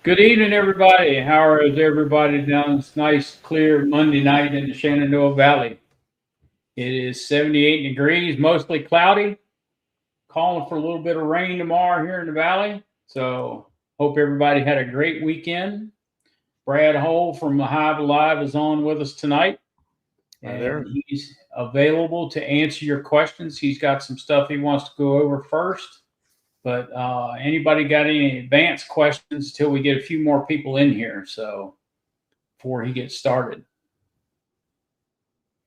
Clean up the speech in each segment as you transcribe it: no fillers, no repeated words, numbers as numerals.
Good evening, everybody. How is everybody down this nice, clear Monday night in the Shenandoah Valley? It is 78 degrees, mostly cloudy. Calling for a little bit of rain tomorrow here in the valley. So, hope everybody had a great weekend. Brad Hole from the Hive Alive is on with us tonight, Hi and there. he's available to answer your questions. He's got some stuff he wants to go over first. But anybody got any advanced questions till we get a few more people in here? So before he gets started,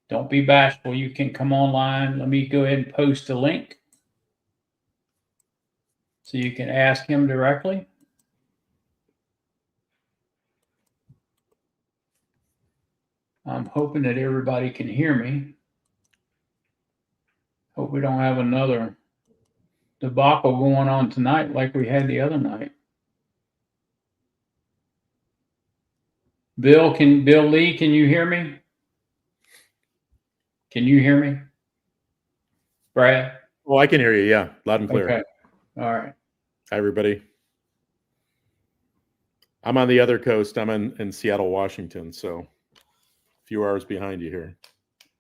don't be bashful. You can come online. Let me go ahead and post a link so you can ask him directly. I'm hoping that everybody can hear me. Hope we don't have another debacle going on tonight like we had the other night. Bill Lee, can you hear me? Can you hear me? Brad? Oh, I can hear you. Yeah, loud and clear. Okay. All right. Hi, everybody. I'm on the other coast. I'm in Seattle, Washington, so a few hours behind you here.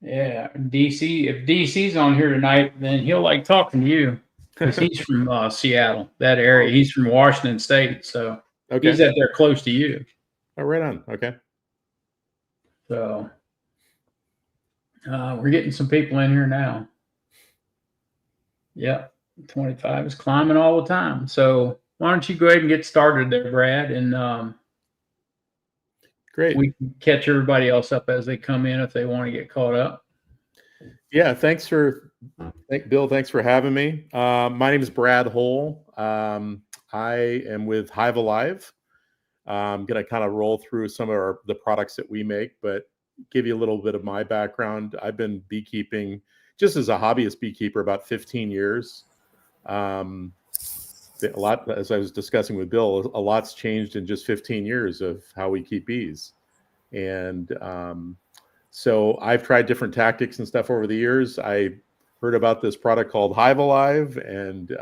Yeah, DC. If DC's on here tonight, then he'll like talking to you because he's from Seattle, that area. He's from Washington State, so he's Okay. out there close to you. Oh, right on. Okay. So we're getting some people in here now. Yep, 25 is climbing all the time. So why don't you go ahead and get started there, Brad, and Great. we can catch everybody else up as they come in if they want to get caught up. Yeah, Bill. Thanks for having me. My name is Brad Hole. I am with Hive Alive. I'm going to kind of roll through some of the products that we make, but give you a little bit of my background. I've been beekeeping just as a hobbyist beekeeper about 15 years. A lot, as I was discussing with Bill, a lot's changed in just 15 years of how we keep bees. And so I've tried different tactics and stuff over the years. I heard about this product called Hive Alive and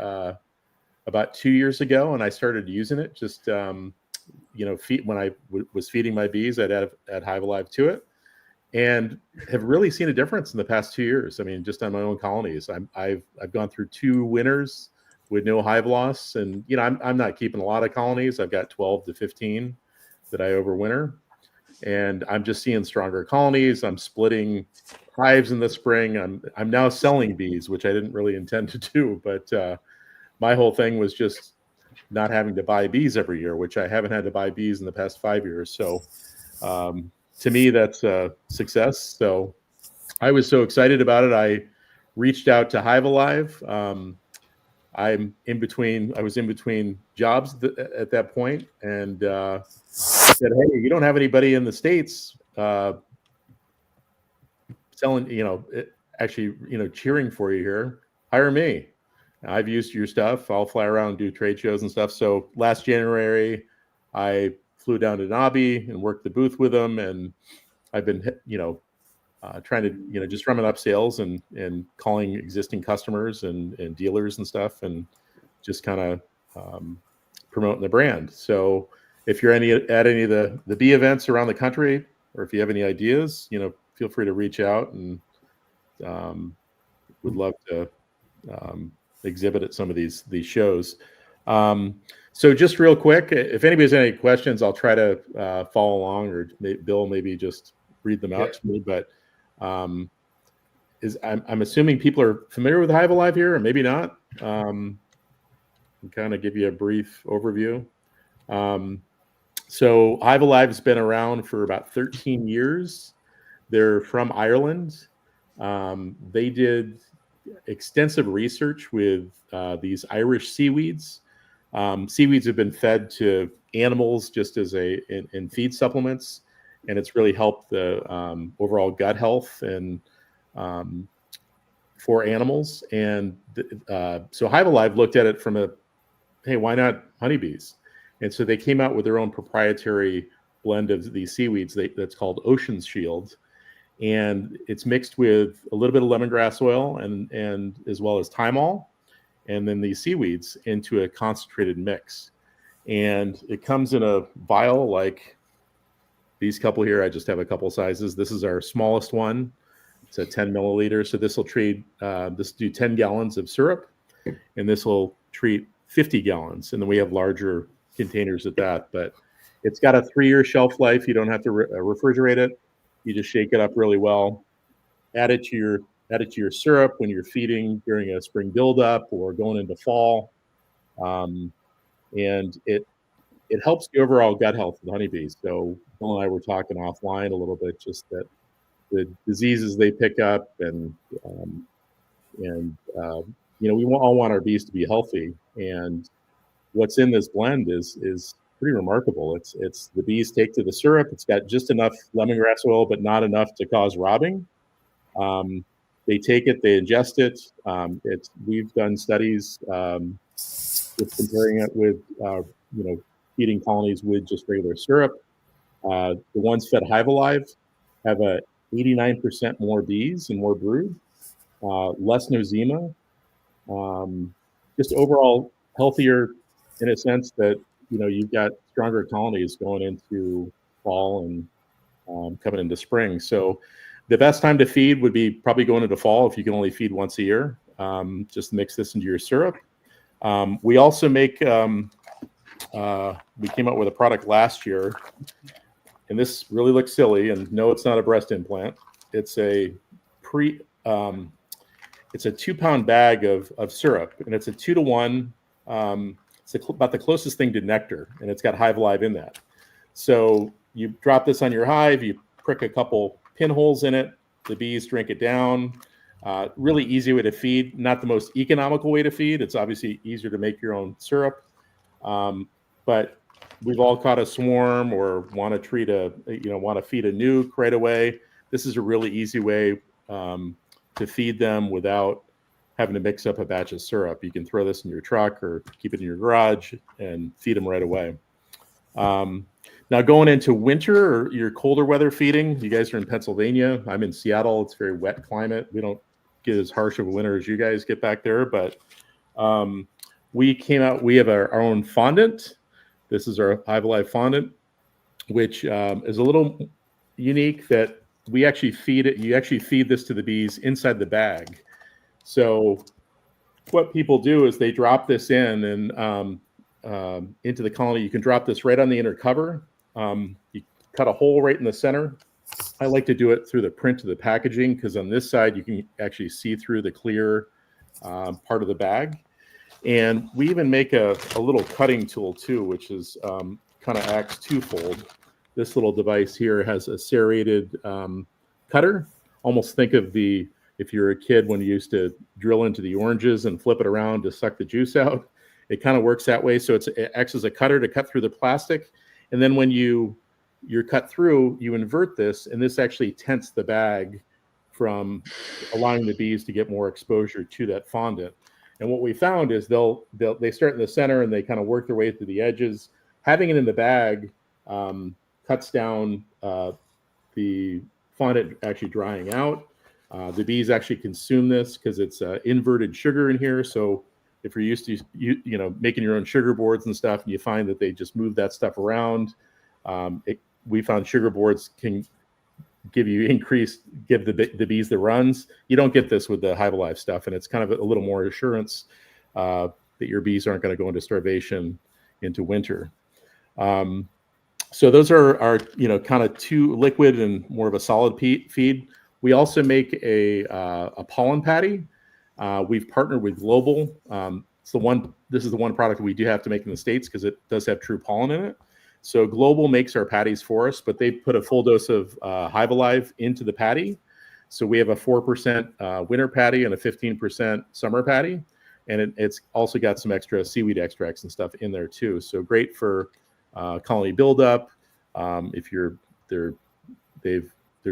about 2 years ago, and I started using it just when I was feeding my bees, I'd add Hive Alive to it, and have really seen a difference in the past 2 years. I mean, just on my own colonies, I've gone through 2 winters with no hive loss, and I'm not keeping a lot of colonies. I've got 12 to 15 that I overwinter, and I'm just seeing stronger colonies. I'm splitting hives in the spring. I'm now selling bees, which I didn't really intend to do, but my whole thing was just not having to buy bees every year, which I haven't had to buy bees in the past 5 years. So to me, that's a success. So I was so excited about it. I reached out to Hive Alive. I was in between jobs at that point, and said, "Hey, you don't have anybody in the States selling, cheering for you here. Hire me. I've used your stuff. I'll fly around and do trade shows and stuff." So last January, I flew down to Nabi and worked the booth with them, and I've been, trying to, just drumming up sales and calling existing customers and dealers and stuff, and just kind of promoting the brand. So if you're at any of the bee events around the country, or if you have any ideas, feel free to reach out, and would love to exhibit at some of these shows. So just real quick, if anybody has any questions, I'll try to follow along, or Bill maybe just read them out to me. But I'm assuming people are familiar with Hive Alive here, or maybe not. Kind of give you a brief overview. So Hive Alive has been around for about 13 years. They're from Ireland. They did extensive research with these Irish seaweeds. Seaweeds have been fed to animals just as in feed supplements, and it's really helped the overall gut health and for animals. And so Hive Alive looked at it from hey, why not honeybees? And so they came out with their own proprietary blend of these seaweeds that's called Ocean Shield. And it's mixed with a little bit of lemongrass oil and as well as thymol, and then these seaweeds into a concentrated mix. And it comes in a vial like these couple here. I just have a couple sizes. This is our smallest one. It's a 10 milliliter. So this will treat, this do 10 gallons of syrup, and this will treat 50 gallons. And then we have larger containers at that. But it's got a 3-year shelf life. You don't have to refrigerate it. You just shake it up really well. Add it to your syrup when you're feeding during a spring buildup or going into fall. And it helps the overall gut health of the honeybees. So Bill and I were talking offline a little bit, just that the diseases they pick up, and we all want our bees to be healthy. And what's in this blend is pretty remarkable. It's the bees take to the syrup. It's got just enough lemongrass oil, but not enough to cause robbing. They take it, they ingest it. We've done studies with comparing it with feeding colonies with just regular syrup. The ones fed Hive Alive have a 89% more bees and more brood, less nosema, just overall healthier in a sense that you've got stronger colonies going into fall and coming into spring. So the best time to feed would be probably going into fall if you can only feed once a year. Just mix this into your syrup. We also make, we came out with a product last year, and this really looks silly, and no, it's not a breast implant. It's a it's a 2-pound bag of syrup, and it's a 2-to-1. It's about the closest thing to nectar, and it's got Hive Alive in that. So you drop this on your hive, you prick a couple pinholes in it, the bees drink it down. Really easy way to feed, not the most economical way to feed. It's obviously easier to make your own syrup. But we've all caught a swarm or want to feed a nuke right away. This is a really easy way to feed them without having to mix up a batch of syrup. You can throw this in your truck or keep it in your garage and feed them right away. Now going into winter or your colder weather feeding, you guys are in Pennsylvania. I'm in Seattle. It's a very wet climate. We don't get as harsh of a winter as you guys get back there, but we have our own fondant. This is our Hive Alive fondant, which is a little unique that we actually feed it. You actually feed this to the bees inside the bag. So what people do is they drop this in and into the colony. You can drop this right on the inner cover. You cut a hole right in the center. I like to do it through the print of the packaging because on this side you can actually see through the clear part of the bag. And we even make a little cutting tool too, which is kind of acts twofold. This little device here has a serrated cutter. Almost think of if you're a kid when you used to drill into the oranges and flip it around to suck the juice out. It kind of works that way. So it acts as a cutter to cut through the plastic. And then when you're cut through, you invert this, and this actually tents the bag from allowing the bees to get more exposure to that fondant. And what we found is they start in the center and they kind of work their way through the edges. Having it in the bag cuts down the fondant actually drying out. The bees actually consume this because it's inverted sugar in here. So if you're used to making your own sugar boards and stuff, and you find that they just move that stuff around, we found sugar boards can give the bees the runs. You don't get this with the Hive Alive stuff, and it's kind of a little more assurance that your bees aren't going to go into starvation into winter. So those are our kind of two liquid and more of a solid feed. We also make a pollen patty. We've partnered with Global. This is the one product we do have to make in the States because it does have true pollen in it. So Global makes our patties for us, but they put a full dose of Hive Alive into the patty. So we have a 4% winter patty and a 15% summer patty. And it's also got some extra seaweed extracts and stuff in there too. So great for colony buildup. If they're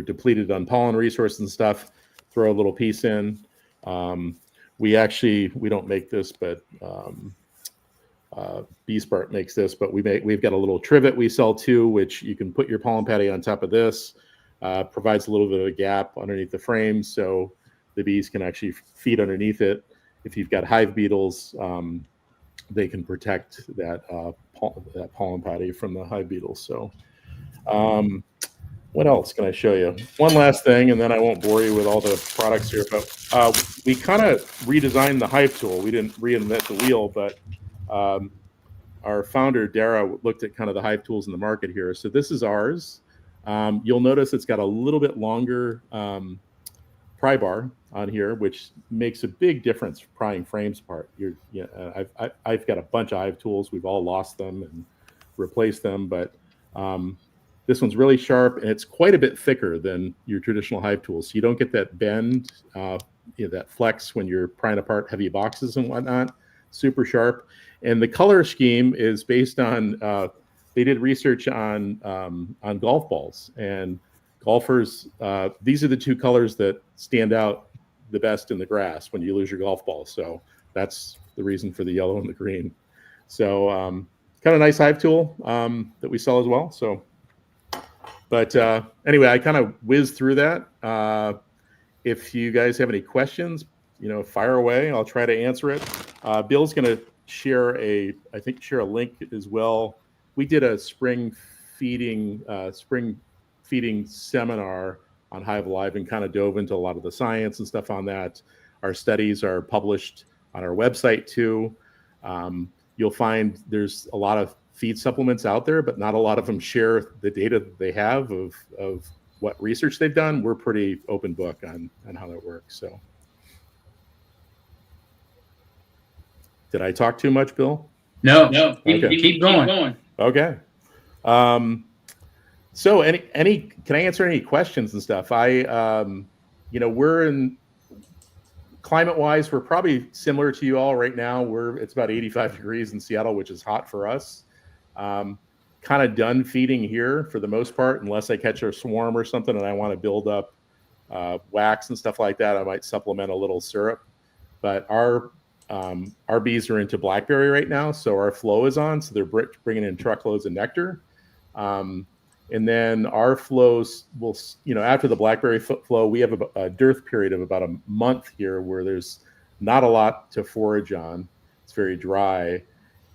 depleted on pollen resources and stuff, throw a little piece in. We don't make this, but BeeSmart makes this, but we've got a little trivet we sell too, which you can put your pollen patty on top of this. Provides a little bit of a gap underneath the frame, so the bees can actually feed underneath it. If you've got hive beetles, they can protect that that pollen patty from the hive beetles. So what else can I show you? One last thing, and then I won't bore you with all the products here. But we kind of redesigned the hive tool. We didn't reinvent the wheel, but our founder Dara looked at kind of the hive tools in the market here. So this is ours. You'll notice it's got a little bit longer pry bar on here, which makes a big difference prying frames apart. I've got a bunch of hive tools. We've all lost them and replaced them, but this one's really sharp, and it's quite a bit thicker than your traditional hive tools. So you don't get that bend, that flex when you're prying apart heavy boxes and whatnot. Super sharp. And the color scheme is based on, they did research on golf balls. And golfers, these are the two colors that stand out the best in the grass when you lose your golf ball. So that's the reason for the yellow and the green. So kind of nice hive tool that we sell as well. So. But anyway, I kind of whizzed through that. If you guys have any questions, fire away. I'll try to answer it. Bill's going to share a link as well. We did a spring feeding seminar on Hive Alive and kind of dove into a lot of the science and stuff on that. Our studies are published on our website too. You'll find there's a lot of feed supplements out there, but not a lot of them share the data that they have of what research they've done. We're pretty open book on how that works. So did I talk too much, Bill? No. Okay. Keep going. Okay. So can I answer any questions and stuff? We're in climate wise, we're probably similar to you all right now. It's about 85 degrees in Seattle, which is hot for us. Kind of done feeding here for the most part, unless I catch a swarm or something and I want to build up wax and stuff like that. I might supplement a little syrup, but our bees are into blackberry right now, so our flow is on. So they're bringing in truckloads of nectar, and then our flows will, after the blackberry flow, we have a dearth period of about a month here where there's not a lot to forage on. It's very dry.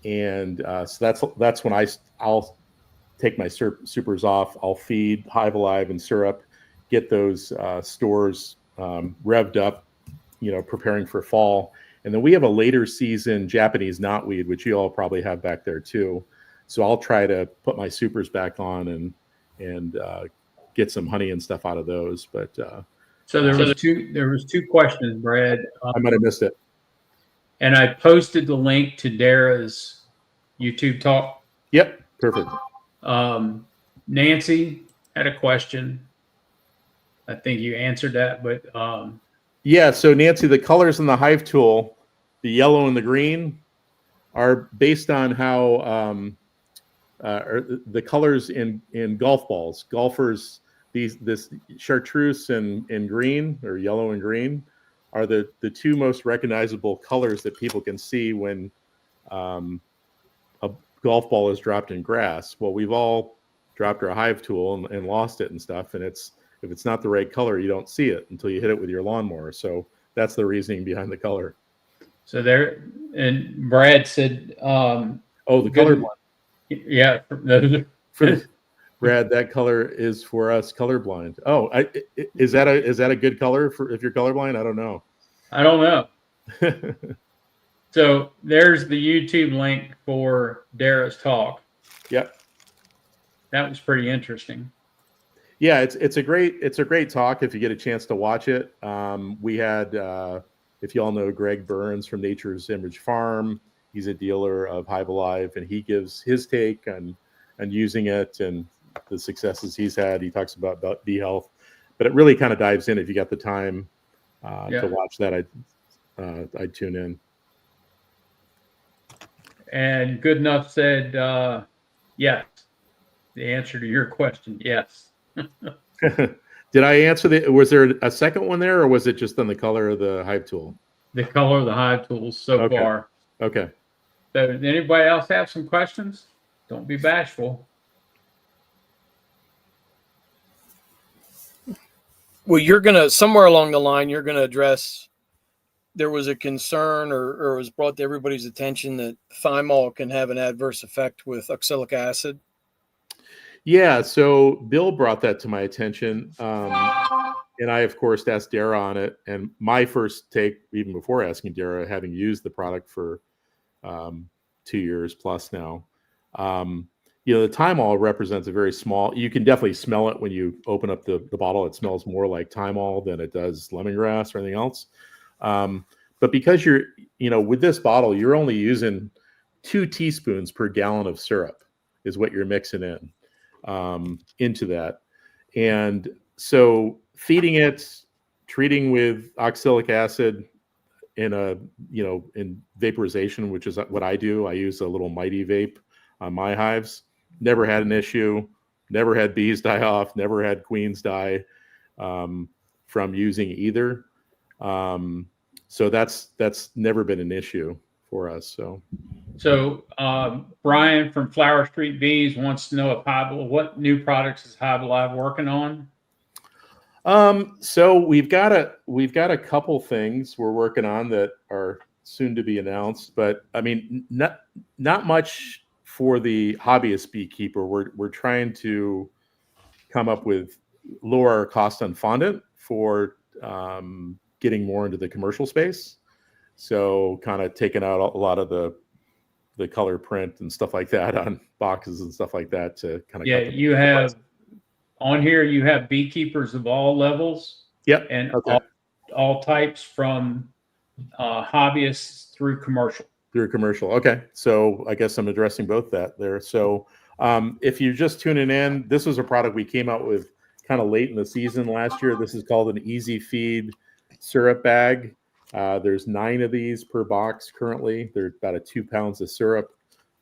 And so that's when I'll take my supers off. I'll feed Hive Alive and syrup, get those stores revved up, preparing for fall. And then we have a later season Japanese knotweed, which you all probably have back there too. So I'll try to put my supers back on and get some honey and stuff out of those. But so there was two questions, Brad. I might have missed it. And I posted the link to Dara's YouTube talk. Yep, perfect. Nancy had a question. I think you answered that, but yeah. So Nancy, the colors in the hive tool, the yellow and the green, are based on how the colors in golf balls. Golfers, this chartreuse and green, or yellow and green, are the two most recognizable colors that people can see when a golf ball is dropped in grass. Well, we've all dropped our hive tool and lost it and stuff. And if it's not the right color, you don't see it until you hit it with your lawnmower. So that's the reasoning behind the color. So there, and Brad said, the color blind. Yeah. Brad, that color is for us colorblind. Oh, is that a good color for if you're colorblind? I don't know. So there's the YouTube link for Dara's talk. Yep. That was pretty interesting. Yeah, it's a great talk if you get a chance to watch it. We had, if you all know Greg Burns from Nature's Image Farm, he's a dealer of Hive Alive, and he gives his take on using it and the successes he's had. He talks about bee health, but it really kind of dives in. If you got the time to watch that, I'd tune in. And Good Enough said, yes. The answer to your question, yes. Did I answer was there a second one there, or was it just on the color of the hive tool? The color of the hive tools so far. Okay. So did anybody else have some questions? Don't be bashful. Well, you're going to, somewhere along the line, you're going to address there was a concern or was brought to everybody's attention that thymol can have an adverse effect with oxalic acid. Yeah, so Bill brought that to my attention, and I, of course, asked Dara on it. And my first take, even before asking Dara, having used the product for 2 years plus now, the thymol represents a very small. You can definitely smell it when you open up the bottle. It smells more like thymol than it does lemongrass or anything else. But because with this bottle, you're only using 2 teaspoons per gallon of syrup is what you're mixing in into that. And so feeding it, treating with oxalic acid in vaporization, which is what I do. I use a little Mighty Vape on my hives. Never had an issue. Never had bees die off. Never had queens die from using either. So that's never been an issue for us. So Brian from Flower Street Bees wants to know what new products is Hive Alive working on? So we've got a couple things we're working on that are soon to be announced, but I mean, not much for the hobbyist beekeeper. We're trying to come up with lower our cost on fondant for getting more into the commercial space. So kind of taking out a lot of the color print and stuff like that on boxes and stuff like that to kind of you have on here. You have beekeepers of all levels. Yep, and okay. all types from hobbyists through commercial. Through commercial, okay. So I guess I'm addressing both that there. So if you're just tuning in, this was a product we came out with kind of late in the season last year. This is called an Easy Feed syrup bag. There's 9 of these per box currently. They're about 2 pounds of syrup.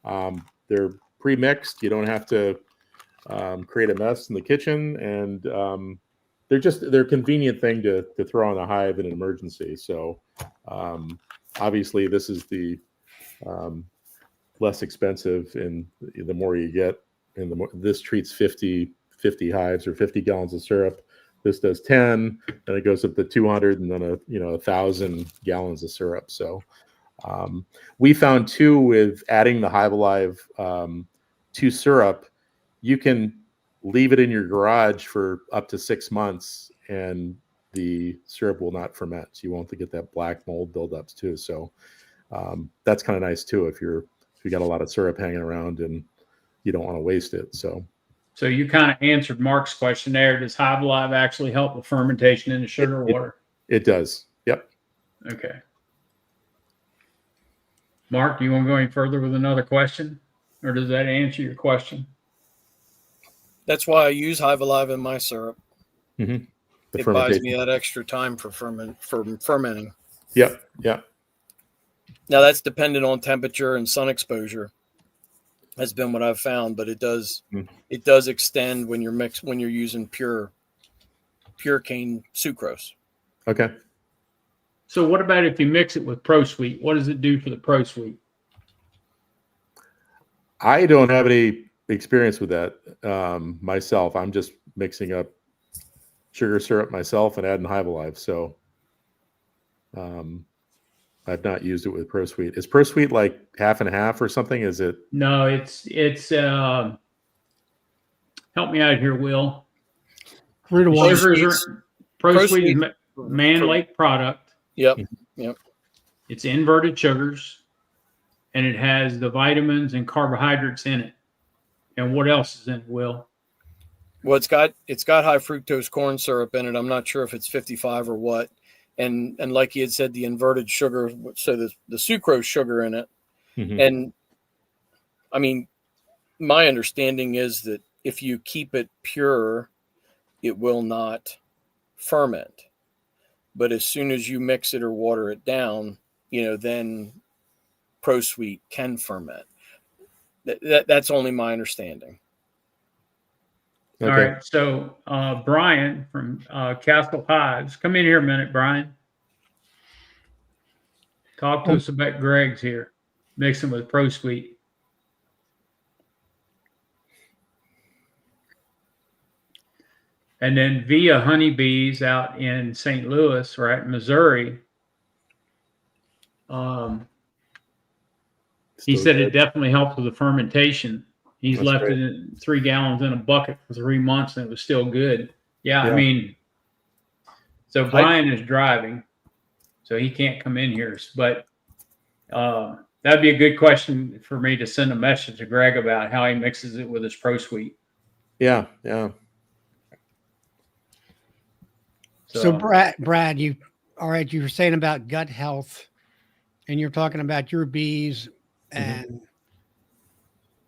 They're pre-mixed. You don't have to create a mess in the kitchen, and they're a convenient thing to throw on a hive in an emergency. So obviously this is the less expensive, and the more you get, and this treats 50 hives or 50 gallons of syrup. This does 10, and it goes up to 200, and then 1,000 gallons of syrup. So we found too, with adding the Hive Alive to syrup, you can leave it in your garage for up to 6 months, and the syrup will not ferment. You won't get that black mold buildups too. So that's kind of nice too if you got a lot of syrup hanging around and you don't want to waste it. So you kind of answered Mark's question there. Does Hive Alive actually help with fermentation in the sugar water? It does. Yep. Okay. Mark, do you want to go any further with another question, or does that answer your question? That's why I use Hive Alive in my syrup. Mm-hmm. It buys me that extra time for fermenting. Yep. Yeah. Now that's dependent on temperature and sun exposure. Has been what I've found, but it does extend when you're using pure cane sucrose. Okay. So what about if you mix it with ProSweet? What does it do for the ProSweet? I don't have any experience with that myself. I'm just mixing up sugar syrup myself and adding Hive Alive. So I've not used it with ProSweet. Is ProSweet like half and half or something? Is it? No, it's help me out here, Will. 3 to 1. ProSweet is Man Lake product. Yep. It's inverted sugars, and it has the vitamins and carbohydrates in it. And what else is in it, Will? Well, it's got high fructose corn syrup in it. I'm not sure if it's 55 or what. And like he had said, the inverted sugar, so the sucrose sugar in it. Mm-hmm. And I mean, my understanding is that if you keep it pure, it will not ferment. But as soon as you mix it or water it down, then ProSweet can ferment. That's only my understanding. Okay. All right. So Brian from Castle Hives, come in here a minute, Brian. Talk to us about Greg's here, mixing with ProSweet. And then via honeybees out in St. Louis, right, Missouri, He Still said it good. definitely helped with the fermentation. He's That's left great. it in 3 gallons in a bucket for 3 months and it was still good. Yeah, I Yeah. mean, so Brian is driving, so he can't come in here. But that'd be a good question for me to send a message to Greg about how he mixes it with his Pro Suite. Yeah. Yeah. So Brad, you all right? You were saying about gut health, and you're talking about your bees, and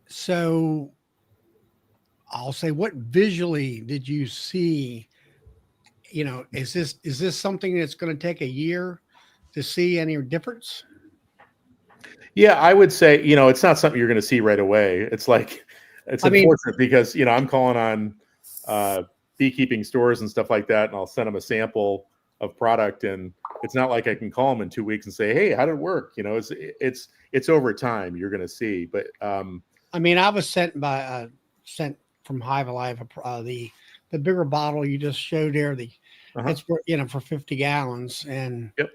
so I'll say, what visually did you see? You know, is this something that's going to take a year to see any difference? Yeah, I would say, it's not something you're going to see right away. It's like, it's I mean, unfortunate because, I'm calling on beekeeping stores and stuff like that, and I'll send them a sample of product, and it's not like I can call them in 2 weeks and say, hey, how did it work? It's over time you're going to see. But I mean, I was sent from Hive Alive the bigger bottle you just showed there. It's for, for 50 gallons, and yep.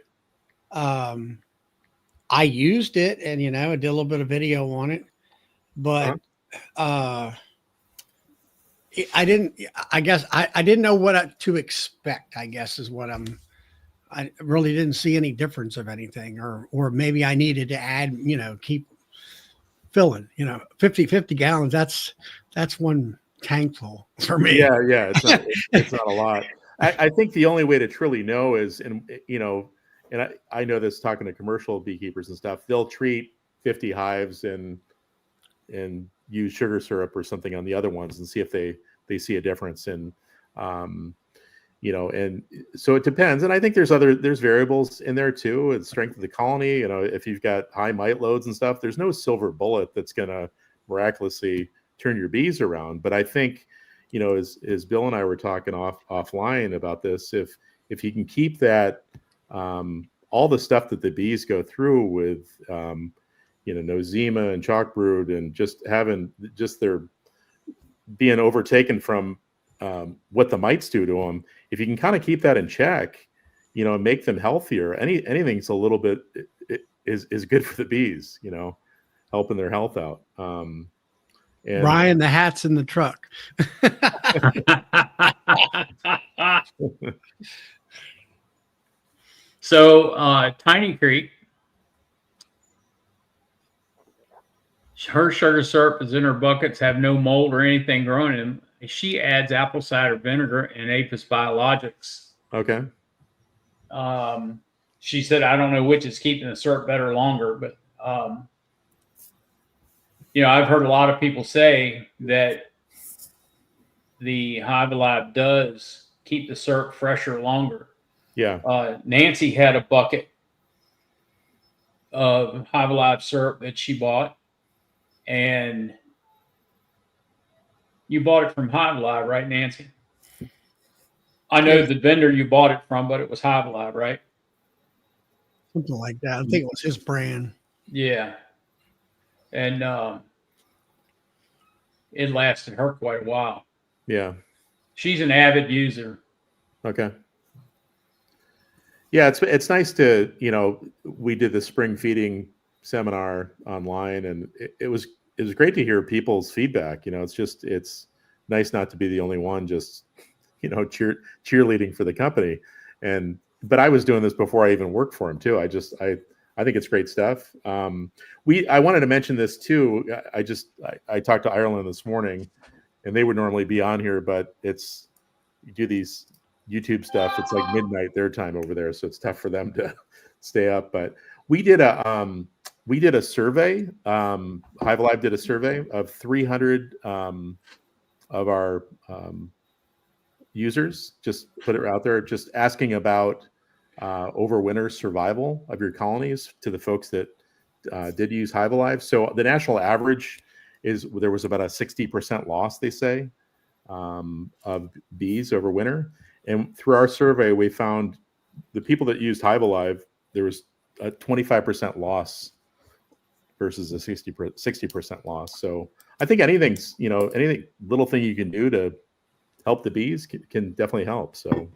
I used it, and I did a little bit of video on it, but I didn't. I guess I didn't know what to expect. I guess is what I really didn't see any difference of anything, or maybe I needed to add, keep filling. 50 gallons. That's one tank full for me. Yeah, it's not a lot. I think the only way to truly know is, and I know this talking to commercial beekeepers and stuff, they'll treat 50 hives and use sugar syrup or something on the other ones and see if they see a difference. And and so it depends. And I think there's variables in there too. The strength of the colony. If you've got high mite loads and stuff, there's no silver bullet that's gonna miraculously turn your bees around. But I think, as Bill and I were talking offline about this, if you can keep that, all the stuff that the bees go through with, nosema and chalk brood, and just their being overtaken from what the mites do to them, if you can kind of keep that in check, and make them healthier, anything's a little bit is good for the bees, helping their health out. And Brian, the hat's in the truck. So Tiny Creek, her sugar syrup is in her buckets, have no mold or anything growing in them. She adds apple cider vinegar and Apis biologics. Okay. She said, I don't know which is keeping the syrup better or longer, but I've heard a lot of people say that the Hive Alive does keep the syrup fresher longer. Yeah. Nancy had a bucket of Hive Alive syrup that she bought, and you bought it from Hive Alive, right, Nancy? I know the vendor you bought it from, but it was Hive Alive, right? Something like that. I think it was his brand. Yeah. And it lasted her quite a while. Yeah. She's an avid user. Okay. Yeah, it's nice to, we did the spring feeding seminar online, and it was great to hear people's feedback. It's nice not to be the only one just, cheerleading for the company. But I was doing this before I even worked for him too. I think it's great stuff. I wanted to mention this too. I talked to Ireland this morning, and they would normally be on here, but you do these YouTube stuff. It's like midnight their time over there, so it's tough for them to stay up. But we did a survey. Hive Alive did a survey of 300 of our users. Just put it out there, just asking about overwinter survival of your colonies to the folks that did use Hive Alive. So the national average is there was about a 60% loss, they say, of bees over winter. And through our survey, we found the people that used Hive Alive, there was a 25% loss versus a 60% loss. So I think anything little thing you can do to help the bees can definitely help. So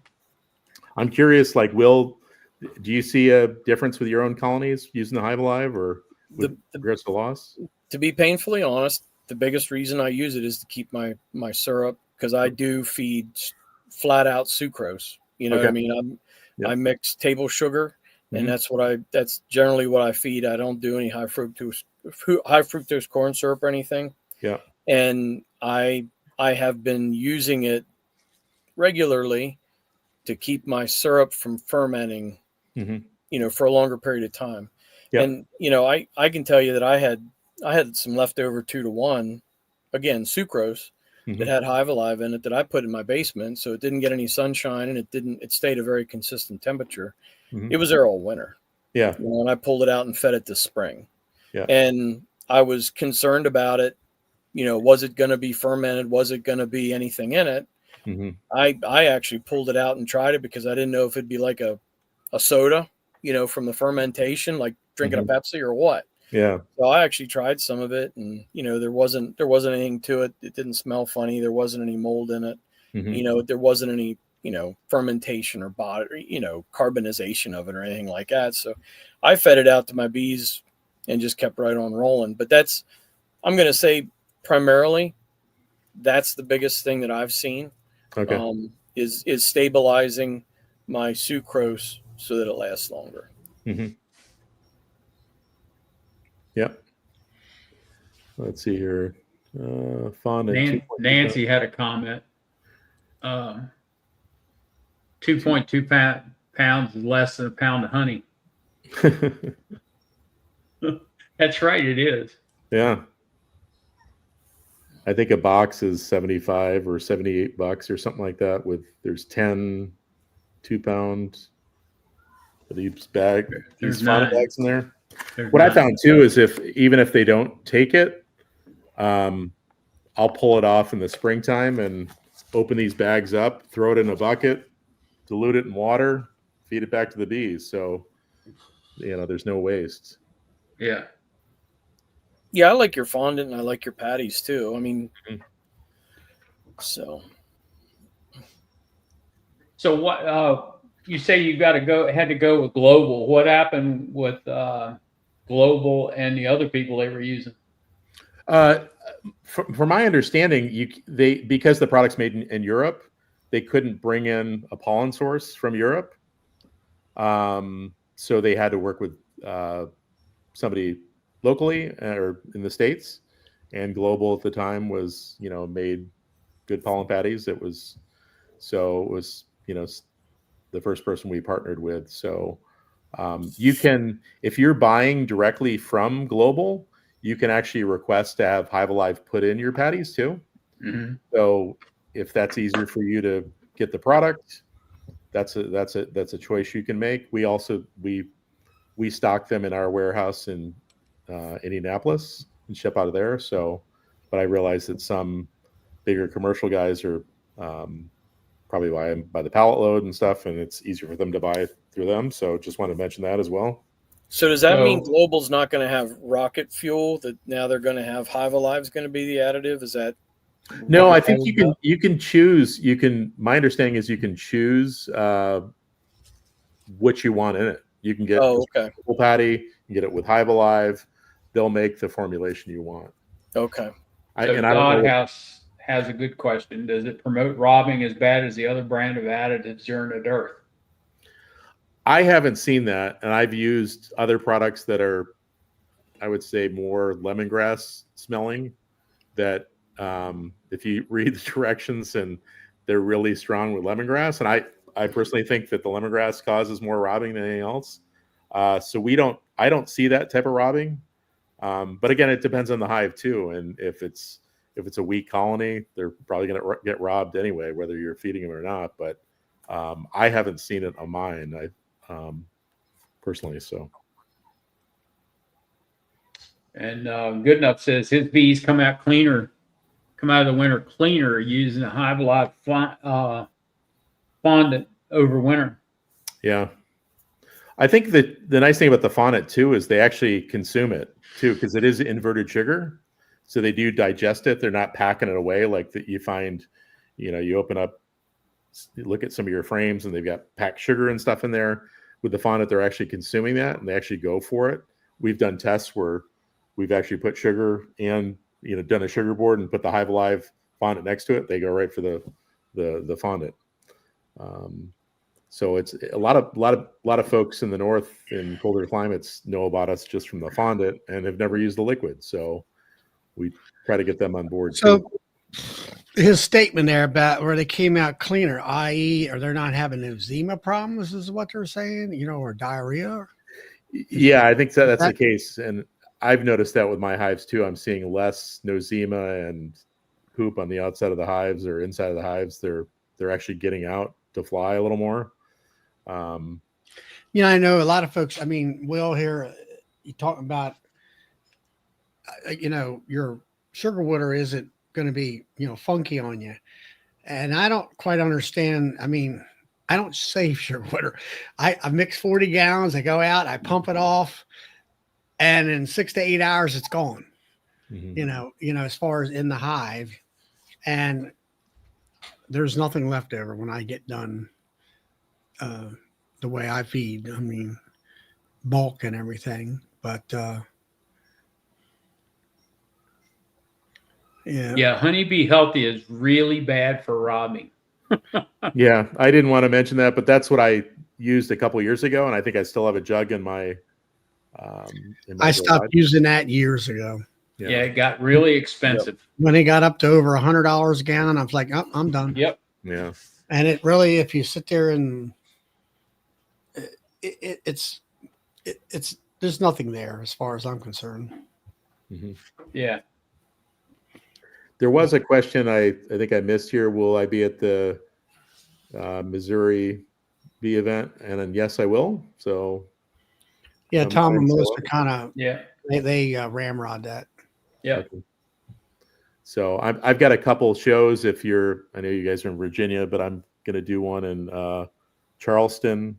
I'm curious, like, will Do you see a difference with your own colonies using the Hive Alive or with regards to loss? To be painfully honest, the biggest reason I use it is to keep my syrup, because I do feed flat out sucrose. You know what I mean? I mix table sugar, and that's generally what I feed. I don't do any high fructose corn syrup or anything. Yeah. And I have been using it regularly to keep my syrup from fermenting, for a longer period of time. Yep. And, I can tell you that I had some leftover 2-to-1, again, sucrose that had Hive Alive in it that I put in my basement. So it didn't get any sunshine, and it stayed a very consistent temperature. It was there all winter. Yeah. And I pulled it out and fed it this spring. Yeah. And I was concerned about it. Was it going to be fermented? Was it going to be anything in it? I actually pulled it out and tried it because I didn't know if it'd be like a soda, from the fermentation, like drinking a Pepsi or what. Yeah. So I actually tried some of it, and there wasn't anything to it. It didn't smell funny. There wasn't any mold in it. There wasn't any fermentation or carbonization of it or anything like that. So I fed it out to my bees and just kept right on rolling. But I'm going to say primarily that's the biggest thing that I've seen. Okay. Is stabilizing my sucrose so that it lasts longer. Yep. Let's see here. Fondant. Nancy had a comment. 2.2 pounds is less than a pound of honey. That's right. It is. Yeah. I think a box is $75 or $78 or something like that. There's 10 2-pound these fondant bags in there. What I found too is even if they don't take it, I'll pull it off in the springtime and open these bags up, throw it in a bucket, dilute it in water, feed it back to the bees. So, there's no waste. Yeah. Yeah, I like your fondant and I like your patties too. I mean, so what you say you had to go with Global. What happened with Global and the other people they were using? From my understanding, because the product's made in Europe, they couldn't bring in a pollen source from Europe. So they had to work with somebody locally or in the States, and Global at the time was, made good pollen patties. It was the first person we partnered with. So you can, if you're buying directly from Global, you can actually request to have Hive Alive put in your patties too. So if that's easier for you to get the product, that's a choice you can make. We also, we stock them in our warehouse in Indianapolis and ship out of there. So, but I realize that some bigger commercial guys are probably buy them by the pallet load and stuff, and it's easier for them to buy through them. So just want to mention that as well. So does that mean Global's not going to have rocket fuel, that now they're going to have Hive Alive is going to be the additive? Is that? No, I think you can choose. My understanding is you can choose what you want in it. You can get a full patty, you can get it with Hive Alive. They'll make the formulation you want. Okay. Doghouse has a good question. Does it promote robbing as bad as the other brand of additives during the dearth? I haven't seen that, and I've used other products that are, I would say, more lemongrass smelling. That if you read the directions, and they're really strong with lemongrass, and I personally think that the lemongrass causes more robbing than anything else. So I don't see that type of robbing. But again, it depends on the hive too, and if it's a weak colony, they're probably going to get robbed anyway, whether you're feeding them or not. But I haven't seen it on mine. Personally, so. And Good Enough says his bees come out of the winter cleaner using a Hive Alive fondant over winter. Yeah. I think that the nice thing about the fondant too is they actually consume it too, because it is inverted sugar. So they do digest it. They're not packing it away like that you find, you open up, look at some of your frames and they've got packed sugar and stuff in there. with the fondant, they're actually consuming that and they actually go for it. We've done tests where we've actually put sugar and, done a sugar board and put the Hive Alive fondant next to it. They go right for the fondant. So it's a lot of folks in the north in colder climates know about us just from the fondant and have never used the liquid. So we try to get them on board. So too. his statement there about where they came out cleaner, i.e., are they not having eczema problems? Is what they're saying, or diarrhea? Yeah, I think that's the case, and I've noticed that with my hives too. I'm seeing less nosema and poop on the outside of the hives or inside of the hives. They're actually getting out to fly a little more. I know a lot of folks. I mean, Will here, you talking about, your sugar water isn't going to be, funky on you, and I don't quite understand. I mean, I don't save sugar water. I mix 40 gallons. I go out, I pump it off, and in 6 to 8 hours, it's gone. Mm-hmm. As far as in the hive, and there's nothing left over when I get done. The way I feed, I mean, bulk and everything, but Yeah, honeybee healthy is really bad for robbing. Yeah, I didn't want to mention that, but that's what I used a couple years ago, and I think I still have a jug in my. I stopped using that years ago. Yeah, it got really expensive. When it got up to over $100 a gallon, I was like, oh, I'm done. Yep. Yeah. And it really, if you sit there and it's there's nothing there as far as I'm concerned. Mm-hmm. Yeah. There was a question I think I missed here. Will I be at the Missouri bee event? And then yes, I will. So yeah, Tom and Melissa kind of they ramrod that. Yeah. Okay. So I've got a couple shows. I know you guys are in Virginia, but I'm going to do one in Charleston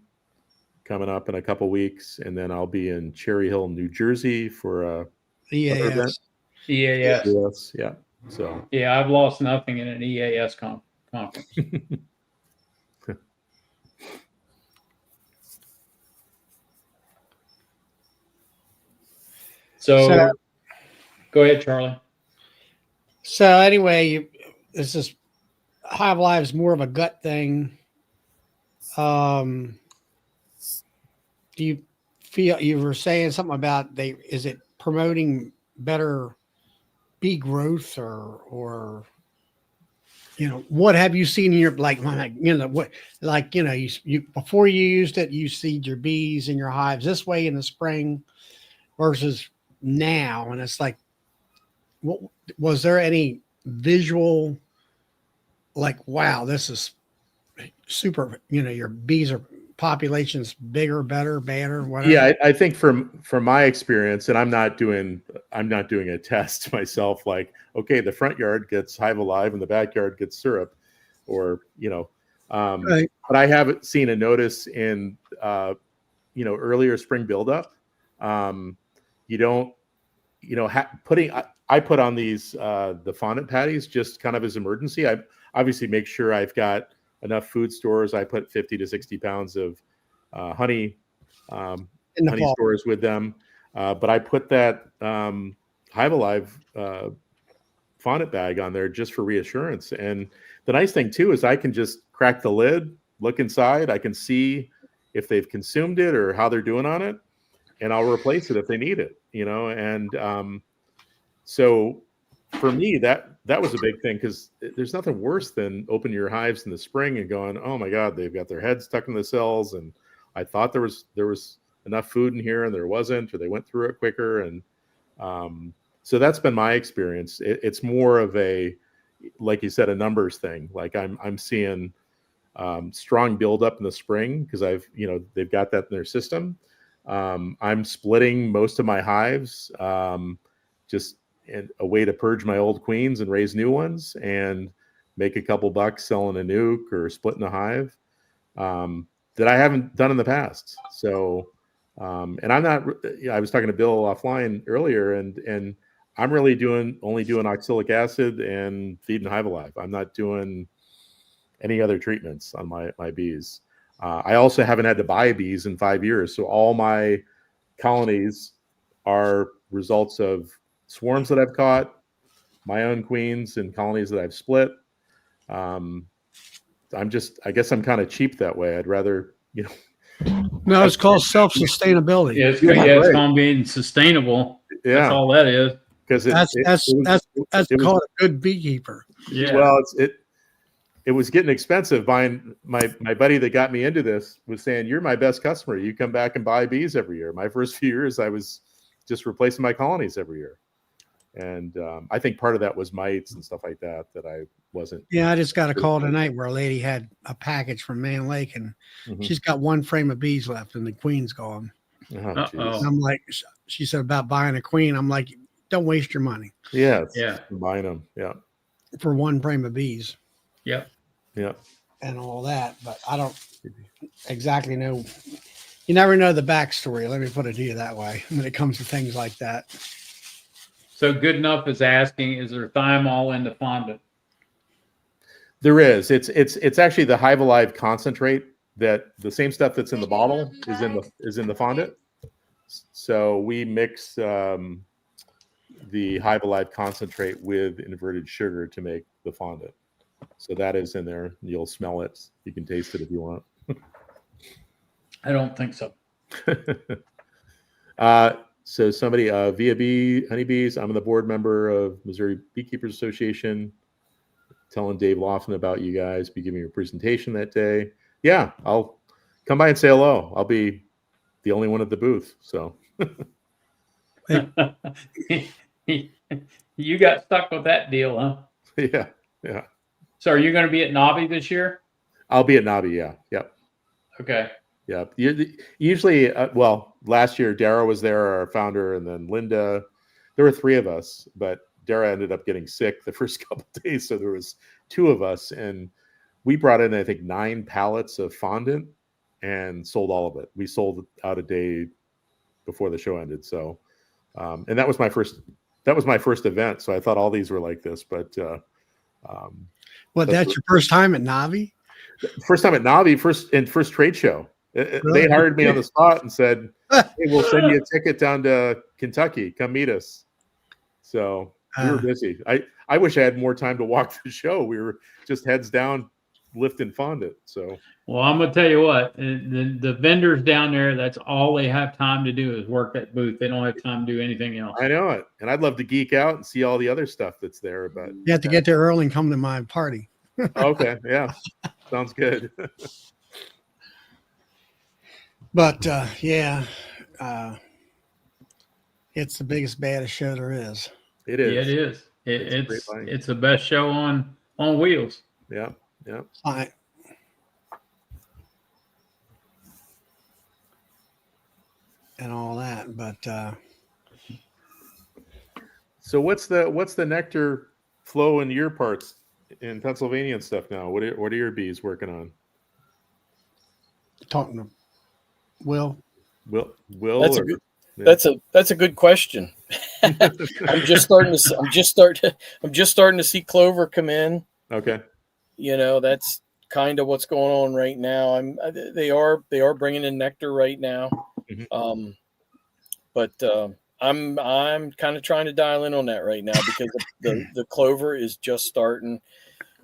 coming up in a couple weeks, and then I'll be in Cherry Hill, New Jersey for a EAS. EAS. Yeah. So yeah, I've lost nothing in an EAS conference. So go ahead, Charlie. So anyway, this is Hive Alive is more of a gut thing. Do you feel you were saying something about is it promoting better bee growth or what have you seen in your you before you used it, you seed your bees in your hives this way in the spring versus now, and it's like, what was there any visual like, wow, this is super, your bees are populations bigger, better, badder, whatever? Yeah, I think from my experience, and I'm not doing a test myself, like, okay, the front yard gets Hive Alive and the backyard gets syrup, or Right. but I have seen a notice in earlier spring buildup. You don't I put on these the fondant patties just kind of as emergency. I obviously make sure I've got enough food stores. I put 50 to 60 pounds of honey stores with them, but I put that Hive Alive fondant bag on there just for reassurance. And the nice thing too is I can just crack the lid, look inside, I can see if they've consumed it or how they're doing on it, and I'll replace it if they need it. And so for me, that was a big thing, because there's nothing worse than opening your hives in the spring and going, oh my God, they've got their heads stuck in the cells, and I thought there was enough food in here and there wasn't, or they went through it quicker. And so that's been my experience. It's more of a, like you said, a numbers thing. Like I'm seeing strong buildup in the spring because they've got that in their system. I'm splitting most of my hives, just a way to purge my old queens and raise new ones and make a couple bucks selling a nuke or splitting a hive that I haven't done in the past. So, and I'm not, I was talking to Bill offline earlier, and I'm really only doing oxalic acid and feeding Hive Alive. I'm not doing any other treatments on my bees. I also haven't had to buy bees in 5 years. So all my colonies are results of swarms that I've caught, my own queens and colonies that I've split. I guess I'm kind of cheap that way. I'd rather, No, it's called self-sustainability. Yeah, it's good. Yeah, it's Right. called being sustainable. That's yeah, all that is. because That's it was, called a good beekeeper. Yeah. well, it was getting expensive. Buying my buddy that got me into this was saying, "You're my best customer. You come back and buy bees every year." My first few years, I was just replacing my colonies every year, and I think part of that was mites and stuff like that I wasn't. Yeah, I just got a call tonight where a lady had a package from Man Lake, and Mhm. she's got one frame of bees left, and the queen's gone. Oh, Uh-oh. geez. And I'm like, she said about buying a queen. I'm like, don't waste your money Yeah, Yeah. combine them. Yeah, for one frame of bees Yep. yeah. and all that. But I don't exactly know. You never know the backstory. Let me put it to you that way when it comes to things like that. So Good Enough is asking, is there thiamol in the fondant? There is. It's actually the Hive Alive concentrate, that the same stuff that's in the bottle is in the fondant. So we mix the Hive Alive concentrate with inverted sugar to make the fondant. So that is in there. You'll smell it. You can taste it if you want. I don't think so. So somebody via honeybees. I'm the board member of Missouri Beekeepers Association. Telling Dave Laughlin about you guys. Be giving your presentation that day. Yeah, I'll come by and say hello. I'll be the only one at the booth. So You got stuck with that deal, huh? yeah. So are you going to be at Nobby this year? I'll be at Nobby. Yeah, yep. Okay. Yeah. Usually, well, last year Dara was there, our founder, and then Linda. There were 3 of us, but Dara ended up getting sick the first couple of days, so there was 2 of us, and we brought in, I think, 9 pallets of fondant and sold all of it. We sold out a day before the show ended. So, and that was my first event. So I thought all these were like this, but That's your first time at Navi? first time at Navi, first trade show. Really? They hired me on the spot and said, "Hey, we'll send you a ticket down to Kentucky. Come meet us." So we were busy. I wish I had more time to walk the show. We were just heads down, lifting fondant. So, Well, I'm going to tell you what, the vendors down there, that's all they have time to do is work that booth. They don't have time to do anything else. I know it. And I'd love to geek out and see all the other stuff that's there. But You have to get there early and come to my party. okay. Yeah. Sounds good. But it's the biggest, baddest show there is. It is. Yeah, it is. It's the best show on wheels. Yeah. Yeah. And all that. But so what's the nectar flow in your parts in Pennsylvania and stuff now? What are your bees working on? talking to Will. That's a good question. I'm just starting to see clover come in. Okay. That's kind of what's going on right now. They are bringing in nectar right now. Mm-hmm. But I'm kind of trying to dial in on that right now because the clover is just starting.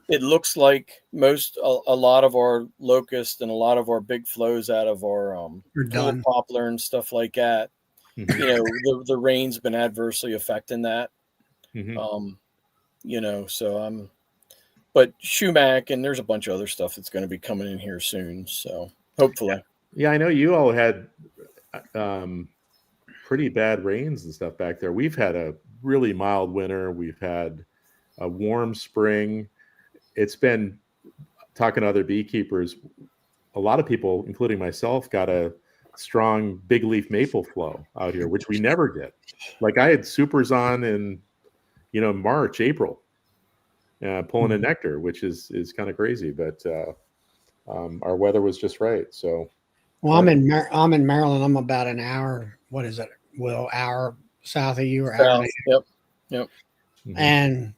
It looks like a lot of our locust and a lot of our big flows out of our little poplar and stuff like that. Mm-hmm. The rain's been adversely affecting that. Mm-hmm. So but Shumac and there's a bunch of other stuff that's going to be coming in here soon. So hopefully. Yeah, I know you all had pretty bad rains and stuff back there. We've had a really mild winter. We've had a warm spring. It's been, talking to other beekeepers, a lot of people, including myself, got a strong big leaf maple flow out here, which we never get. Like I had supers on in, March, April, pulling in nectar, which is kind of crazy, but our weather was just right. So, well, I'm in Maryland. I'm about an hour. What is it? Well, hour south of you or hour. Yep. Mm-hmm. And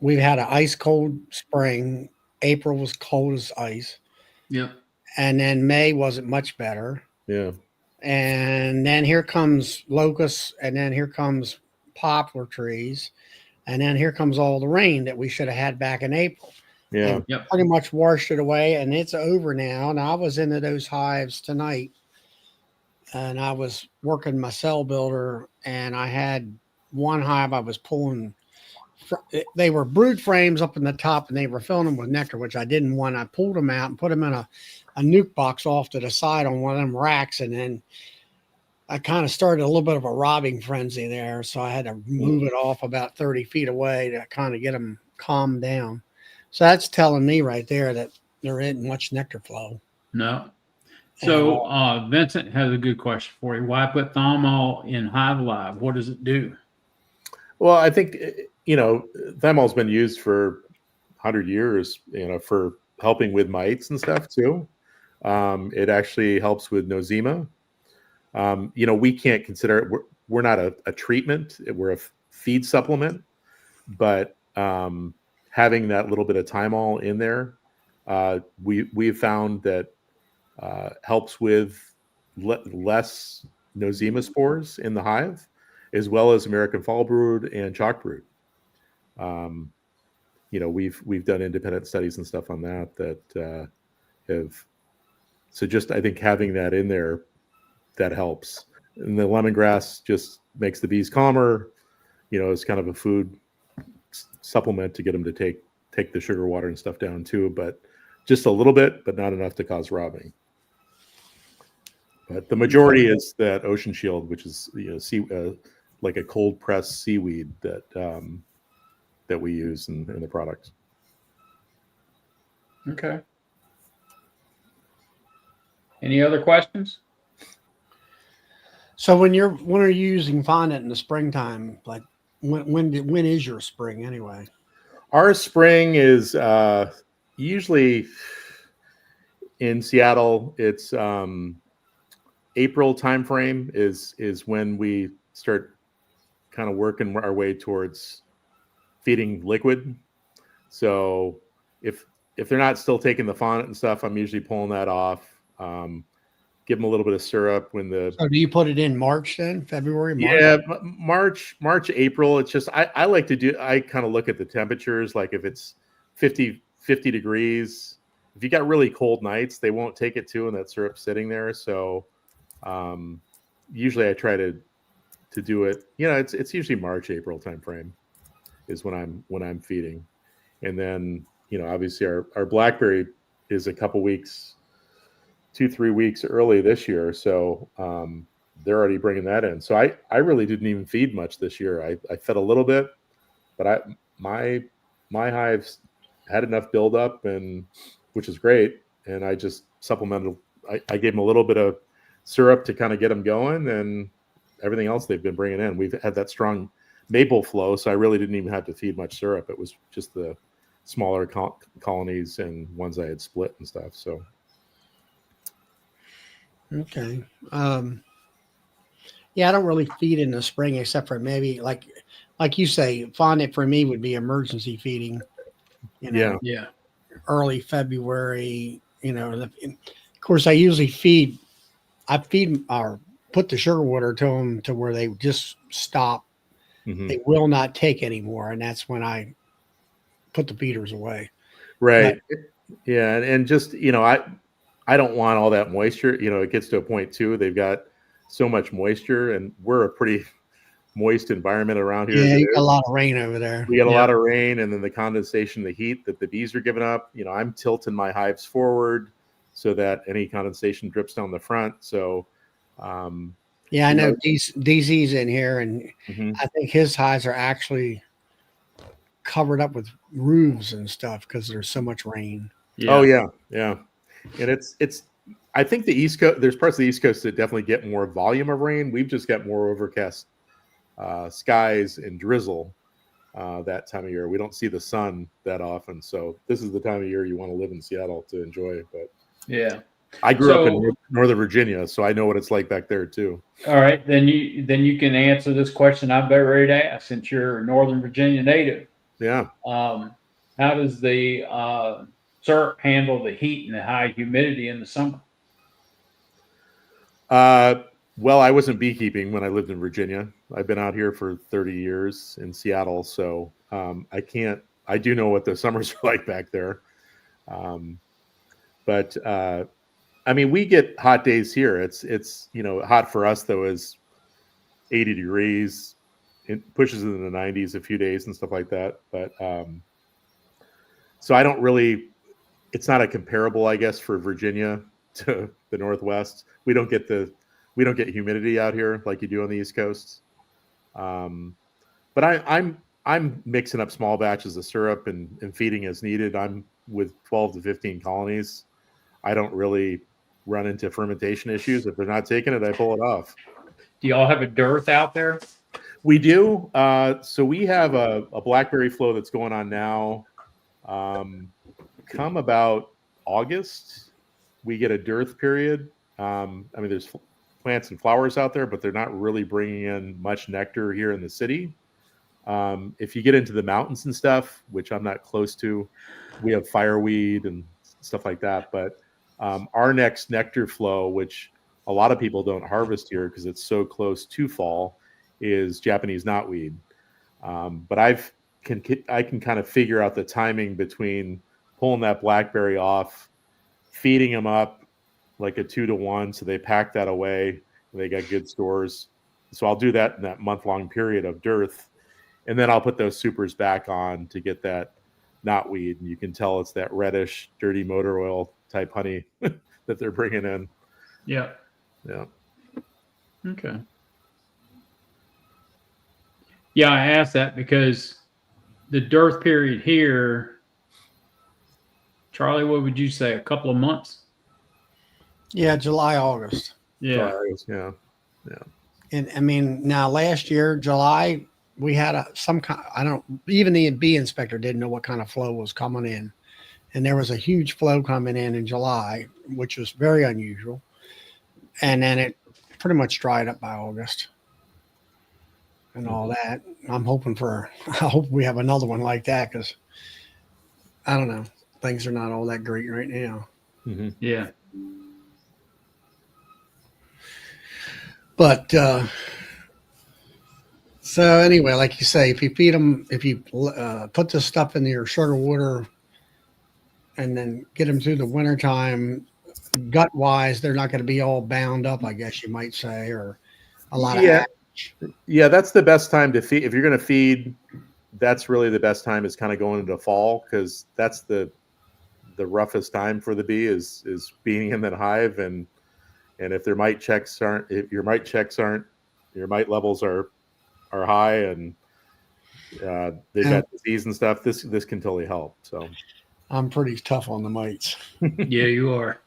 we've had an ice cold spring. April was cold as ice. Yep. and then May wasn't much better. Yeah. And then here comes locusts, and then here comes poplar trees, and then here comes all the rain that we should have had back in April. Yeah. And Yep. pretty much washed it away, and it's over now. And I was into those hives tonight, and I was working my cell builder, and I had one hive I was pulling. They were brood frames up in the top, and they were filling them with nectar, which I didn't want. I pulled them out and put them in a nuke box off to the side on one of them racks, and then I kind of started a little bit of a robbing frenzy there, so I had to move it off about 30 feet away to kind of get them calmed down. So that's telling me right there that there isn't much nectar flow. No. So Vincent has a good question for you. Why put thymol in Hive Alive? What does it do? Well, I think, thymol's been used for 100 years, for helping with mites and stuff too. It actually helps with nosema. We can't consider it, we're not a treatment, we're a feed supplement, but having that little bit of thymol in there, we've found that helps with less nosema spores in the hive, as well as American fall brood and chalk brood. We've done independent studies and stuff on that have, so just, I think having that in there, that helps. And the lemongrass just makes the bees calmer. It's kind of a food supplement to get them to take the sugar water and stuff down too, but just a little bit, but not enough to cause robbing. But the majority is that Ocean Shield, which is like a cold pressed seaweed that we use in the products. Okay. Any other questions? So when are you using fondant in the springtime? Like when is your spring anyway? Our spring is usually in Seattle. It's April timeframe is when we start kind of working our way towards feeding liquid. So if they're not still taking the fondant and stuff, I'm usually pulling that off. Give them a little bit of syrup when the. So do you put it in March then? February, March? Yeah, March, April. It's just I like to do. I kind of look at the temperatures. Like if it's 50 degrees, if you got really cold nights, they won't take it too, and that syrup's sitting there. So usually I try to do it. It's usually March, April timeframe is when I'm feeding, and then obviously our blackberry is a couple weeks. 2-3 weeks early this year, so they're already bringing that in. So I really didn't even feed much this year. I fed a little bit, but my hives had enough buildup, and which is great. And I just supplemented. I gave them a little bit of syrup to kind of get them going, and everything else they've been bringing in. We've had that strong maple flow, so I really didn't even have to feed much syrup. It was just the smaller colonies and ones I had split and stuff. So. Okay. Yeah, I don't really feed in the spring except for maybe like you say, fondant for me would be emergency feeding. Yeah. Early February. Of course, I usually feed or put the sugar water to them to where they just stop. Mm-hmm. They will not take anymore, and that's when I put the feeders away. Right. Yeah, and just I don't want all that moisture. It gets to a point too. They've got so much moisture, and we're a pretty moist environment around here. Yeah, you got a lot of rain over there. We got a lot of rain, and then the condensation, the heat that the bees are giving up. I'm tilting my hives forward so that any condensation drips down the front. So, yeah, I know DZ's in here, and I think his hives are actually covered up with roofs and stuff because there's so much rain. Yeah. Oh yeah. And it's I think the East Coast, there's parts of the East Coast that definitely get more volume of rain. We've just got more overcast skies and drizzle that time of year. We don't see the sun that often. So this is the time of year you want to live in Seattle to enjoy it. But yeah, I grew up in Northern Virginia, so I know what it's like back there too. All right, then you can answer this question I'm very ready to ask since you're a Northern Virginia native. Yeah. How does the syrup handle the heat and the high humidity in the summer? Well, I wasn't beekeeping when I lived in Virginia. I've been out here for 30 years in Seattle, so I can't. I do know what the summers are like back there, but I mean, we get hot days here. It's hot for us though is 80 degrees. It pushes into the 90s a few days and stuff like that. But so I don't really. It's not a comparable, I guess, for Virginia to the Northwest. We don't get humidity out here like you do on the East Coast. But I'm mixing up small batches of syrup and feeding as needed. I'm with 12 to 15 colonies. I don't really run into fermentation issues. If they're not taking it, I pull it off. Do y'all have a dearth out there? We do. So we have a blackberry flow that's going on now. Come about August, we get a dearth period. I mean, there's plants and flowers out there, but they're not really bringing in much nectar here in the city. If you get into the mountains and stuff, which I'm not close to, we have fireweed and stuff like that. But our next nectar flow, which a lot of people don't harvest here because it's so close to fall, is Japanese knotweed. But I can kind of figure out the timing between pulling that blackberry off, feeding them up like a 2-to-1, so they pack that away. They got good stores. So I'll do that in that month-long period of dearth, and then I'll put those supers back on to get that knotweed, and you can tell it's that reddish, dirty motor oil type honey that they're bringing in. Yeah. Yeah. Okay. Yeah, I asked that because the dearth period here, Charlie, what would you say? A couple of months? Yeah, July, August. Yeah. Yeah. And I mean, now last year, July, we had some kind. Even the bee inspector didn't know what kind of flow was coming in, and there was a huge flow coming in July, which was very unusual. And then it pretty much dried up by August, and all that. I hope we have another one like that because I don't know, things are not all that great right now. Mm-hmm. Yeah. But so anyway, like you say, if you feed them, if you put this stuff in your sugar water and then get them through the wintertime, gut wise, they're not going to be all bound up, I guess you might say, or a lot of ash. Yeah, that's the best time to feed. If you're going to feed, that's really the best time is kind of going into fall, because that's the roughest time for the bee is being in that hive. And if their mite levels are high and they've got disease and stuff, this can totally help. So I'm pretty tough on the mites. Yeah, you are.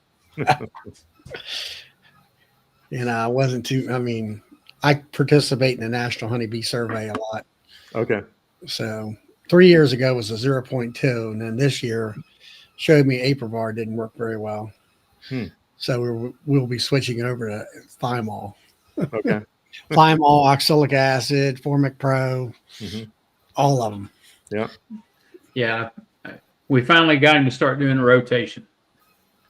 I wasn't too. I mean, I participate in the National Honeybee Survey a lot. Okay. So 3 years ago was a 0.2, and then this year showed me Aprovar didn't work very well. So we'll be switching over to Thymol. Okay. Thymol, oxalic acid, Formic Pro, all of them. Yeah. Yeah. We finally got him to start doing a rotation.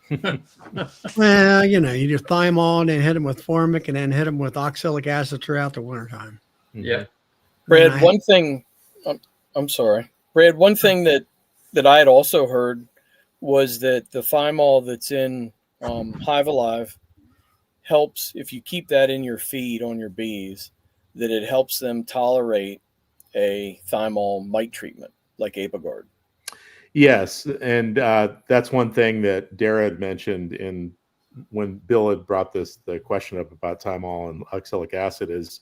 Well, you do Thymol and then hit them with Formic and then hit them with oxalic acid throughout the wintertime. Yeah. Brad, one thing, I'm sorry, Brad, one thing that I had also heard was that the thymol that's in Hive Alive helps, if you keep that in your feed on your bees, that it helps them tolerate a thymol mite treatment like Apogard. Yes, and that's one thing that Dara had mentioned when Bill had brought the question up about thymol and oxalic acid is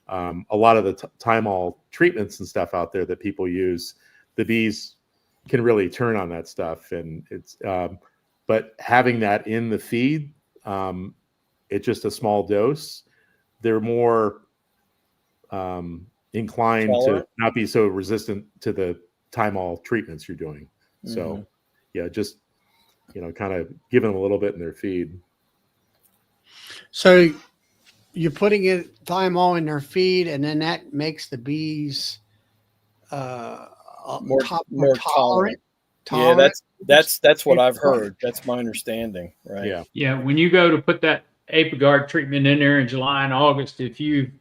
a lot of the thymol treatments and stuff out there that people use, the bees can really turn on that stuff, and it's but having that in the feed, it's just a small dose. They're more inclined to not be so resistant to the thymol treatments you're doing. So, yeah, just kind of give them a little bit in their feed. So you're putting thymol in their feed, and then that makes the bees more tolerant. Yeah, tolerant. that's what I've heard. That's my understanding, right? Yeah. Yeah, when you go to put that Apigard treatment in there in July and August, if you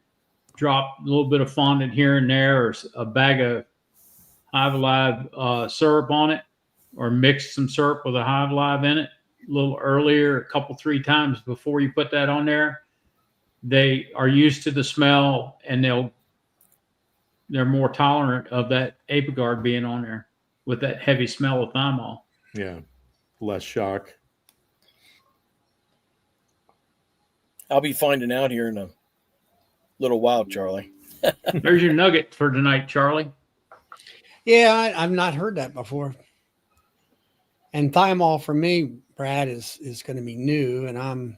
drop a little bit of fondant here and there, or a bag of Hive Alive syrup on it, or mix some syrup with a Hive Alive in it a little earlier, a couple, 3 times before you put that on there, they are used to the smell and they're more tolerant of that Apigard being on there with that heavy smell of thymol. Yeah. Less shock. I'll be finding out here in a little while, Charlie. There's your nugget for tonight, Charlie. Yeah, I've not heard that before. And thymol for me, Brad, is going to be new, and Mhm.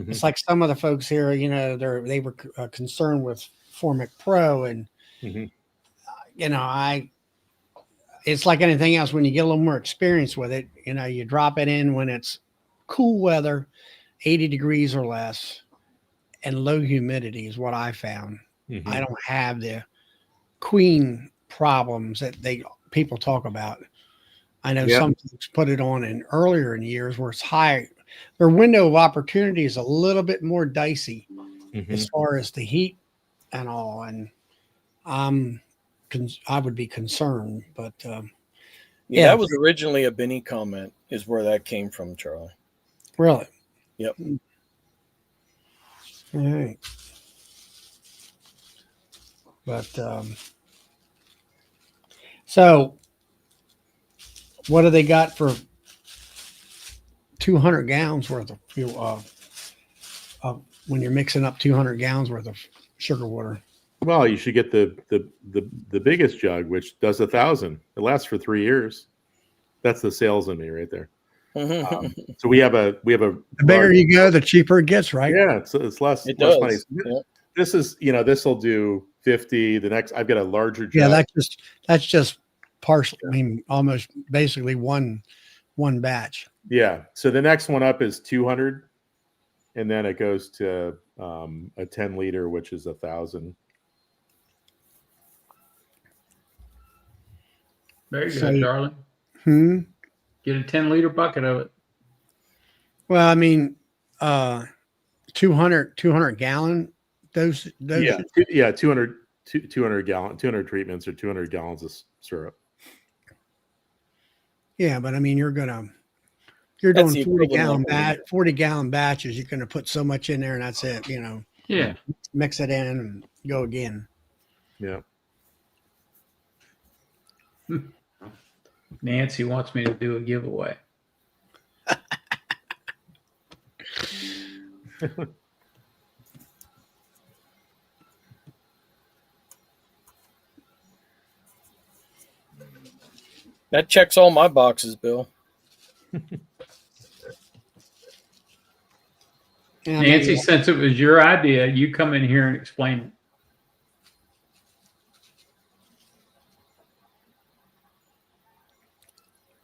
it's like some of the folks here, they were concerned with Formic Pro, and Mhm. It's like anything else. When you get a little more experience with it, you drop it in when it's cool weather, 80 degrees or less, and low humidity is what I found. Mhm. I don't have the queen problems that people talk about. I know Yeah. some folks put it on in earlier in years where it's high. Their window of opportunity is a little bit more dicey Mhm. as far as the heat and all. And I would be concerned, but Yeah, Yeah. that was originally a Benny comment, is where that came from, Charlie. really. Yep. All right. But so what do they got for 200 gallons worth of fuel? When you're mixing up 200 gallons worth of sugar water. Well, you should get the biggest jug, which does 1,000. It lasts for 3 years. That's the sales in me right there. So we have a The bigger you go, the cheaper it gets, right? Yeah, it's less It less does. money. Yeah. This is this will do 50. The next I've got a larger jug. Yeah, that's just partial. I mean, almost basically one batch. Yeah. So the next one up is 200, and then it goes to a 10 liter, which is 1,000. There you So- go, Charlie. Hmm. Get a 10-liter bucket of it. Well, I mean, 200 gallon. Those. Yeah, 200 gallon, 200 treatments or 200 gallons of syrup. Yeah, but I mean, you're That's doing the 40 gallon batches. You're going to put so much in there, and that's it. Yeah. Mix it in and go again. Yeah. Nancy wants me to do a giveaway. That checks all my boxes, Bill. Yeah, Nancy, maybe- since it was your idea, you come in here and explain it.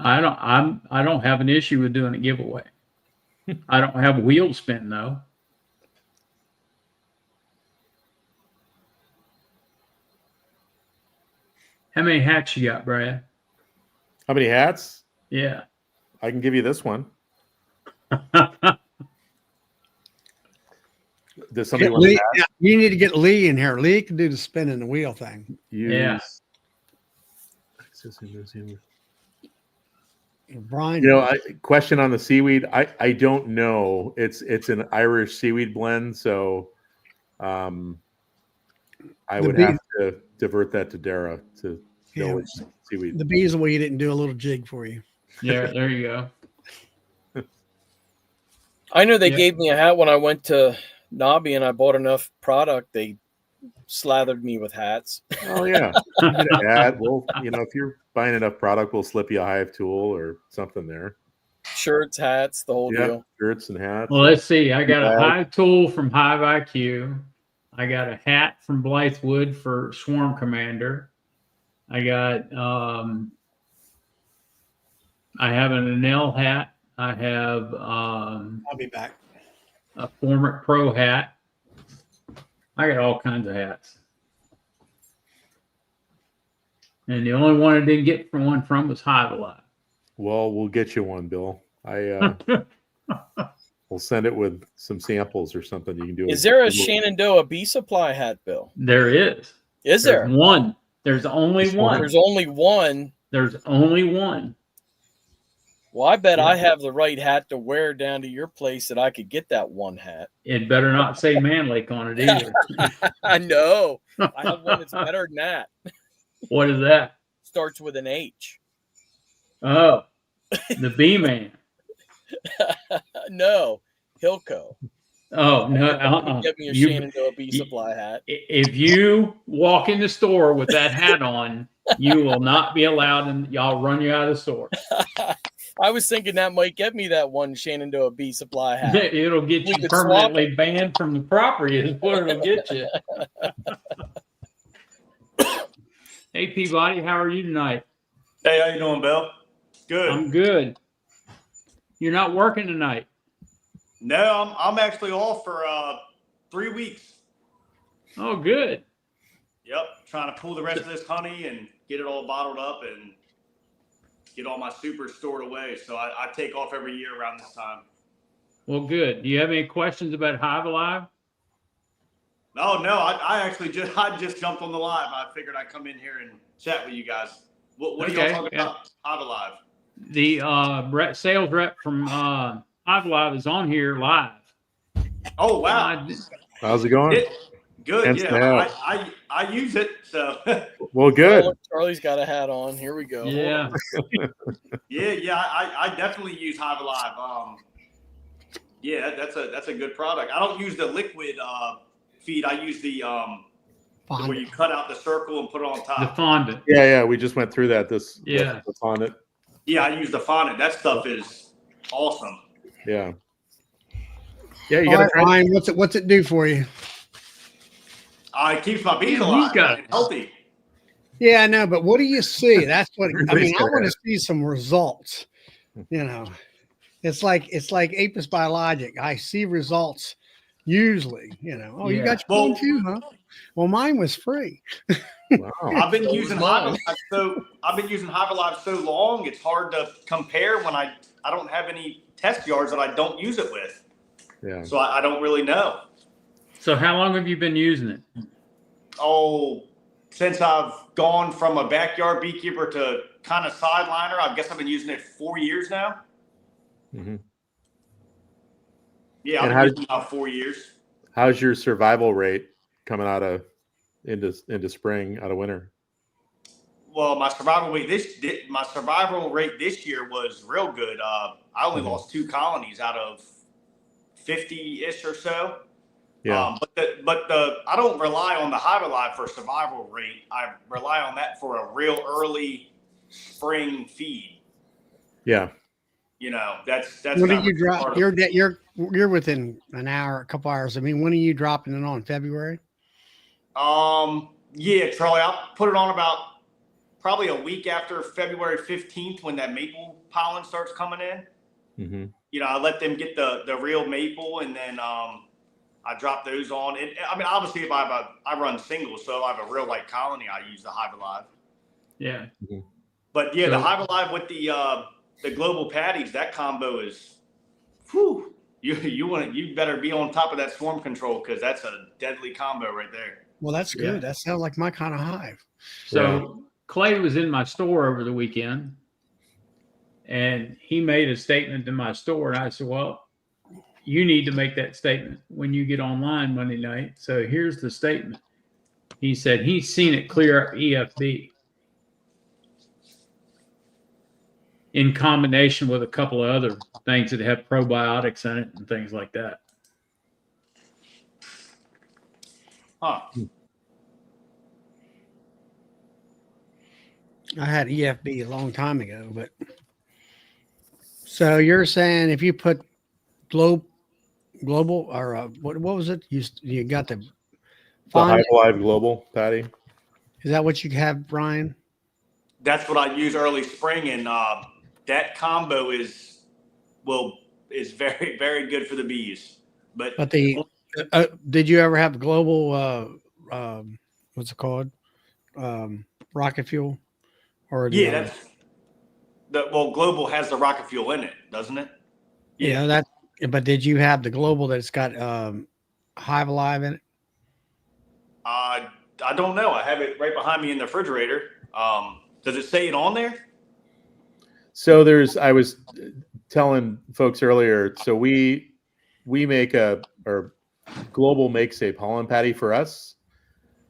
I don't have an issue with doing a giveaway. I don't have wheel spin though. How many hats you got, Brad? How many hats? Yeah. I can give you this one. Does somebody Get want Lee, to yeah, you need to get Lee in here. Lee can do the spinning the wheel thing. Yeah. Brian, Question on the seaweed. I don't know. It's an Irish seaweed blend, so I The would bee- have to divert that to Dara to know Yeah. which seaweed. the bees will eat it and do a little jig for you. Yeah, there you go. I know they Yeah. gave me a hat when I went to Nobby and I bought enough product. They slathered me with hats. Oh yeah, you get a hat. Well, if you're buying enough product, we'll slip you a hive tool or something there. Shirts, hats, the whole Yeah, deal. shirts and hats. Well, let's see. I got a Bag. hive tool from Hive IQ. I got a hat from Blythewood for Swarm Commander. I got I have an Enel hat. I have I'll be back. a Formic Pro hat. I got all kinds of hats. And the only one I didn't get one from was Hive Alive. Well, we'll get you one, Bill. We'll send it with some samples or something. You can do. Is there a Shenandoah bee supply hat, Bill? There is. Is there? There's one. There's only Just one. one? There's only one. There's only one. Well, I bet Yeah. I have the right hat to wear down to your place that I could get that one hat. It better not say Man Lake on it either. I know. I have one that's better than that. What is that? Starts with an H. Oh, the Bee Man. No, Hilco. Oh no! Get me a You- Shenandoah bee supply hat. If you walk in the store with that hat on, you will not be allowed, and y'all run you out of the store. I was thinking that might get me that one Shenandoah bee supply hat. It'll get We you could swap permanently banned from the property. Is what it'll get you. Hey Peabody, how are you tonight? Hey, how you doing, Bill? Good. I'm good. You're not working tonight. No, I'm actually off for 3 weeks. Oh, good. Yep, trying to pull the rest of this honey and get it all bottled up and get all my supers stored away. So I take off every year around this time. Well, good. Do you have any questions about Hive Alive? No, I actually just jumped on the live. I figured I'd come in here and chat with you guys. What are y'all talking about? Hive Alive. The sales rep from Hive Alive is on here live. Oh wow, How's it going? good. Thanks to Yeah, have. I use it. So Well, good. Oh, Charlie's got a hat on. Here we go. Yeah. yeah, I definitely use Hive Alive. Yeah, that's a good product. I don't use the liquid feed. I use the where you cut out the circle and put it on The top. fondant. Yeah. We just went through that. Yeah. That's on it. Yeah, I use the fondant. That stuff is awesome. Yeah. Yeah, you All got right, to Ryan, what's it do for you? It keeps my bees Yeah, alive he's got and it. healthy. Yeah, I know, but what do you see? That's what I Everybody's mean. I got want it. to see some results. You know, it's like Apis Biologic. I see results usually. You know, oh, you Yeah. got your Well- own too, huh? Well, mine was free. Wow. I've been So using is Hive mine. Alive so long. It's hard to compare when I don't have any test yards that I don't use it with. Yeah. So I don't really know. So how long have you been using it? Oh, since I've gone from a backyard beekeeper to kind of sideliner, I guess I've been using it 4 years now. Mhm. Yeah, And I've how been did- using it about 4 years. How's your survival rate coming out of into spring, out of winter? Well, my survival rate this year was real good. I only Mhm. lost 2 colonies out of 50-ish or so. Yeah. But I don't rely on the Hive Alive for survival rate. I rely on that for a real early spring feed. Yeah. You know, that's When do kind you of drop? part of- You're within an hour, a couple hours. I mean, when are you dropping it on? February? Yeah, Charlie, I'll put it on about probably a week after February 15th when that maple pollen starts coming in. Hmm. You know, I let them get the real maple, and then I drop those on. And I mean, obviously, if I run singles, so if I have a real light colony, I use the Hive Alive. Yeah. But yeah, So- the Hive Alive with the global patties, that combo is, whew. You better be on top of that swarm control because that's a deadly combo right there. Well, that's good. Yeah. That sounds like my kind of hive. So Clay was in my store over the weekend and he made a statement to my store. And I said, well, you need to make that statement when you get online Monday night. So here's the statement. He said he's seen it clear up EFB in combination with a couple of other things that have probiotics in it and things like that. Huh. I had EFB a long time ago, but so you're saying if you put global or what was it? You got the The fond- Hive Alive Global, Patty. Is that what you have, Brian? That's what I use early spring, and that combo is very, very good for the bees. But But did you ever have global? What's it called? Rocket fuel, or yeah, Well, Global has the rocket fuel in it, doesn't it? Yeah, that. But did you have the global that's got Hive Alive in it? I don't know. I have it right behind me in the refrigerator. Does it say it on there? So I was telling folks earlier, so we make or Global makes a pollen patty for us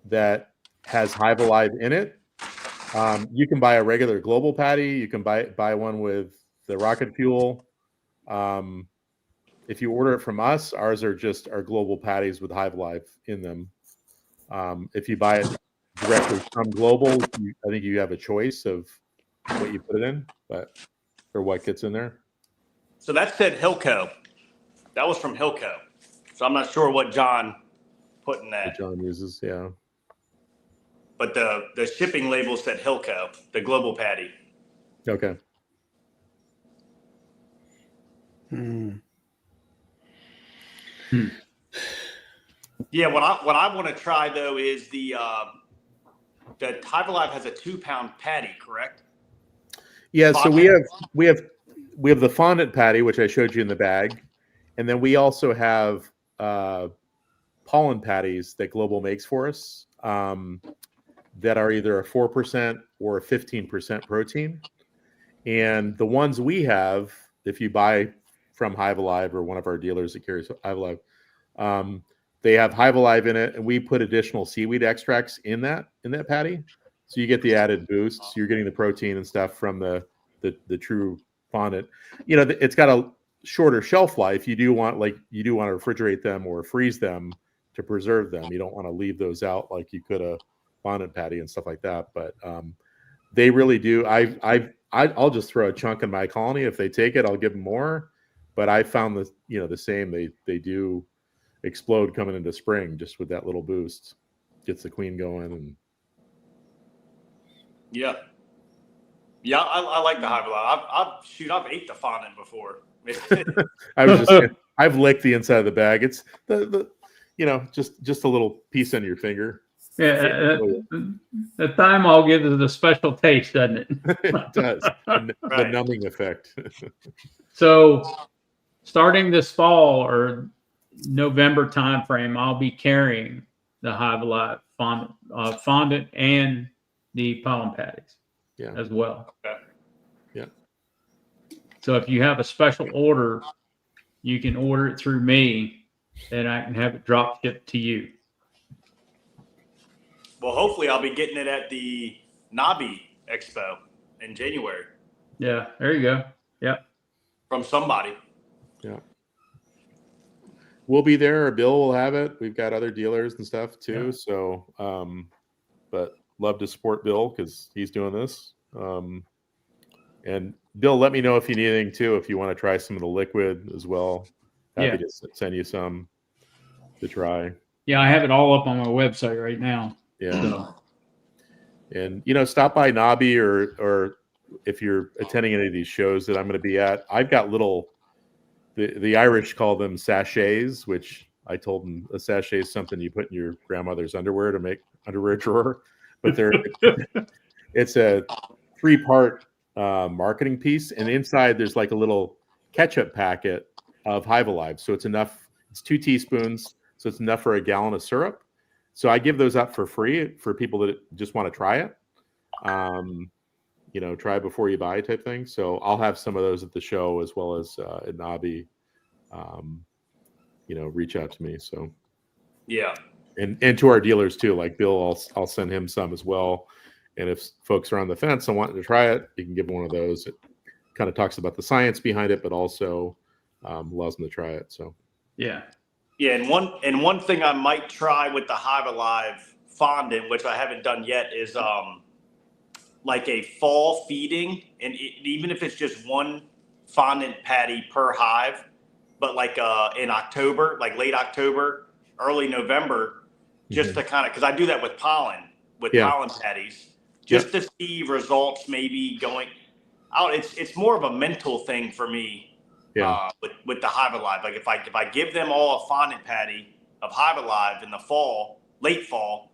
that has Hive Alive in it. You can buy a regular Global patty. You can buy one with the rocket fuel. If you order it from us, ours are just our Global patties with Hive Alive in them. If you buy it directly from Global, I think you have a choice of what you put it in, or what gets in there. So that said Hilco. That was from Hilco. So I'm not sure what John put in that. That John uses, yeah. But the shipping label said Hilco, the Global patty. Okay. Yeah, what I want to try though is the Hive Alive has a 2-pound patty, correct? Yeah, so we have the fondant patty, which I showed you in the bag, and then we also have pollen patties that Global makes for us that are either a 4% or a 15% protein. And the ones we have, if you buy from Hive Alive or one of our dealers that carries Hive Alive, they have Hive Alive in it, and we put additional seaweed extracts in that patty, so you get the added boost. So you're getting the protein and stuff from the true fondant. You know, it's got a shorter shelf life. You do want to refrigerate them or freeze them to preserve them. You don't want to leave those out like you could a fondant patty and stuff like that. But they really do. I'll just throw a chunk in my colony. If they take it, I'll give them more. But I found the same. They do explode coming into spring just with that little boost. Gets the queen going. And yeah, I like the Hive Alive. I've ate the fondant before. I've licked the inside of the bag. It's the just a little piece under your finger. Yeah, the thymol gives it a special taste, doesn't it? It does. The numbing effect. So, starting this fall or November timeframe, I'll be carrying the Hive Alive fondant and the pollen patties as well. Okay. Yeah. So if you have a special order, you can order it through me, and I can have it drop shipped to you. Well, hopefully I'll be getting it at the Nabi Expo in January. Yeah, there you go. Yeah. From somebody. Yeah. We'll be there, or Bill will have it. We've got other dealers and stuff too. Yeah. So, but love to support Bill because he's doing this. And Bill, let me know if you need anything too. If you want to try some of the liquid as well, happy to send you some to try. Yeah, I have it all up on my website right now. Yeah. So. And stop by Nabi or if you're attending any of these shows that I'm going to be at. I've got little. The Irish call them sachets, which I told them a sachet is something you put in your grandmother's underwear to make underwear drawer. But it's a 3-part marketing piece, and inside there's like a little ketchup packet of Hive Alive. So it's enough. It's 2 teaspoons, so it's enough for a gallon of syrup. So I give those up for free for people that just want to try it. Try before you buy type thing. So I'll have some of those at the show as well as at Nabi. Reach out to me. So yeah, and to our dealers too. Like Bill, I'll send him some as well. And if folks are on the fence and wanting to try it, you can give them one of those. It kind of talks about the science behind it, but also allows them to try it. So yeah. And one thing I might try with the Hive Alive fondant, which I haven't done yet, is like a fall feeding, and even if it's just one fondant patty per hive, but like in October, like late October, early November, just to kind of, because I do that with pollen patties, just to see results maybe going out. It's more of a mental thing for me with the Hive Alive. Like if I give them all a fondant patty of Hive Alive in the fall, late fall,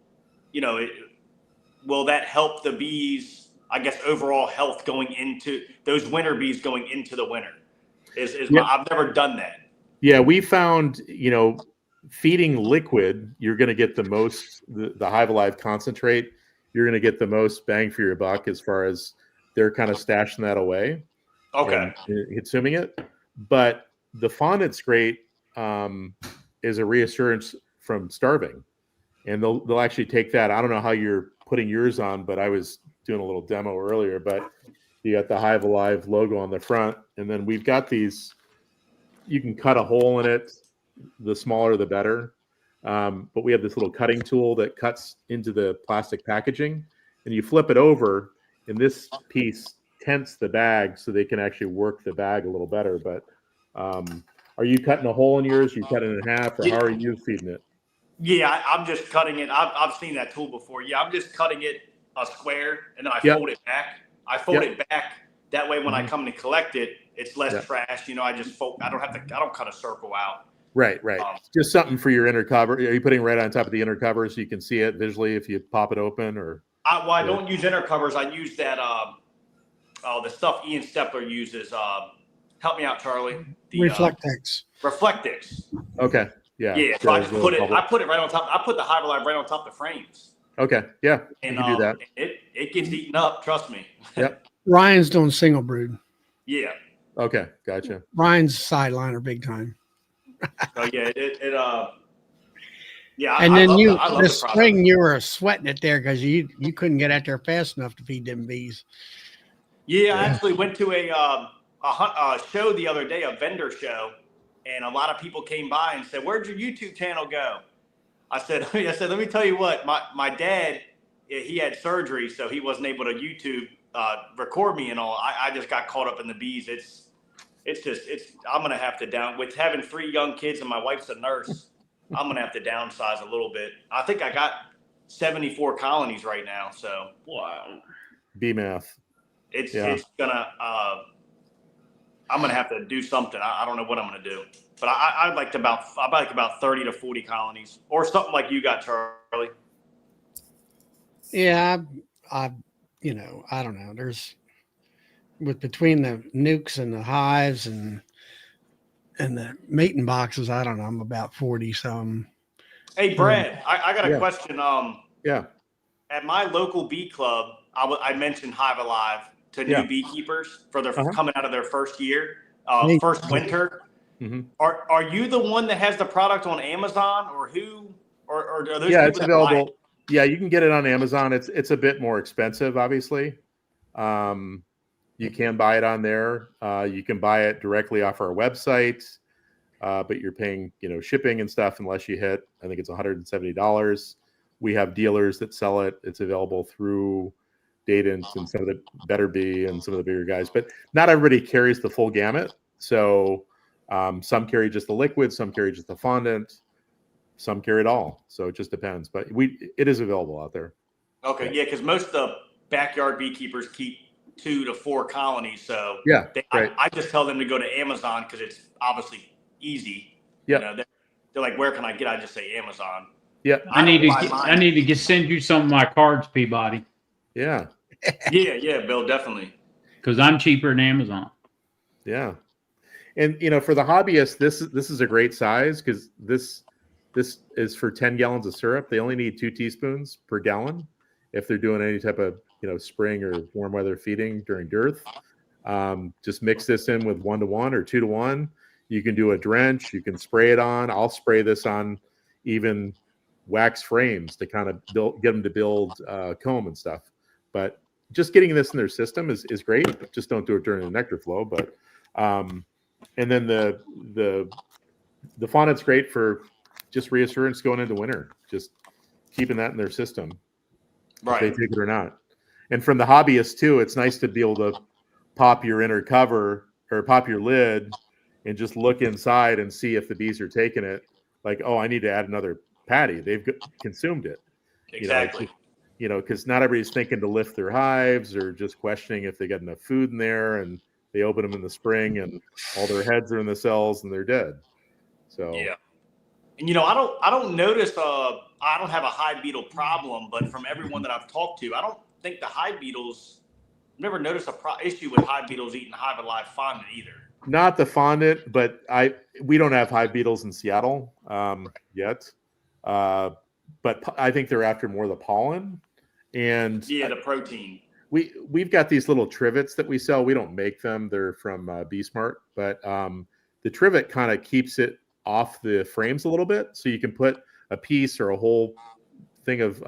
will that help the bees I guess, overall health going into those winter bees going into the winter. Yeah. I've never done that. Yeah, we found, feeding liquid, you're going to get the most, the Hive Alive concentrate, you're going to get the most bang for your buck as far as they're kind of stashing that away Okay. and consuming it. But the fondant's great is a reassurance from starving. And they'll actually take that. I don't know how you're putting yours on, but I was doing a little demo earlier, but you got the Hive Alive logo on the front. And then we've got these, you can cut a hole in it. The smaller, the better. But we have this little cutting tool that cuts into the plastic packaging, and you flip it over, and this piece tents the bag so they can actually work the bag a little better. But are you cutting a hole in yours? You cut it in half, or how are you feeding it? Yeah, I'm just cutting it. I've seen that tool before. Yeah, I'm just cutting it a square, and then I fold it back. I fold it back. That way, when I come to collect it, it's less trash. I just fold. I don't cut a circle out. Right. Just something for your inner cover. Are you putting it right on top of the inner cover so you can see it visually if you pop it open? Or I don't use inner covers. I use that the stuff Ian Stepler uses. Help me out, Charlie. The Reflectex. Reflectex. Okay. Yeah. Yeah. So I just put it. I put it right on top. I put the Hive Alive right on top of the frames. Okay. Yeah. And you can do that. It gets eaten up. Trust me. Yep. Ryan's doing single brood. Yeah. Okay. Gotcha. Ryan's sideliner big time. So yeah, yeah. And I then love this the spring you were sweating it there because you couldn't get out there fast enough to feed them bees. Yeah, I actually went to a show the other day, a vendor show, and a lot of people came by and said, "Where'd your YouTube channel go?" I said, "Let me tell you what. My dad, he had surgery, so he wasn't able to YouTube record me and all. I just got caught up in the bees. I'm gonna have to with having 3 young kids and my wife's a nurse. I'm gonna have to downsize a little bit. I think I got 74 colonies right now. So Wow. Bee math. it's gonna. I'm gonna have to do something. I don't know what I'm gonna do, but I'd like about 30 to 40 colonies or something like you got, Charlie. Yeah, I don't know. There's between the nukes and the hives and the mating boxes, I don't know. I'm about 40 some. Hey, Brad, I got a question. Yeah. At my local bee club, I mentioned Hive Alive to new beekeepers for their coming out of their first year, first winter. Mm-hmm. Are you the one that has the product on Amazon, or who? Or are those? Yeah, it's available. Yeah, you can get it on Amazon. It's a bit more expensive, obviously. You can buy it on there. You can buy it directly off our website, but you're paying, shipping and stuff unless you hit, I think it's $170. We have dealers that sell it. It's available through Data and some of the Better Bee and some of the bigger guys, but not everybody carries the full gamut. So some carry just the liquid, some carry just the fondant, some carry it all. So it just depends, but it is available out there. Okay, yeah, because most of the backyard beekeepers keep 2 to 4 colonies. So I just tell them to go to Amazon because it's obviously easy. Yeah, they're like, where can I get? I just say Amazon. Yeah, I need to send you some of my cards, Peabody. Yeah. yeah, Bill, definitely. Because I'm cheaper than Amazon. Yeah, and for the hobbyists, this is a great size because this is for 10 gallons of syrup. They only need 2 teaspoons per gallon if they're doing any type of spring or warm weather feeding during dearth. Just mix this in with 1-to-1 or 2-to-1. You can do a drench. You can spray it on. I'll spray this on even wax frames to kind of get them to build comb and stuff. But just getting this in their system is great. Just don't do it during the nectar flow. But and then the fondant's great for just reassurance going into winter. Just keeping that in their system, right? If they take it or not. And from the hobbyists too, it's nice to be able to pop your inner cover or pop your lid and just look inside and see if the bees are taking it. Like, oh, I need to add another patty. They've consumed it. Exactly. Because not everybody's thinking to lift their hives or just questioning if they got enough food in there, and they open them in the spring and all their heads are in the cells and they're dead. So yeah. And I don't notice I don't have a hive beetle problem, but from everyone that I've talked to, I don't think the hive beetles never noticed a issue with hive beetles eating Hive Alive fondant either. Not the fondant, but we don't have hive beetles in Seattle yet. But I think they're after more of the pollen. And yeah, the protein. We've got these little trivets that we sell. We don't make them; they're from BeSmart. But the trivet kind of keeps it off the frames a little bit, so you can put a piece or a whole thing of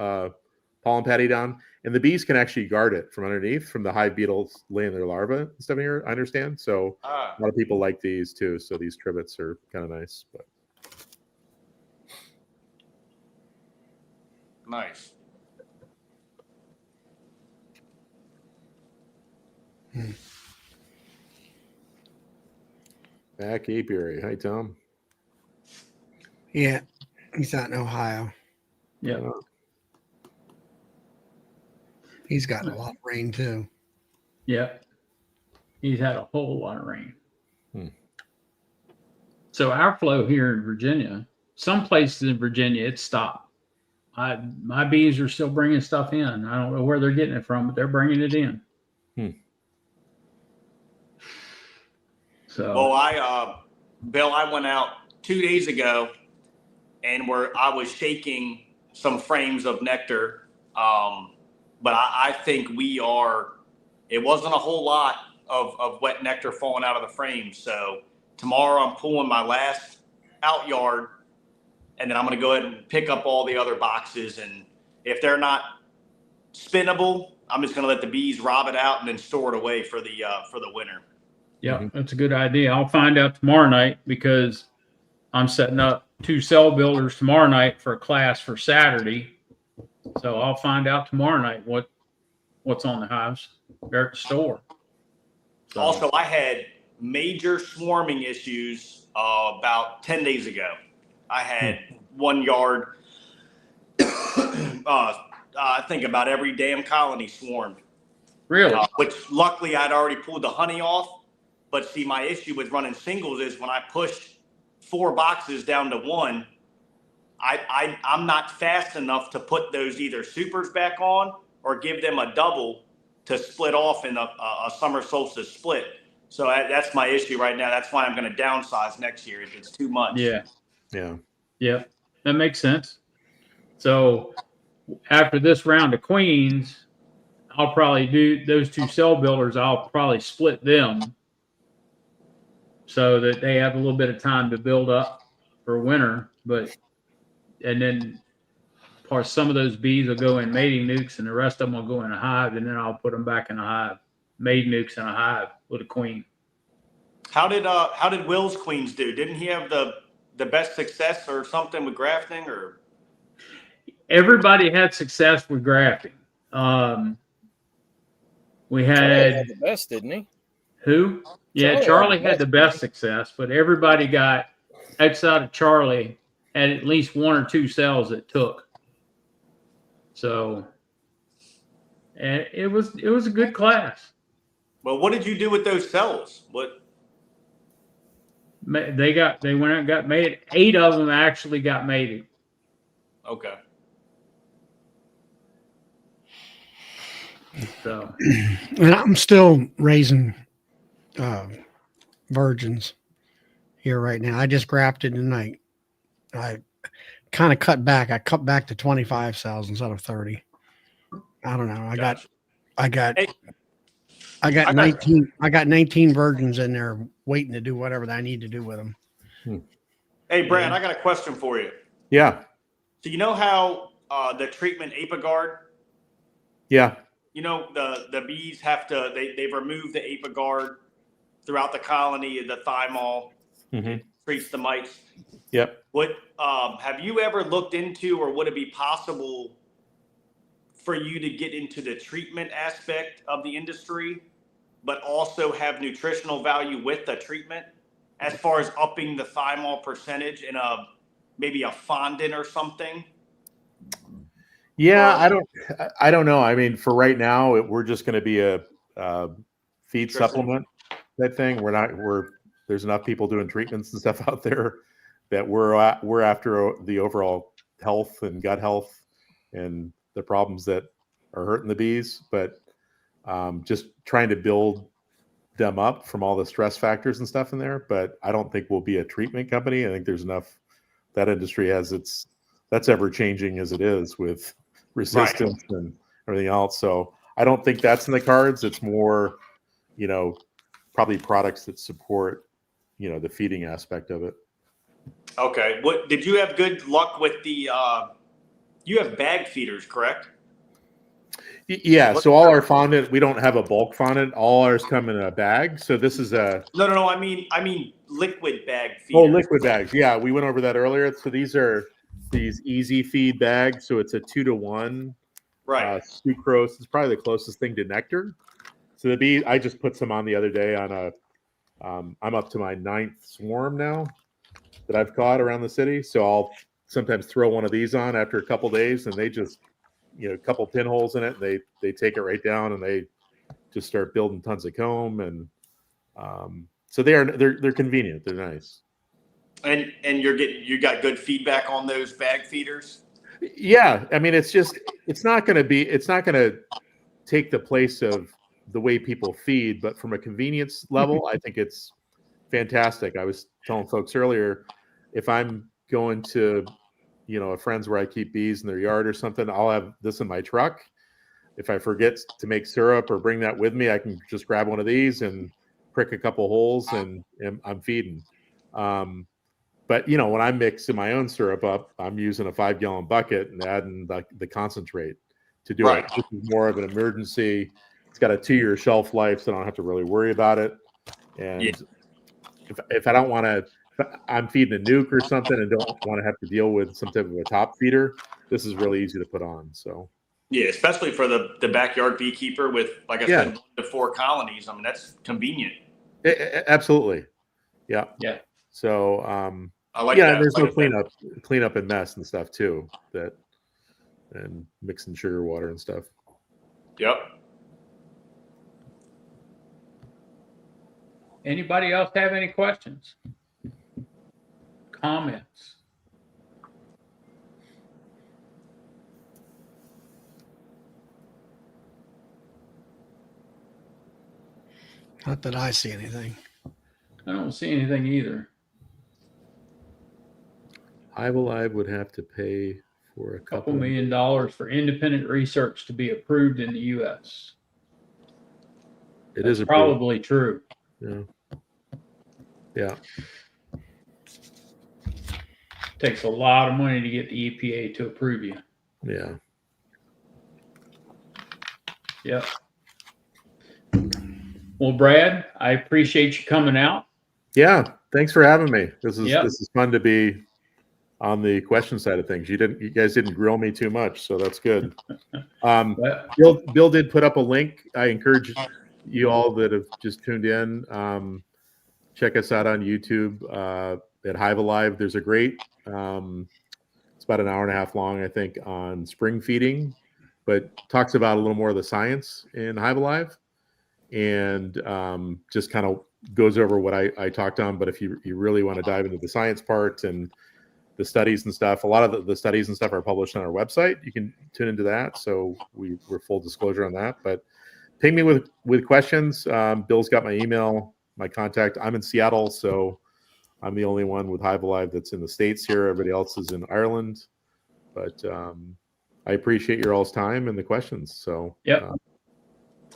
pollen patty down, and the bees can actually guard it from underneath, from the hive beetles laying their larvae and stuff in here. I understand. So a lot of people like these too. So these trivets are kind of nice. But nice. Back apiary. Hi, Tom. Yeah, he's out in Ohio. Yeah. He's gotten a lot of rain too. Yeah. He's had a whole lot of rain. Hmm. So our flow here in Virginia, some places in Virginia, it stopped. My bees are still bringing stuff in. I don't know where they're getting it from, but they're bringing it in. So, well, Bill, I went out 2 days ago, and I was shaking some frames of nectar, but I think it wasn't a whole lot of wet nectar falling out of the frames. So tomorrow I'm pulling my last out yard, and then I'm going to go ahead and pick up all the other boxes. And if they're not spinnable, I'm just going to let the bees rob it out and then store it away for the winter. yeah, that's a good idea. I'll find out tomorrow night, because I'm setting up 2 cell builders tomorrow night for a class for Saturday. So I'll find out tomorrow night what's on the hives there at the store. So, also, I had major swarming issues about 10 days ago. I had 1 yard. I think about every damn colony swarmed. really? Which luckily I'd already pulled the honey off. But see, my issue with running singles is when I push 4 boxes down to 1, I'm not fast enough to put those either supers back on or give them a double to split off in a summer solstice split. So that's my issue right now. That's why I'm going to downsize next year if it's too much. Yeah. yeah. Yeah. That makes sense. So after this round of queens, I'll probably do those 2 cell builders. I'll probably split them so that they have a little bit of time to build up for winter. And then some of those bees will go in mating nukes, and the rest of them will go in a hive, and then I'll put them back in a hive, mating nukes in a hive with a queen. How did Will's queens do? Didn't he have the best success or something with grafting? Or everybody had success with grafting. We had the best, didn't he? who? Yeah, Charlie had the best success, but everybody got, outside of Charlie, had at least 1 or 2 cells that took. So, and it was a good class. Well, what did you do with those cells? What? They went out and got mated. 8 of them actually got mated. Okay. So, And I'm still raising virgins here right now. I just grafted tonight. I kind of cut back. I cut back to 25 cells instead of 30. I don't know. I got 19. I got 19 virgins in there waiting to do whatever I need to do with them. Hey, Brad, I got a question for you. Yeah. So you know how the treatment ApiGuard? Yeah. You know, the bees have to, they've removed the ApiGuard throughout the colony, the thymol, treats the mites. Yep. Have you ever looked into, or would it be possible for you to get into the treatment aspect of the industry, but also have nutritional value with the treatment, as far as upping the thymol percentage in maybe a fondant or something? Yeah, I don't know. I mean, for right now, we're just going to be a feed supplement type thing. There's enough people doing treatments and stuff out there that we're after the overall health and gut health and the problems that are hurting the bees. But just trying to build them up from all the stress factors and stuff in there. But I don't think we'll be a treatment company. I think there's enough, that industry has that's ever changing as it is with resistance and everything else. So I don't think that's in the cards. It's more, probably products that support, the feeding aspect of it. Okay. What did you have good luck with the? You have bag feeders, correct? Yeah. So all our fondant, we don't have a bulk fondant. All ours come in a bag. So this is a No. I mean liquid bag feeders. Oh, liquid bags. Yeah, we went over that earlier. So these are these easy feed bags. So it's a 2-to-1 Right. sucrose. It's probably the closest thing to nectar. So the bee, I just put some on the other day on a. I'm up to my 9th swarm now that I've caught around the city. So I'll sometimes throw one of these on after a couple days, and they just, a couple pinholes in it. And they take it right down, and they just start building tons of comb. And so they're convenient. They're nice. And you got good feedback on those bag feeders? Yeah, I mean, it's not going to take the place of the way people feed, but from a convenience level, I think it's fantastic. I was telling folks earlier, if I'm going to, a friend's where I keep bees in their yard or something, I'll have this in my truck. If I forget to make syrup or bring that with me, I can just grab one of these and prick a couple holes and I'm feeding. But when I'm mixing my own syrup up, I'm using a 5-gallon bucket and adding the concentrate to do it. This is more of an emergency. It's got a 2-year shelf life, so I don't have to really worry about it. And if I don't want to, I'm feeding a nuke or something and don't want to have to deal with some type of a top feeder, this is really easy to put on. So yeah, especially for the backyard beekeeper with, like I said, 1 to 4 colonies. I mean, that's convenient. Absolutely. Yeah. Yeah. So I like that. there's no cleanup and mess and stuff too, and mixing sugar water and stuff. Yep. Anybody else have any questions? Comments? Not that I see anything. I don't see anything either. Hive Alive would have to pay for a couple $2 million for independent research to be approved in the U.S. It is probably true. Yeah. Yeah. Takes a lot of money to get the EPA to approve you. Yeah. Yep. Well, Brad, I appreciate you coming out. Yeah. Thanks for having me. This is fun to be on the question side of things. You guys didn't grill me too much, so that's good. Bill did put up a link. I encourage you all that have just tuned in, check us out on YouTube at Hive Alive. There's a great, it's about an hour and a half long, I think, on spring feeding, but talks about a little more of the science in Hive Alive, and just kind of goes over what I talked on. But if you really want to dive into the science part and the studies and stuff, a lot of the studies and stuff are published on our website. You can tune into that. So we're full disclosure on that. But ping me with questions. Bill's got my email, my contact. I'm in Seattle, so I'm the only one with Hive Alive that's in the States here. Everybody else is in Ireland. But I appreciate your all's time and the questions. So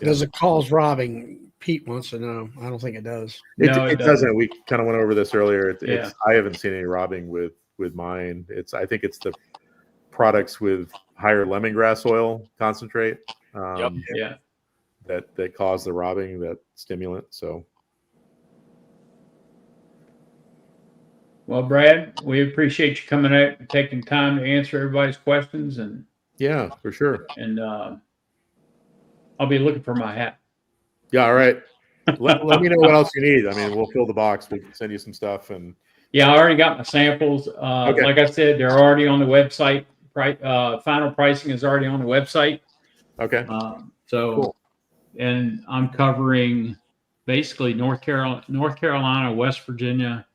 Does it cause robbing? Pete wants to know. I don't think it does. It doesn't. We kind of went over this earlier. I haven't seen any robbing with mine. I think it's the products with higher lemongrass oil concentrate. That cause the robbing, that stimulant. So, well, Brad, we appreciate you coming out and taking time to answer everybody's questions. And yeah, for sure. And I'll be looking for my hat. Yeah, all right. Let me know what else you need. I mean, we'll fill the box. We can send you some stuff. And yeah, I already got my samples. Okay. Like I said, they're already on the website. Final pricing is already on the website. Okay. Cool. And I'm covering basically North Carolina, West Virginia,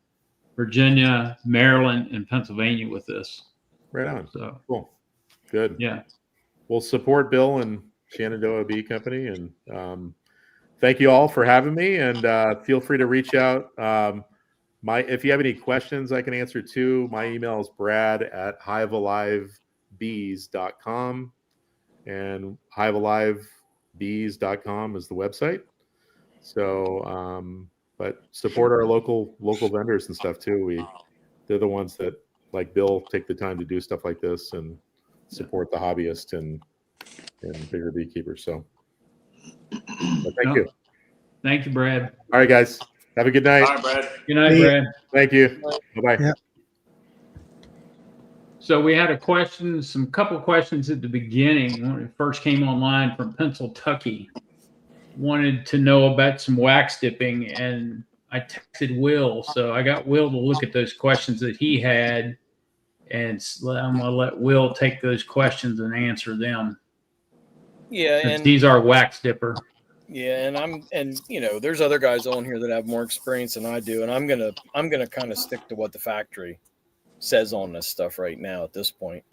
Maryland, and Pennsylvania with this. Right on. So cool. Good. Yeah. We'll support Bill and Shenandoah Bee Company. And thank you all for having me. And feel free to reach out. If you have any questions I can answer too, my email is brad@hivealivebees.com, and hivealivebees.com is the website. So, but support our local vendors and stuff too. They're the ones that, like Bill, take the time to do stuff like this and support the hobbyist and bigger beekeepers. So thank you. Thank you, Brad. All right, guys. Have a good night. All right, Brad. Good night, See ya. Brad. Thank you. Bye-bye. Yeah. So we had some couple of questions at the beginning when it first came online from Pennsylvania. Wanted to know about some wax dipping, and I texted Will. So I got Will to look at those questions that he had, and I'm going to let Will take those questions and answer them. Yeah, Since and he's our wax dipper. yeah, and there's other guys on here that have more experience than I do, and I'm gonna kind of stick to what the factory says on this stuff right now at this point.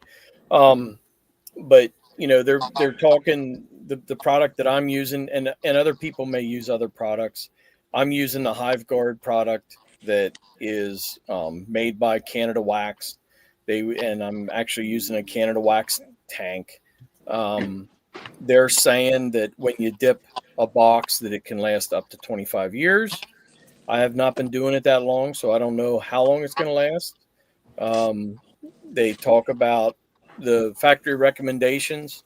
But they're talking the product that I'm using, and other people may use other products. I'm using the Hive Guard product that is made by Canada Wax. And I'm actually using a Canada Wax tank. They're saying that when you dip a box that it can last up to 25 years. I have not been doing it that long, so I don't know how long it's going to last. They talk about the factory recommendations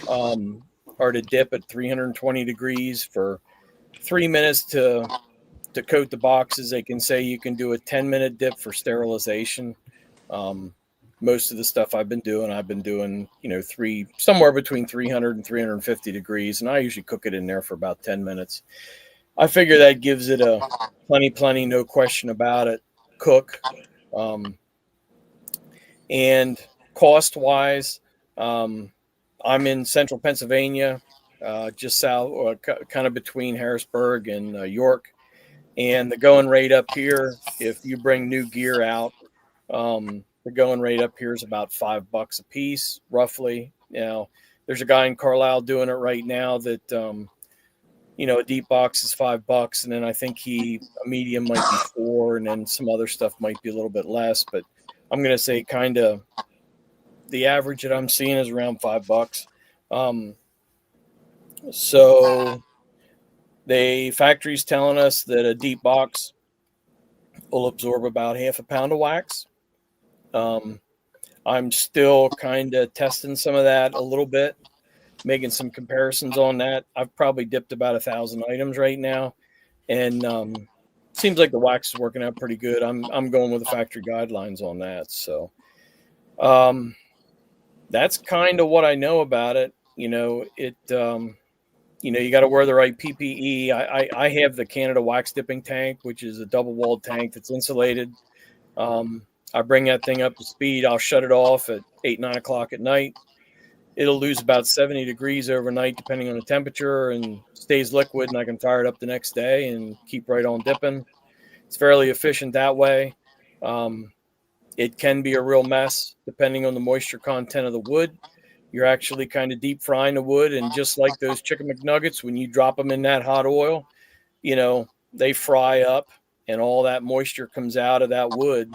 are to dip at 320 degrees for 3 minutes to coat the boxes. They can say you can do a 10-minute dip for sterilization. Most of the stuff I've been doing, somewhere between 300 and 350 degrees, and I usually cook it in there for about 10 minutes. I figure that gives it a plenty, no question about it, cook. And cost-wise, I'm in central Pennsylvania, just south, or kind of between Harrisburg and York. And the going rate up here, if you bring new gear out, the going rate up here is about $5 a piece, roughly. There's a guy in Carlisle doing it right now that, a deep box is $5, and then I think a medium might be $4, and then some other stuff might be a little bit less. But I'm going to say kind of the average that I'm seeing is around $5. So the factory's telling us that a deep box will absorb about half a pound of wax. I'm still kind of testing some of that a little bit, making some comparisons on that. I've probably dipped about 1,000 items right now, and seems like the wax is working out pretty good. I'm going with the factory guidelines on that. So that's kind of what I know about it. You got to wear the right PPE. I have the Canada wax dipping tank, which is a double walled tank that's insulated. I bring that thing up to speed. I'll shut it off at 8, 9 o'clock at night. It'll lose about 70 degrees overnight, depending on the temperature, and stays liquid, and I can fire it up the next day and keep right on dipping. It's fairly efficient that way. It can be a real mess, depending on the moisture content of the wood. You're actually kind of deep frying the wood, and just like those chicken McNuggets, when you drop them in that hot oil, they fry up, and all that moisture comes out of that wood.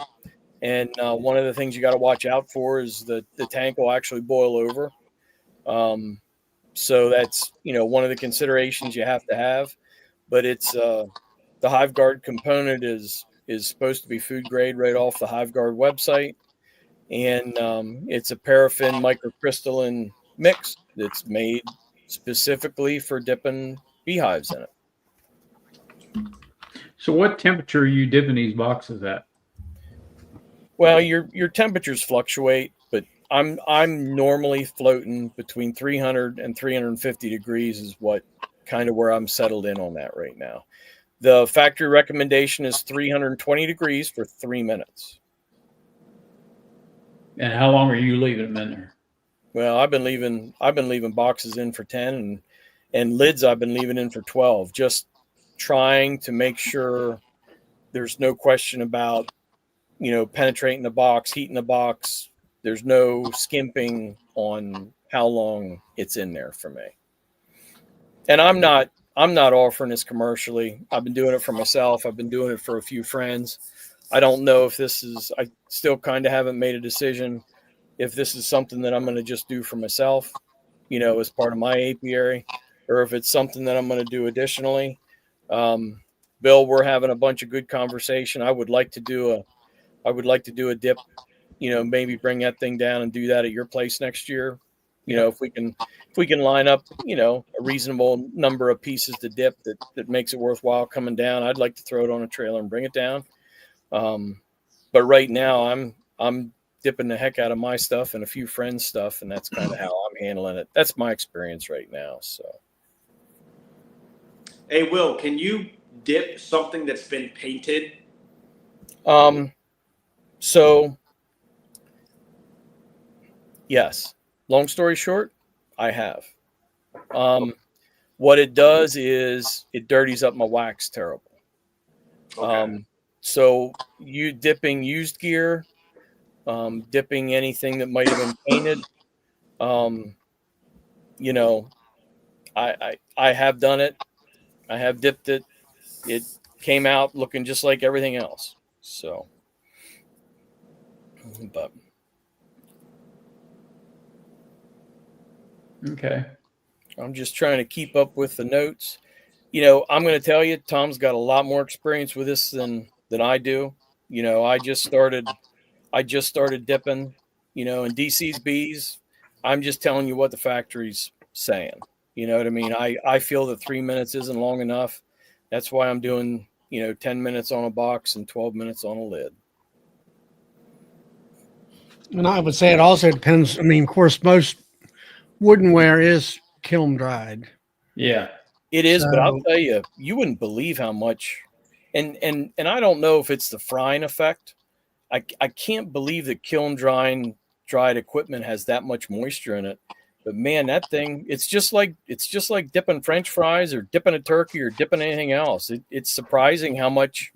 And one of the things you got to watch out for is the tank will actually boil over. So that's, one of the considerations you have to have. But it's the Hive Guard component is supposed to be food grade right off the Hive Guard website. And it's a paraffin microcrystalline mix that's made specifically for dipping beehives in it. So what temperature are you dipping these boxes at? Well, your temperatures fluctuate, but I'm normally floating between 300 and 350 degrees is what kind of where I'm settled in on that right now. The factory recommendation is 320 degrees for 3 minutes. And how long are you leaving them in there? Well, I've been leaving boxes in for 10 and lids I've been leaving in for 12, just trying to make sure there's no question about penetrating the box, heating the box. There's no skimping on how long it's in there for me. and I'm not offering this commercially. I've been doing it for myself. I've been doing it for a few friends. I don't know if this is, I still kind of haven't made a decision if this is something that I'm going to just do for myself, as part of my apiary, or if it's something that I'm going to do additionally. Bill, we're having a bunch of good conversation. I would like to do a dip, maybe bring that thing down and do that at your place next year. If we can line up, a reasonable number of pieces to dip that makes it worthwhile coming down, I'd like to throw it on a trailer and bring it down. But right now I'm dipping the heck out of my stuff and a few friends' stuff, and that's kind of how I'm handling it. That's my experience right now. So, Hey, Will, can you dip something that's been painted? So yes, long story short, I have. What it does is it dirties up my wax terrible. Okay. So you dipping used gear, dipping anything that might have been painted, um, you know, I have done it. I have dipped it. It came out looking just like everything else. So, but Okay. I'm just trying to keep up with the notes. I'm going to tell you, Tom's got a lot more experience with this than I do. I just started dipping, in DC's bees. I'm just telling you what the factory's saying. You know what I mean? I feel that 3 minutes isn't long enough. That's why I'm doing, 10 minutes on a box and 12 minutes on a lid. And I would say it also depends. I mean, of course, most woodenware is kiln dried. Yeah. It is, but I'll So tell you, you wouldn't believe how much, and I don't know if it's the frying effect. I can't believe that dried equipment has that much moisture in it. But man, that thing, it's just like dipping French fries or dipping a turkey or dipping anything else. It's surprising how much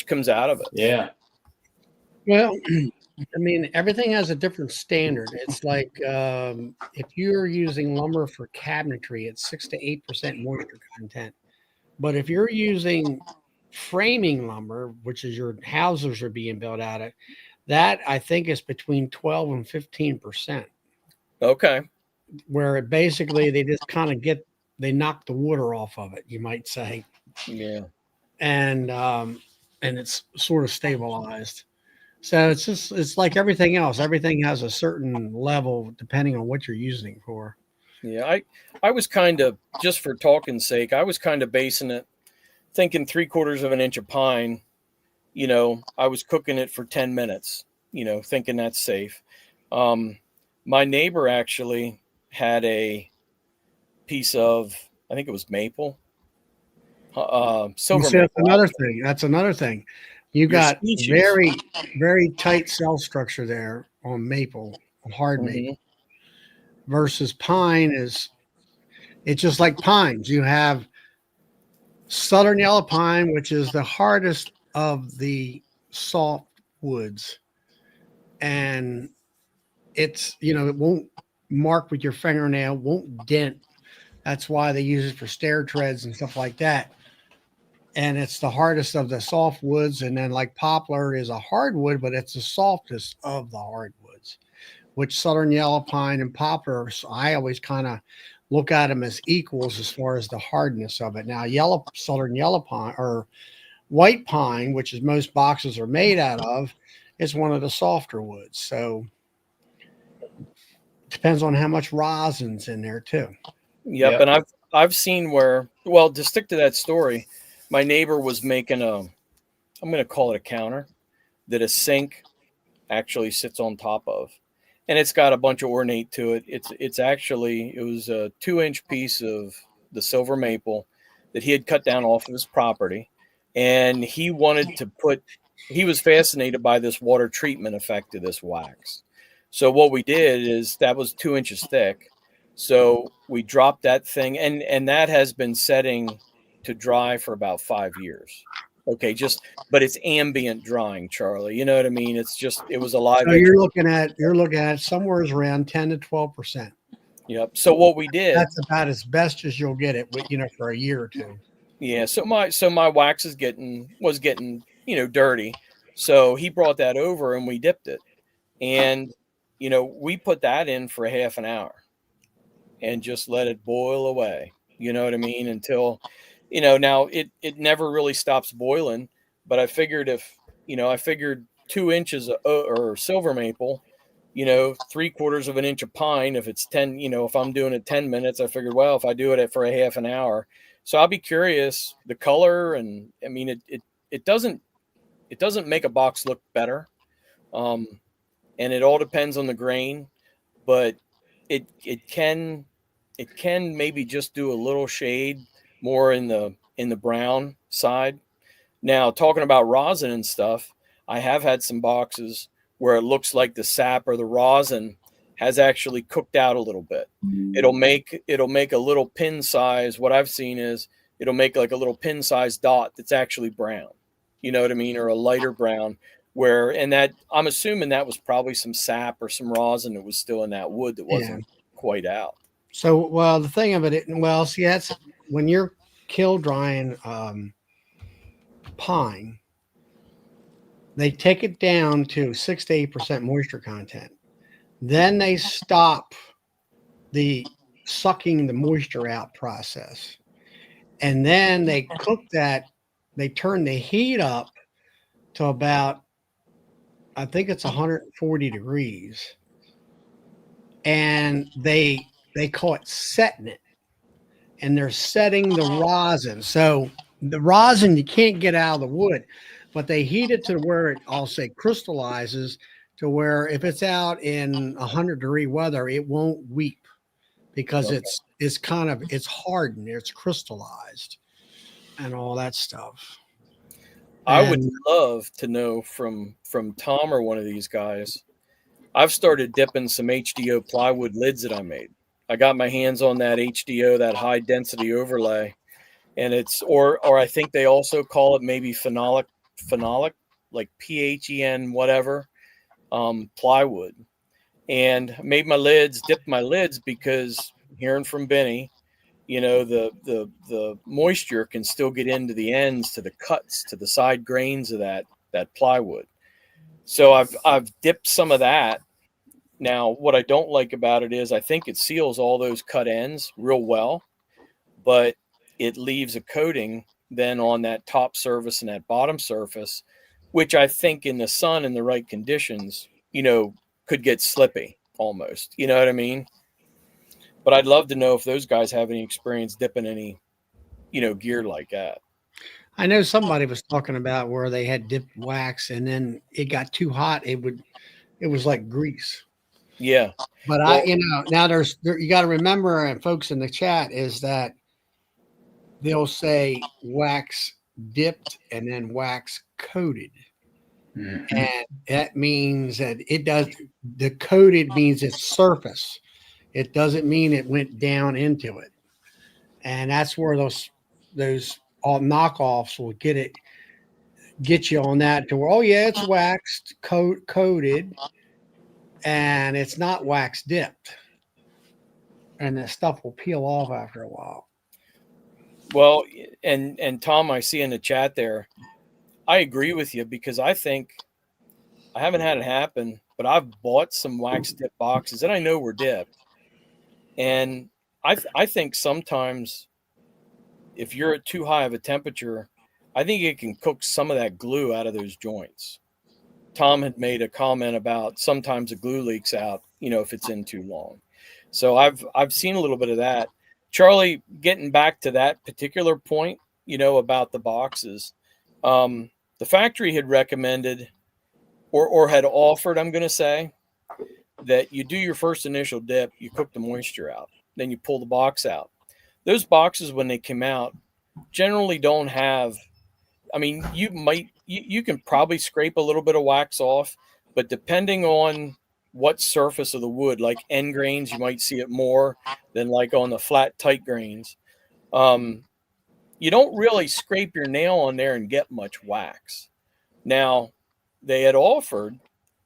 comes out of it. Yeah. well, I mean, everything has a different standard. It's like if you're using lumber for cabinetry, it's 6 to 8% moisture content. But if you're using framing lumber, which is your houses are being built out of, that I think is between 12 and 15%, Okay. where it basically they just kind of they knock the water off of it, you might say, Yeah. and it's sort of stabilized. So it's like everything else. Everything has a certain level depending on what you're using it for. Yeah. I was kind of, just for talking's sake, I was kind of basing it, thinking 3/4 of an inch of pine. I was cooking it for 10 minutes, thinking that's safe. Um, my neighbor actually had a piece of, I think it was maple, You silver see, that's maple. another thing. That's another thing. You Your got species. very, very tight cell structure there on maple, on hard Hmm. maple, versus pine is it's just like pines. You have southern yellow pine, which is the hardest of the soft woods, and it won't mark with your fingernail, won't dent. That's why they use it for stair treads and stuff like that. And it's the hardest of the soft woods. And then like poplar is a hardwood, but it's the softest of the hardwoods, which southern yellow pine and poplar, so I always kind of look at them as equals as far as the hardness of it. Now, southern yellow pine or white pine, which is most boxes are made out of, is one of the softer woods. So it depends on how much rosin's in there too. Yep. And Yep. I've seen where, well, to stick to that story, my neighbor was making I'm going to call it a counter that a sink actually sits on top of. And it's got a bunch of ornate to it. It was a 2-inch piece of the silver maple that he had cut down off of his property. And he was fascinated by this water treatment effect of this wax. So what we did is that was 2 inches thick. So we dropped that thing, and that has been setting to dry for about 5 years. Okay, but it's ambient drying, Charlie. You know what I mean? It was a live So edge. you're looking at somewhere around 10 to 12%. Yep. So what we did, That's about as best as you'll get it, for a year or two. yeah. So my wax was getting dirty. So he brought that over and we dipped it, and we put that in for a half an hour and just let it boil away. You know what I mean? Until now it never really stops boiling. But I figured I figured 2 inches or silver maple, 3/4 of an inch of pine. If it's 10, if I'm doing it 10 minutes, I figured, well, if I do it for a half an hour, so I'll be curious the color. And I mean, it doesn't make a box look better, and it all depends on the grain, but it can maybe just do a little shade more in the brown side. Now, talking about rosin and stuff, I have had some boxes where it looks like the sap or the rosin has actually cooked out a little bit. It'll make a little pin size. What I've seen is it'll make like a little pin size dot that's actually brown. You know what I mean? Or a lighter brown, and that I'm assuming that was probably some sap or some rosin that was still in that wood that wasn't quite out. So, well, the thing of it, see, that's when you're kill drying pine, they take it down to 6 to 8% moisture content. Then they stop the sucking the moisture out process. And then they cook that, they turn the heat up to about, I think it's 140 degrees. And they call it setting it. And they're setting the rosin. So the rosin you can't get out of the wood, but they heat it to where it, I'll say, crystallizes to where if it's out in 100-degree weather, it won't weep because it's hardened, it's crystallized and all that stuff. I would love to know from Tom or one of these guys. I've started dipping some HDO plywood lids that I made. I got my hands on that HDO, that high density overlay, and it's or I think they also call it maybe phenolic, like PHEN whatever, plywood. And made my lids, dipped my lids because hearing from Benny, the moisture can still get into the ends, to the cuts, to the side grains of that plywood. So I've dipped some of that. Now, what I don't like about it is I think it seals all those cut ends real well, but it leaves a coating then on that top surface and that bottom surface, which I think in the sun and the right conditions, could get slippy almost. You know what I mean? But I'd love to know if those guys have any experience dipping any, gear like that. I know somebody was talking about where they had dipped wax and then it got too hot. It was like grease. Yeah. But now you got to remember, and folks in the chat, is that they'll say wax dipped and then wax coated. Mm-hmm. And that means that the coated means it's surface. It doesn't mean it went down into it. And that's where those all knockoffs will get you on that to where, oh yeah, it's waxed, coated, and it's not wax dipped. And that stuff will peel off after a while. Well, and Tom, I see in the chat there, I agree with you because I think I haven't had it happen, but I've bought some wax dip boxes that I know were dipped. And I think sometimes if you're at too high of a temperature, I think it can cook some of that glue out of those joints. Tom had made a comment about sometimes the glue leaks out, if it's in too long. So I've seen a little bit of that. Charlie, getting back to that particular point, about the boxes, the factory had recommended or had offered, I'm going to say, that you do your first initial dip, you cook the moisture out, then you pull the box out. Those boxes, when they come out, generally don't have, I mean, you can probably scrape a little bit of wax off, but depending on what surface of the wood, like end grains, you might see it more than like on the flat, tight grains. You don't really scrape your nail on there and get much wax. Now, they had offered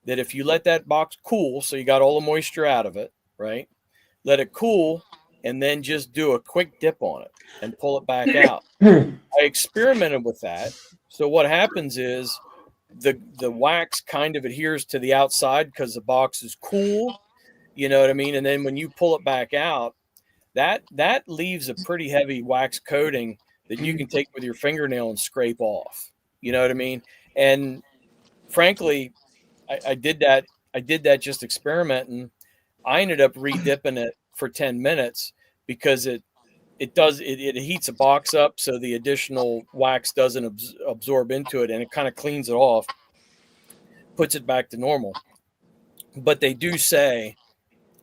that if you let that box cool, so you got all the moisture out of it, right? let it cool, and then just do a quick dip on it and pull it back out. I experimented with that. So what happens is the wax kind of adheres to the outside because the box is cool. You know what I mean? And then when you pull it back out, that leaves a pretty heavy wax coating that you can take with your fingernail and scrape off. You know what I mean? And frankly, I did that. I did that just experimenting. I ended up re-dipping it for 10 minutes because it heats a box up so the additional wax doesn't absorb into it, and it kind of cleans it off, puts it back to normal. But they do say,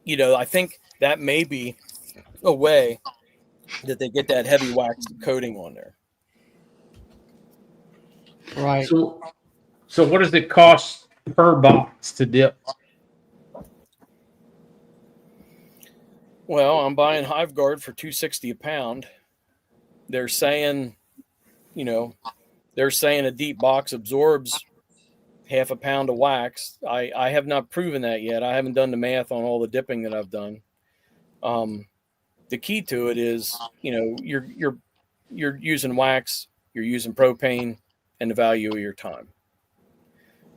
I think that may be a way that they get that heavy wax coating on there. Right. So what does it cost per box to dip? Well, I'm buying Hive Guard for $2.60 a pound. They're saying, a deep box absorbs half a pound of wax. I have not proven that yet. I haven't done the math on all the dipping that I've done. The key to it is, you're using wax, you're using propane, and the value of your time.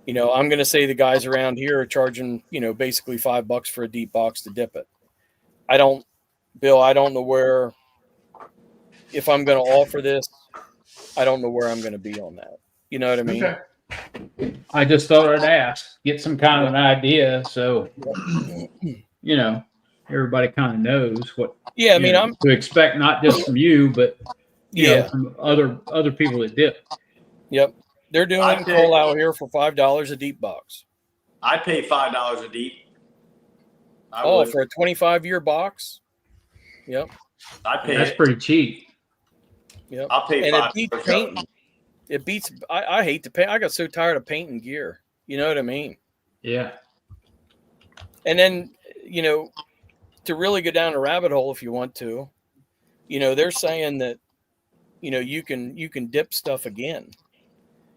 I'm going to say the guys around here are charging, basically $5 for a deep box to dip it. Bill, I don't know if I'm going to offer this, I don't know where I'm going to be on that. You know what I mean? Okay. I just thought I'd ask, get some kind of an idea, so everybody kind of knows what. Yeah, I mean, I'm to expect, not just from you, but from other people that dip. Yep, they're doing it in Cole out here for $5 a deep box. I pay $5 a deep. For a 25-year box. Yep, I pay. That's pretty cheap. Yep, I'll pay. And it beats painting. It beats. I hate to paint. I got so tired of painting gear. You know what I mean? Yeah. And then to really go down a rabbit hole, if you want to, they're saying that you can dip stuff again.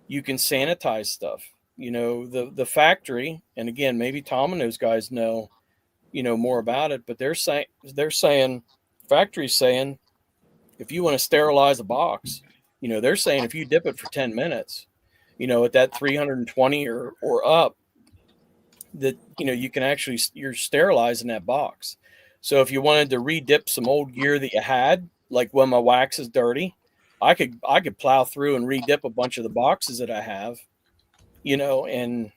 You can sanitize stuff. The factory, and again, maybe Tom and those guys know more about it, but they're saying factory's saying if you want to sterilize a box, they're saying if you dip it for 10 minutes, at that 320 or up, that you can actually, you're sterilizing that box. So if you wanted to re-dip some old gear that you had, like when my wax is dirty, I could plow through and re-dip a bunch of the boxes that I have, and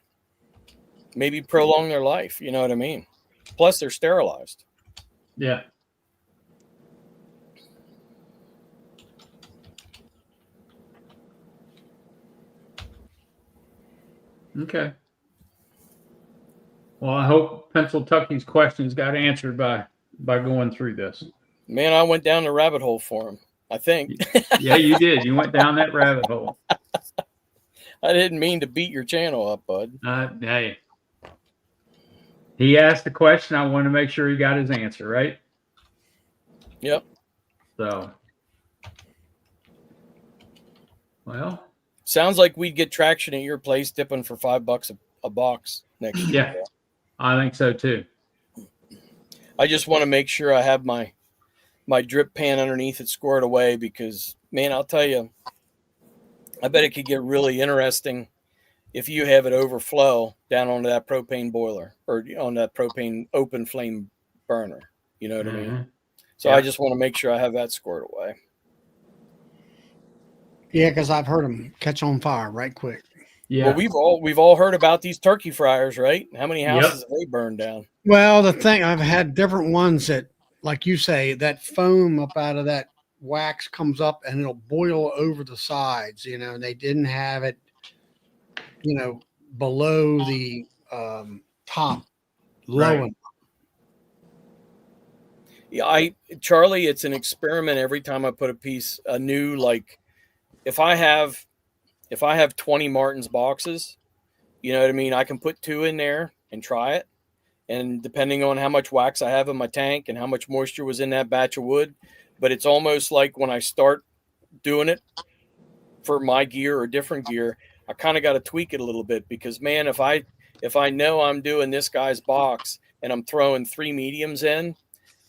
maybe prolong their life. You know what I mean? Plus they're sterilized. Yeah. Okay. Well, I hope Pennsylvania's questions got answered by going through this. Man, I went down the rabbit hole for him, I think. Yeah, you did. You went down that rabbit hole. I didn't mean to beat your channel up, bud. Hey. He asked the question. I want to make sure he got his answer, right? Yep. So, well. Sounds like we'd get traction at your place dipping for $5 a box next year. Yeah, I think so too. I just want to make sure I have my drip pan underneath it squared away because, man, I'll tell you, I bet it could get really interesting if you have it overflow down onto that propane boiler or on that propane open flame burner. You know what I mean? So I just want to make sure I have that squared away. Yeah, because I've heard them catch on fire right quick. Yeah. Well, we've all heard about these turkey fryers, right? How many houses have they burned down? Well, the thing, I've had different ones that, like you say, that foam up out of that wax comes up and it'll boil over the sides, and they didn't have it, below the top, low enough. Yeah, Charlie, it's an experiment every time I put a new, like, if I have 20 Martin's boxes, you know what I mean? I can put 2 in there and try it. And depending on how much wax I have in my tank and how much moisture was in that batch of wood, but it's almost like when I start doing it for my gear or different gear, I kind of got to tweak it a little bit because, man, if I know I'm doing this guy's box and I'm throwing 3 mediums in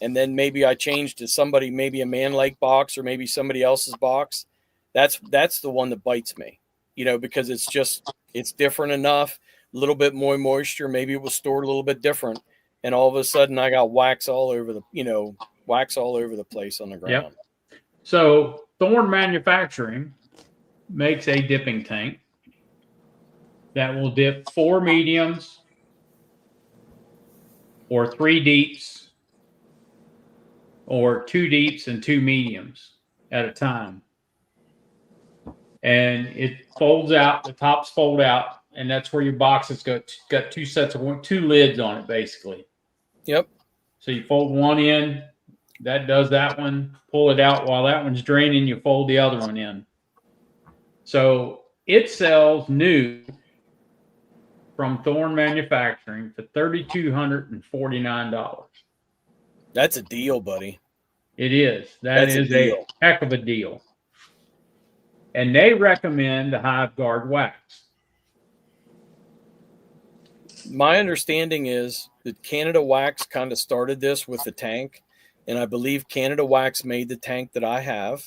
and then maybe I change to somebody, maybe a Man Lake box or maybe somebody else's box, that's the one that bites me, because it's different enough, a little bit more moisture. Maybe it was stored a little bit different, and all of a sudden I got wax all over the place on the ground. Yep. So Thorn Manufacturing makes a dipping tank that will dip 4 mediums or 3 deeps or 2 deeps and 2 mediums at a time. And it folds out, the tops fold out, and that's where your box has got 2 sets of 2 lids on it, basically. Yep. So you fold one in, that does that one, pull it out while that one's draining, you fold the other one in. So it sells new from Thorn Manufacturing for $3,249. That's a deal, buddy. It is. That's a heck of a deal. And they recommend the Hive Guard wax. My understanding is that Canada Wax kind of started this with the tank, and I believe Canada Wax made the tank that I have,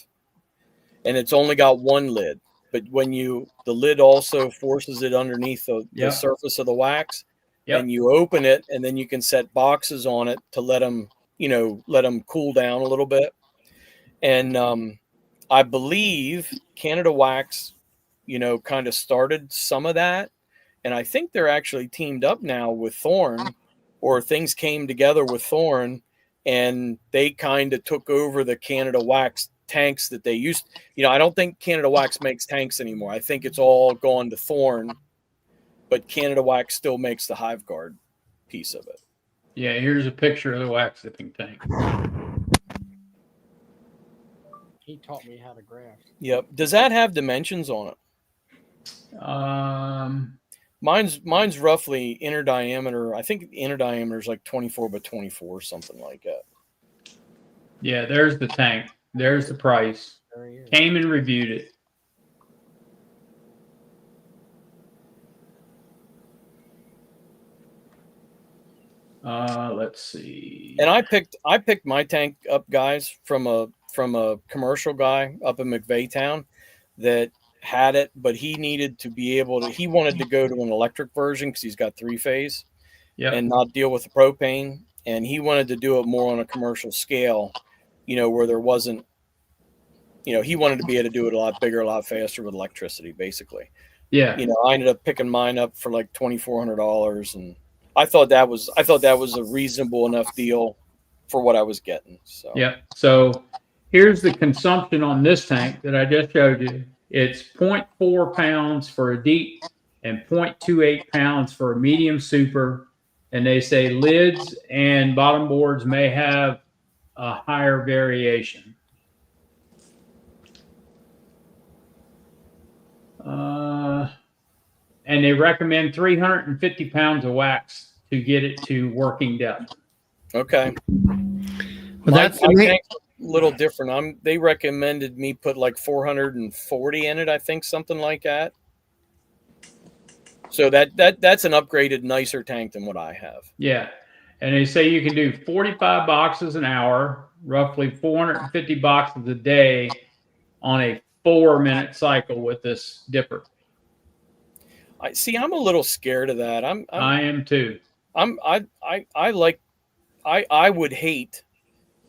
and it's only got one lid. But when the lid also forces it underneath the surface of the wax, and you open it, and then you can set boxes on it to let them cool down a little bit. And I believe Canada Wax, kind of started some of that. And I think they're actually teamed up now with Thorn, or things came together with Thorn, and they kind of took over the Canada Wax tanks that they used. I don't think Canada Wax makes tanks anymore. I think it's all gone to Thorn, but Canada Wax still makes the Hive Guard piece of it. Yeah, here's a picture of the wax dipping tank. He taught me how to graft. Yep. Does that have dimensions on it? Mine's roughly inner diameter. I think the inner diameter is like 24 by 24, something like that. Yeah, there's the tank. There's the price. Came and reviewed it. Let's see. And I picked my tank up, guys, from a commercial guy up in McVeigh that had it, but he needed to be able to. He wanted to go to an electric version because he's got 3-phase, and not deal with the propane. And he wanted to do it more on a commercial scale, where there wasn't. He wanted to be able to do it a lot bigger, a lot faster with electricity, basically. Yeah. I ended up picking mine up for like $2,400, and I thought that was a reasonable enough deal for what I was getting. So So here's the consumption on this tank that I just showed you. It's 0.4 pounds for a deep and 0.28 pounds for a medium super. And they say lids and bottom boards may have a higher variation. And they recommend 350 pounds of wax to get it to working depth. Okay. Well, that's my tank's a little different. They recommended me put like 440 in it, I think, something like that. So that's an upgraded, nicer tank than what I have. Yeah. And they say you can do 45 boxes an hour, roughly 450 boxes a day on a 4-minute cycle with this dipper. I'm a little scared of that. I am too. I would hate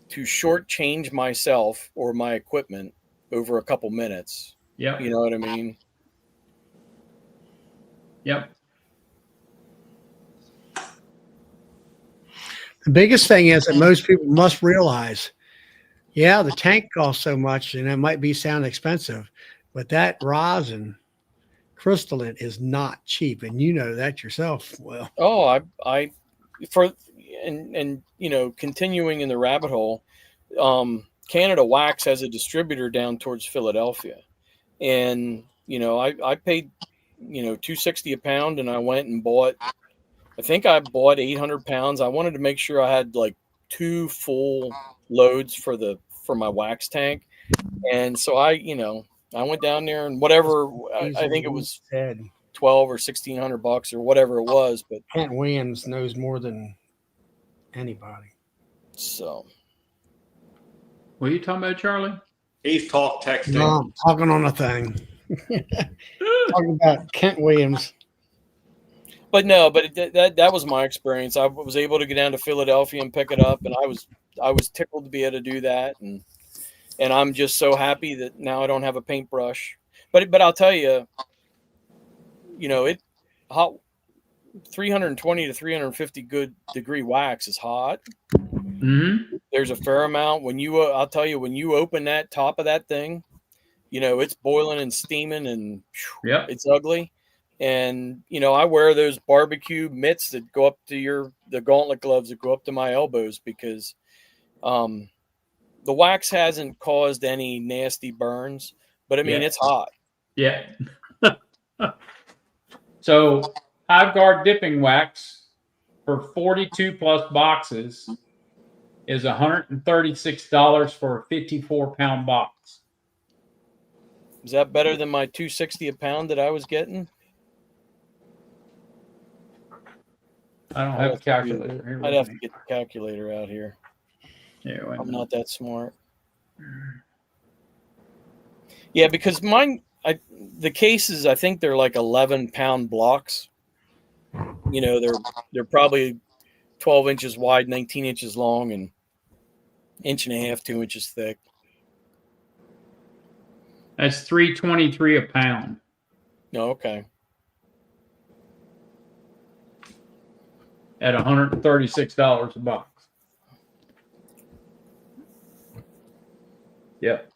to shortchange myself or my equipment over a couple minutes. Yeah. You know what I mean? Yep. The biggest thing is that most people must realize, the tank costs so much and it might sound expensive, but that rosin crystalline is not cheap. And you know that yourself. Well, continuing in the rabbit hole, Canada Wax has a distributor down towards Philadelphia. And, I paid, $260 a pound, and I went and bought 800 pounds. I wanted to make sure I had like 2 full loads for my wax tank. And so I went down there and whatever, I think it was 12 or $1,600 or whatever it was, but Kent Williams knows more than anybody. So What are you talking about, Charlie? He's texting. No, I'm talking on a thing. Talking about Kent Williams. But no, but that was my experience. I was able to get down to Philadelphia and pick it up, and I was tickled to be able to do that, and I'm just so happy that now I don't have a paintbrush. But I'll tell you, it hot 320 to 350 good degree wax is hot. Mm-hmm. There's a fair amount when I'll tell you, when you open that top of that thing, it's boiling and steaming, and it's ugly. And, I wear those barbecue mitts that go up to the gauntlet gloves that go up to my elbows, because the wax hasn't caused any nasty burns, but I mean, it's hot. Yeah. So Hive Guard dipping wax for 42 plus boxes is $136 for a 54-pound box. Is that better than my $260 a pound that I was getting? I don't have a calculator here. I'd have to get the calculator out here. Yeah, I'm not that smart. Yeah, because the cases, I think they're like 11-pound blocks. They're probably 12 inches wide, 19 inches long, and 1.5 to 2 inches thick. That's $3.23 a pound. Oh, okay. At $136 a box. Yep.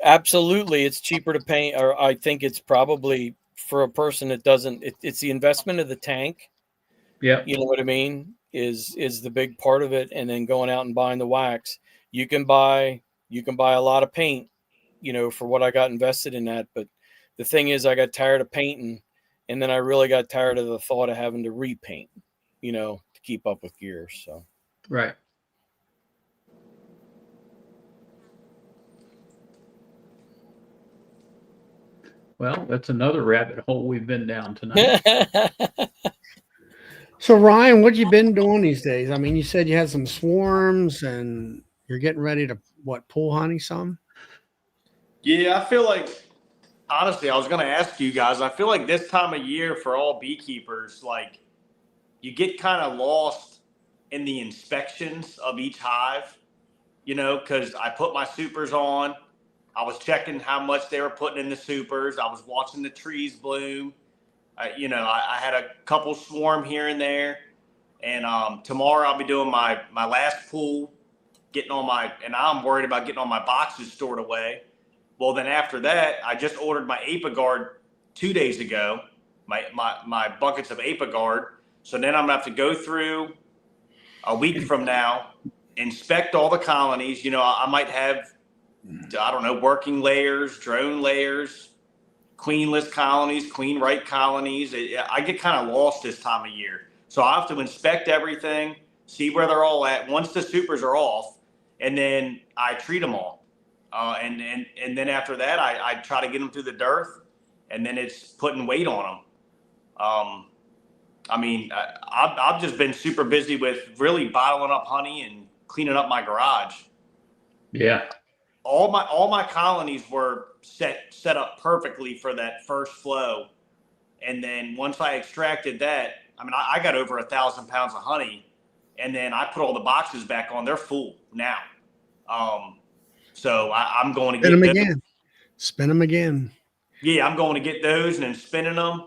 Absolutely, it's cheaper to paint, or I think it's probably for a person that doesn't. It's the investment of the tank. Yeah. You know what I mean? Is the big part of it, and then going out and buying the wax. You can buy a lot of paint, for what I got invested in that. But the thing is, I got tired of painting, and then I really got tired of the thought of having to repaint, to keep up with gears. So right. Well, that's another rabbit hole we've been down tonight. So Ryan, what you been doing these days? I mean, you said you had some swarms and you're getting ready to pull honey some? Yeah, I feel like, honestly, I was going to ask you guys, I feel like this time of year for all beekeepers, like, you get kind of lost in the inspections of each hive, because I put my supers on. I was checking how much they were putting in the supers. I was watching the trees bloom. I had a couple swarm here and there. And tomorrow I'll be doing my last pull, and I'm worried about getting all my boxes stored away. Well, then after that, I just ordered my Apiguard 2 days ago, my buckets of Apiguard. So then I'm going to have to go through a week from now, inspect all the colonies. I might have, I don't know, working layers, drone layers, queenless colonies, queen right colonies. I get kind of lost this time of year. So I have to inspect everything, see where they're all at once the supers are off, and then I treat them all. And then after that, I try to get them through the dearth, and then it's putting weight on them. I've just been super busy with really bottling up honey and cleaning up my garage. Yeah. All my colonies were set up perfectly for that first flow. And then once I extracted that, I got over 1,000 pounds of honey, and then I put all the boxes back on. They're full now. So I'm going to Spin them again. Yeah, I'm going to get those and then spinning them.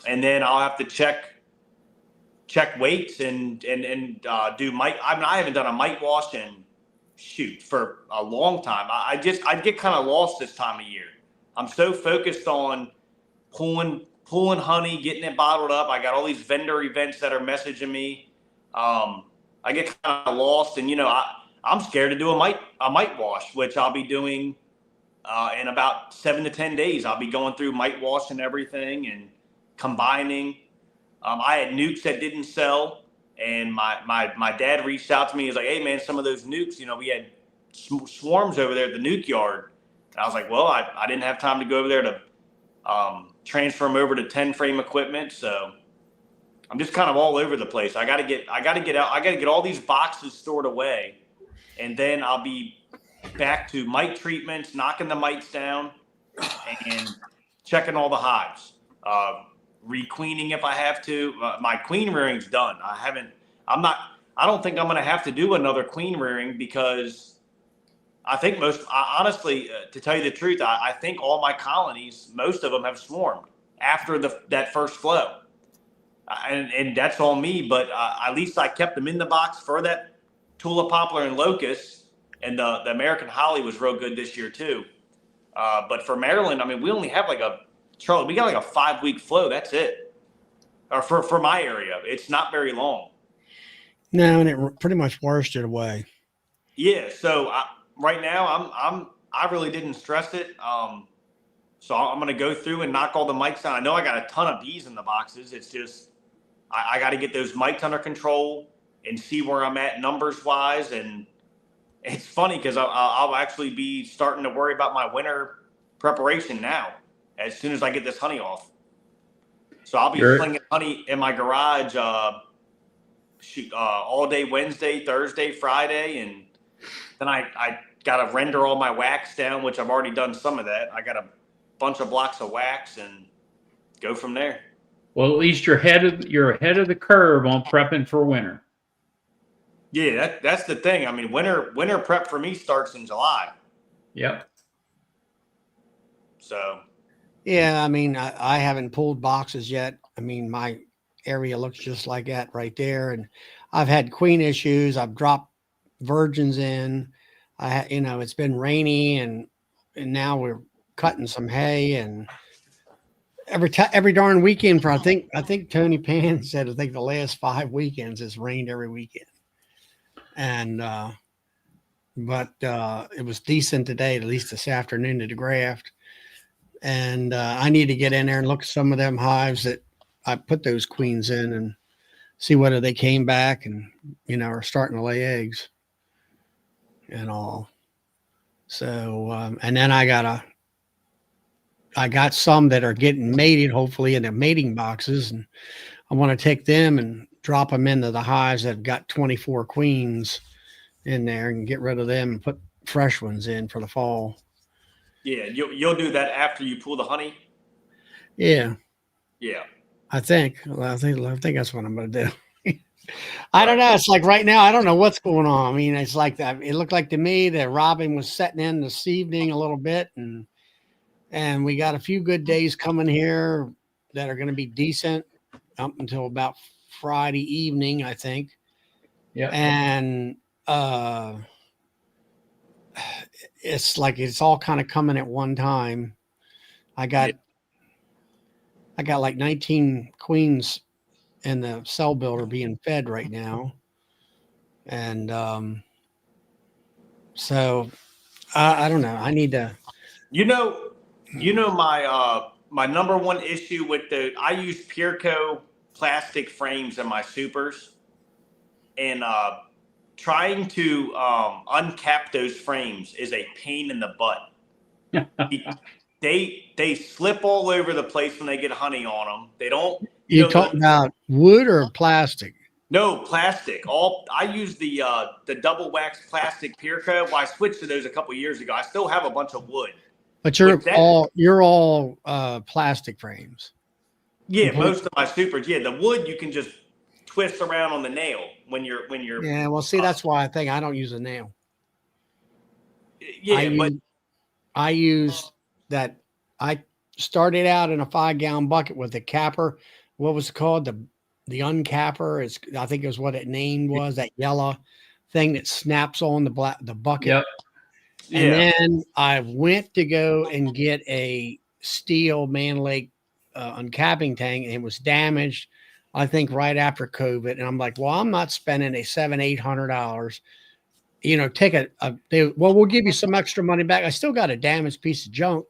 And then I'll have to check weights and do mite. I haven't done a mite wash for a long time. I'd get kind of lost this time of year. I'm so focused on pulling honey, getting it bottled up. I got all these vendor events that are messaging me. I get kind of lost, and I'm scared to do a mite wash, which I'll be doing in about 7 to 10 days. I'll be going through mite wash and everything and combining. I had nukes that didn't sell, and my dad reached out to me. He was like, "Hey man, some of those nukes, we had swarms over there at the nuke yard." And I was like, "Well, I didn't have time to go over there to transfer them over to 10 frame equipment, so I'm just kind of all over the place. I got to get out. I got to get all these boxes stored away, and then I'll be back to mite treatments, knocking the mites down, and checking all the hives. Requeening if I have to. My queen rearing's done. I don't think I'm going to have to do another queen rearing because I think honestly, to tell you the truth, I think all my colonies, most of them have swarmed after that first flow. And that's on me, but at least I kept them in the box for that tulip poplar and locust, and the American holly was real good this year too. But for Maryland, I mean, we only have Charlie, we got like a 5-week flow. That's it. Or for my area, it's not very long. No, and it pretty much washed it away. Yeah. So right now, I really didn't stress it. So I'm going to go through and knock all the mites down. I know I got a ton of bees in the boxes. It's just I got to get those mites under control and see where I'm at numbers wise. And it's funny because I'll actually be starting to worry about my winter preparation now as soon as I get this honey off. So I'll be slinging honey in my garage all day Wednesday, Thursday, Friday. And then I got to render all my wax down, which I've already done some of that. I got a bunch of blocks of wax and go from there. Well, at least you're ahead of the curve on prepping for winter. Yeah, that's the thing. I mean, winter prep for me starts in July. Yep. So. Yeah, I mean, I haven't pulled boxes yet. I mean, my area looks just like that right there, and I've had queen issues. I've dropped virgins in. It's been rainy, and now we're cutting some hay, and every darn weekend for I think Tony Pan said I think the last 5 weekends it's rained every weekend, and but it was decent today, at least this afternoon to the graft, and I need to get in there and look at some of them hives that I put those queens in and see whether they came back and are starting to lay eggs and all. So and then I got some that are getting mated, hopefully in the mating boxes, and I want to take them and drop them into the hives that have got 24 queens in there and get rid of them and put fresh ones in for the fall. Yeah, you'll do that after you pull the honey. Yeah. Yeah. I think that's what I'm going to do. I don't know. It's like right now, I don't know what's going on. I mean, it's like that. It looked like to me that Robin was setting in this evening a little bit, and we got a few good days coming here that are going to be decent up until about Friday evening, I think. Yeah. And it's like it's all kind of coming at one time. I got like 19 queens in the cell builder being fed right now. And so I don't know. I need to. My number one issue with I use Pureco plastic frames in my supers, and trying to uncap those frames is a pain in the butt. They slip all over the place when they get honey on them. They don't. You talking about wood or plastic? No, plastic. I use the double wax plastic Pureco. Well, I switched to those a couple years ago. I still have a bunch of wood. But you're all plastic frames. Yeah, most of my supers. Yeah, the wood you can just twist around on the nail when you're. Yeah, well, see, that's why I think I don't use a nail. Yeah, I use that. I started out in a 5-gallon bucket with a capper. What was it called? The uncapper. I think it was what it named was, that yellow thing that snaps on the bucket. Yep. And then I went to go and get a steel Man Lake uncapping tank, and it was damaged, I think, right after COVID. And I'm like, well, I'm not spending $700-800. Take we'll give you some extra money back. I still got a damaged piece of junk.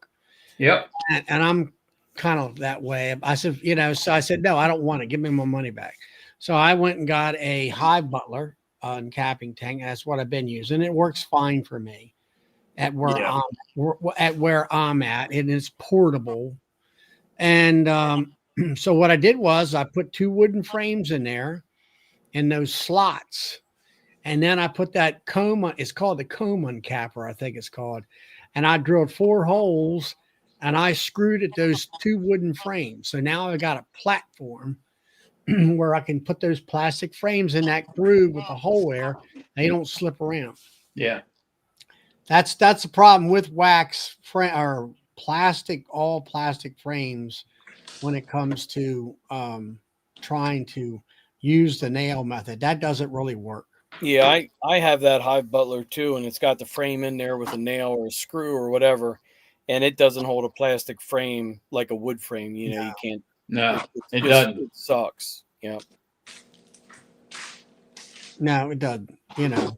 Yep. And I'm kind of that way. I said, so I said, no, I don't want it. Give me my money back. So I went and got a Hive Butler uncapping tank. That's what I've been using. It works fine for me at where I'm at, and it's portable. And So what I did was I put 2 wooden frames in there in those slots. And then I put that comb on, it's called the comb uncapper, I think it's called. And I drilled 4 holes and I screwed at those 2 wooden frames. So now I got a platform where I can put those plastic frames in that groove with the hole there. They don't slip around. Yeah. That's the problem with wax or all plastic frames when it comes to trying to use the nail method. That doesn't really work. Yeah, I have that Hive Butler too, and it's got the frame in there with a nail or a screw or whatever, and it doesn't hold a plastic frame like a wood frame. You know, you can't. No, it just, doesn't. It sucks. Yeah. No, it doesn't. You know.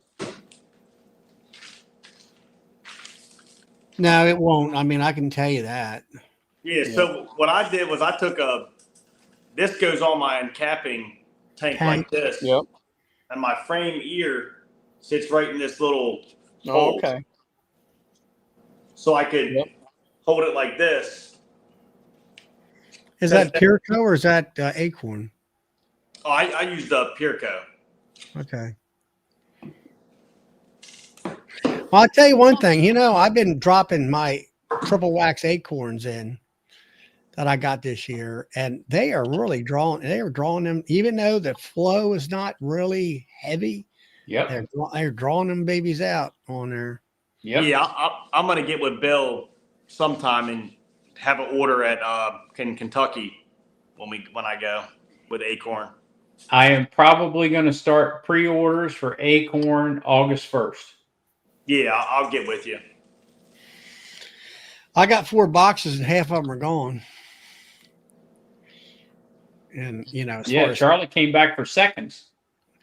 No, it won't. I mean, I can tell you that. Yeah. So what I did was I took this goes on my uncapping tank like this. Yep. And my frame ear sits right in this little hole. Oh, okay. So I could hold it like this. Is that Pureco or is that Acorn? Oh, I used Pureco. Okay. Well, I'll tell you one thing. You know, I've been dropping my triple wax acorns in that I got this year, and they are really drawing. They are drawing them, even though the flow is not really heavy. Yep. They're drawing them babies out on there. Yep. Yeah, I'm gonna get with Bill sometime and have an order at in Kentucky when I go with Acorn. I am probably going to start pre-orders for Acorn August 1st. Yeah, I'll get with you. I got 4 boxes and half of them are gone. And you know, Charlie came back for seconds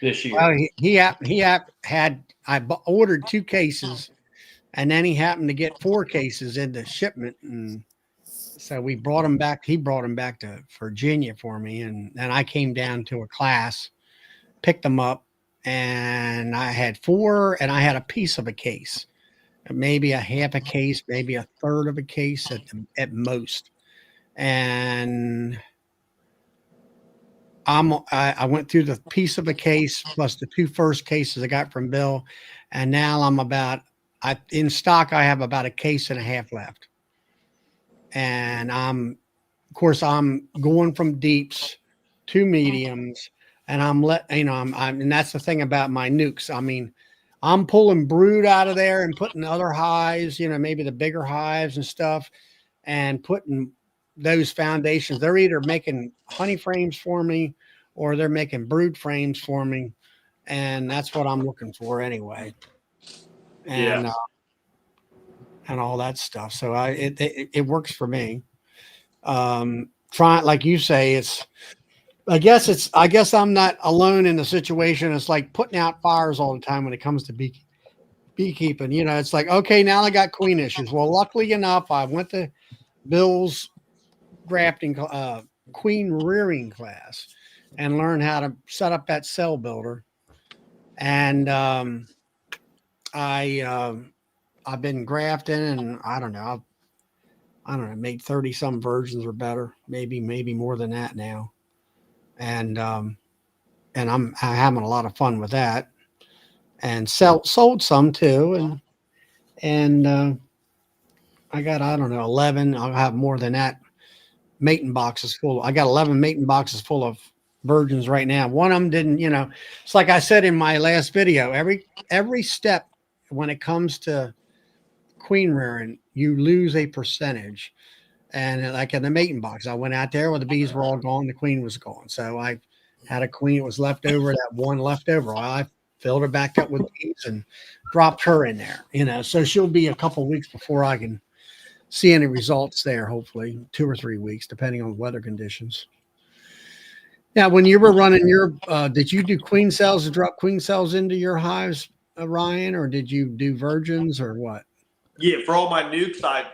this year. Well, I ordered 2 cases, and then he happened to get 4 cases in the shipment, and so we brought them back. He brought them back to Virginia for me, and then I came down to a class, picked them up, and I had 4, and I had a piece of a case, maybe a half a case, maybe a third of a case at most, and I went through the piece of a case plus the 2 first cases I got from Bill, and now in stock. I have about a case and a half left, and of course I'm going from deeps to mediums, and and that's the thing about my nukes. I mean, I'm pulling brood out of there and putting other hives, you know, maybe the bigger hives and stuff, and putting those foundations. They're either making honey frames for me or they're making brood frames for me, and that's what I'm looking for anyway. And and all that stuff. So it works for me. Like you say, I guess I'm not alone in the situation. It's like putting out fires all the time when it comes to beekeeping. You know, it's like, okay, now I got queen issues. Well, luckily enough, I went to Bill's grafting queen rearing class and learned how to set up that cell builder. And I've been grafting, and I don't know, made 30 some virgins or better, maybe more than that now. And I'm having a lot of fun with that, and sold some too. And I got, I don't know, 11. I'll have more than that. Mating boxes full. I got 11 mating boxes full of virgins right now. One of them didn't, you know, it's like I said in my last video, every step when it comes to queen rearing, you lose a percentage. And like in the mating box, I went out there where the bees were all gone, the queen was gone. So I had a queen that was left over, that one left over. I filled her back up with bees and dropped her in there, you know. So she'll be a couple of weeks before I can see any results there, hopefully 2 or 3 weeks, depending on the weather conditions. Now, when you were running your, did you do queen cells and drop queen cells into your hives, Ryan, or did you do virgins or what? Yeah, for all my nukes, I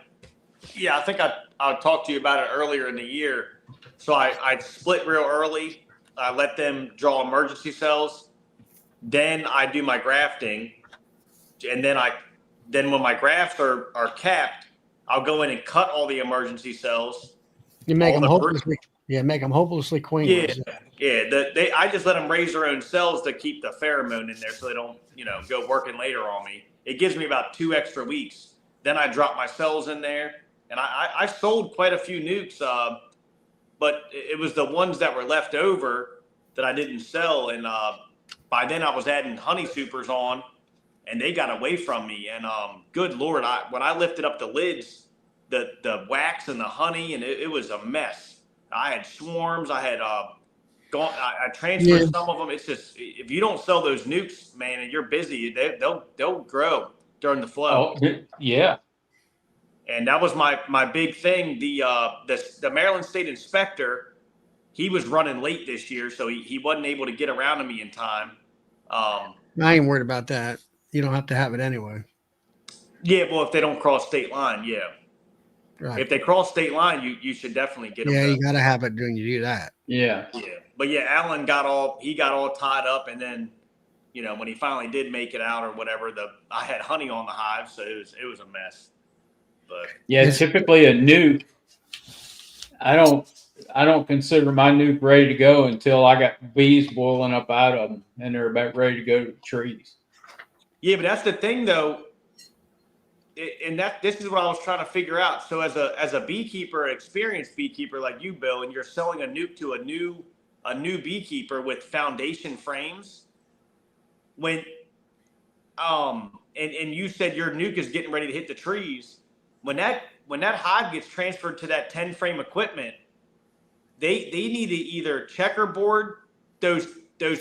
think I talked to you about it earlier in the year. So I split real early. I let them draw emergency cells. Then I do my grafting. And then when my grafts are capped, I'll go in and cut all the emergency cells. You make them hopelessly Yeah, make them hopelessly Yeah, queenless. yeah. I just let them raise their own cells to keep the pheromone in there, so they don't, go working later on me. It gives me about 2 extra weeks. Then I drop my cells in there, and I sold quite a few nukes, but it was the ones that were left over that I didn't sell, and by then I was adding honey supers on, and they got away from me. And good Lord, when I lifted up the lids, the wax and the honey, and it was a mess. I had swarms. I had I transferred some of them. It's just, if you don't sell those nukes, man, and you're busy, they'll grow during the flow. Oh, yeah. And that was my big thing. The Maryland State Inspector, he was running late this year, so he wasn't able to get around to me in time. I ain't worried about that. You don't have to have it anyway. Yeah, well, if they don't cross state line, yeah. Right. If they cross state line, you should definitely get them. Yeah, you got to have it when you do that. Yeah. Yeah, but yeah, Alan got all tied up, and then when he finally did make it out or whatever, I had honey on the hive, so it was a mess. But Yeah, typically a nuke, I don't consider my nuke ready to go until I got bees boiling up out of them and they're about ready to go to the trees. yeah, but that's the thing though, and this is what I was trying to figure out. So as a beekeeper, experienced beekeeper like you, Bill, and you're selling a nuke to a new beekeeper with foundation frames, when and you said your nuke is getting ready to hit the trees, when that hive gets transferred to that 10 frame equipment, they need to either checkerboard those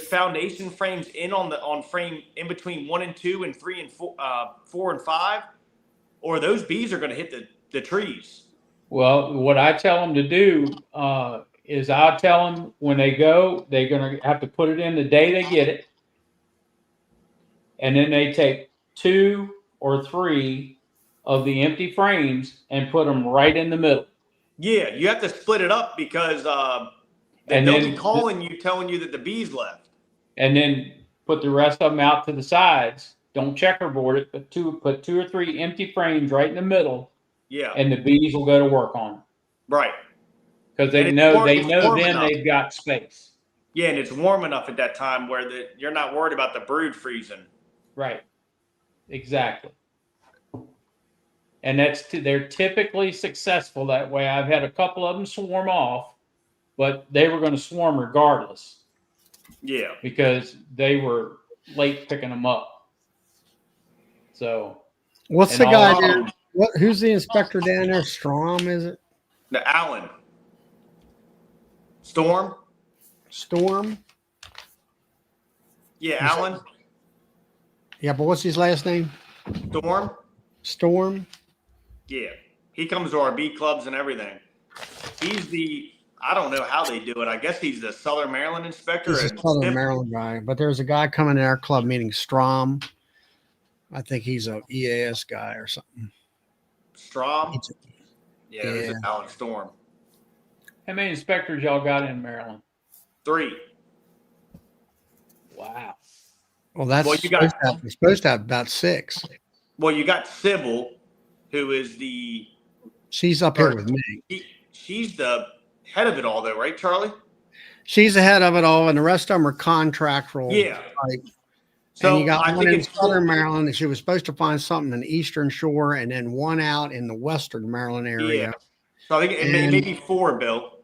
foundation frames on frame in between 1 and 2 and 3 and 4 and 5, or those bees are going to hit the trees. Well, what I tell them to do is I'll tell them when they go, they're going to have to put it in the day they get it. And then they take 2 or 3 of the empty frames and put them right in the middle. Yeah, you have to split it up because they'll be calling you, telling you that the bees left. And then put the rest of them out to the sides. Don't checkerboard it, but put 2 or 3 empty frames right in the middle. Yeah. And the bees will go to work on them. Right. Because they know then they've got space. Yeah, and it's warm enough at that time where you're not worried about the brood freezing. Right. Exactly. And they're typically successful that way. I've had a couple of them swarm off, but they were going to swarm regardless. Yeah. Because they were late picking them up. So. What's the guy there? Who's the inspector down there? Strom, is it? The Allen. Storm. Yeah, Allen. Yeah, but what's his last name? Storm. Yeah, he comes to our bee clubs and everything. I don't know how they do it. I guess he's the Southern Maryland inspector. He's a Southern Maryland guy, but there's a guy coming to our club meeting, Strom. I think he's a EAS guy or something. Strom? Yeah, there's an Allen Storm. How many inspectors y'all got in Maryland? 3. Wow. Well, you're supposed to have about 6. Well, you got Sybil, who is she's up here with me. She's the head of it all, though, right, Charlie? She's the head of it all, and the rest of them are contract roles. Yeah. So and you got one in Southern Maryland, and she was supposed to find something in the Eastern Shore, and then one out in the Western Maryland area. Yeah. So I think it may be 4, Bill.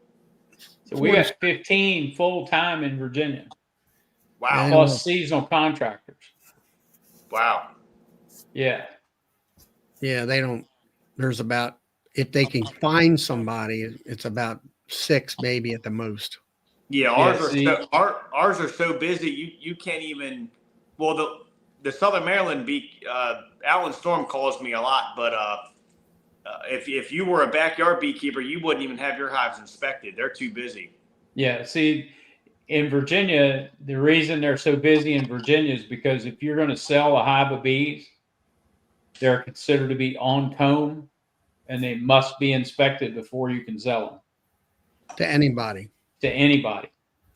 So we got 15 full time in Virginia. Wow. Plus seasonal contractors. Wow. Yeah. Yeah, they don't. There's about, if they can find somebody, it's about 6 maybe at the most. Yeah, ours are so busy you can't even. Well, the Southern Maryland Allen Storm calls me a lot, but if you were a backyard beekeeper, you wouldn't even have your hives inspected. They're too busy. Yeah, see, in Virginia, the reason they're so busy in Virginia is because if you're going to sell a hive of bees, they're considered to be on comb, and they must be inspected before you can sell them. To anybody.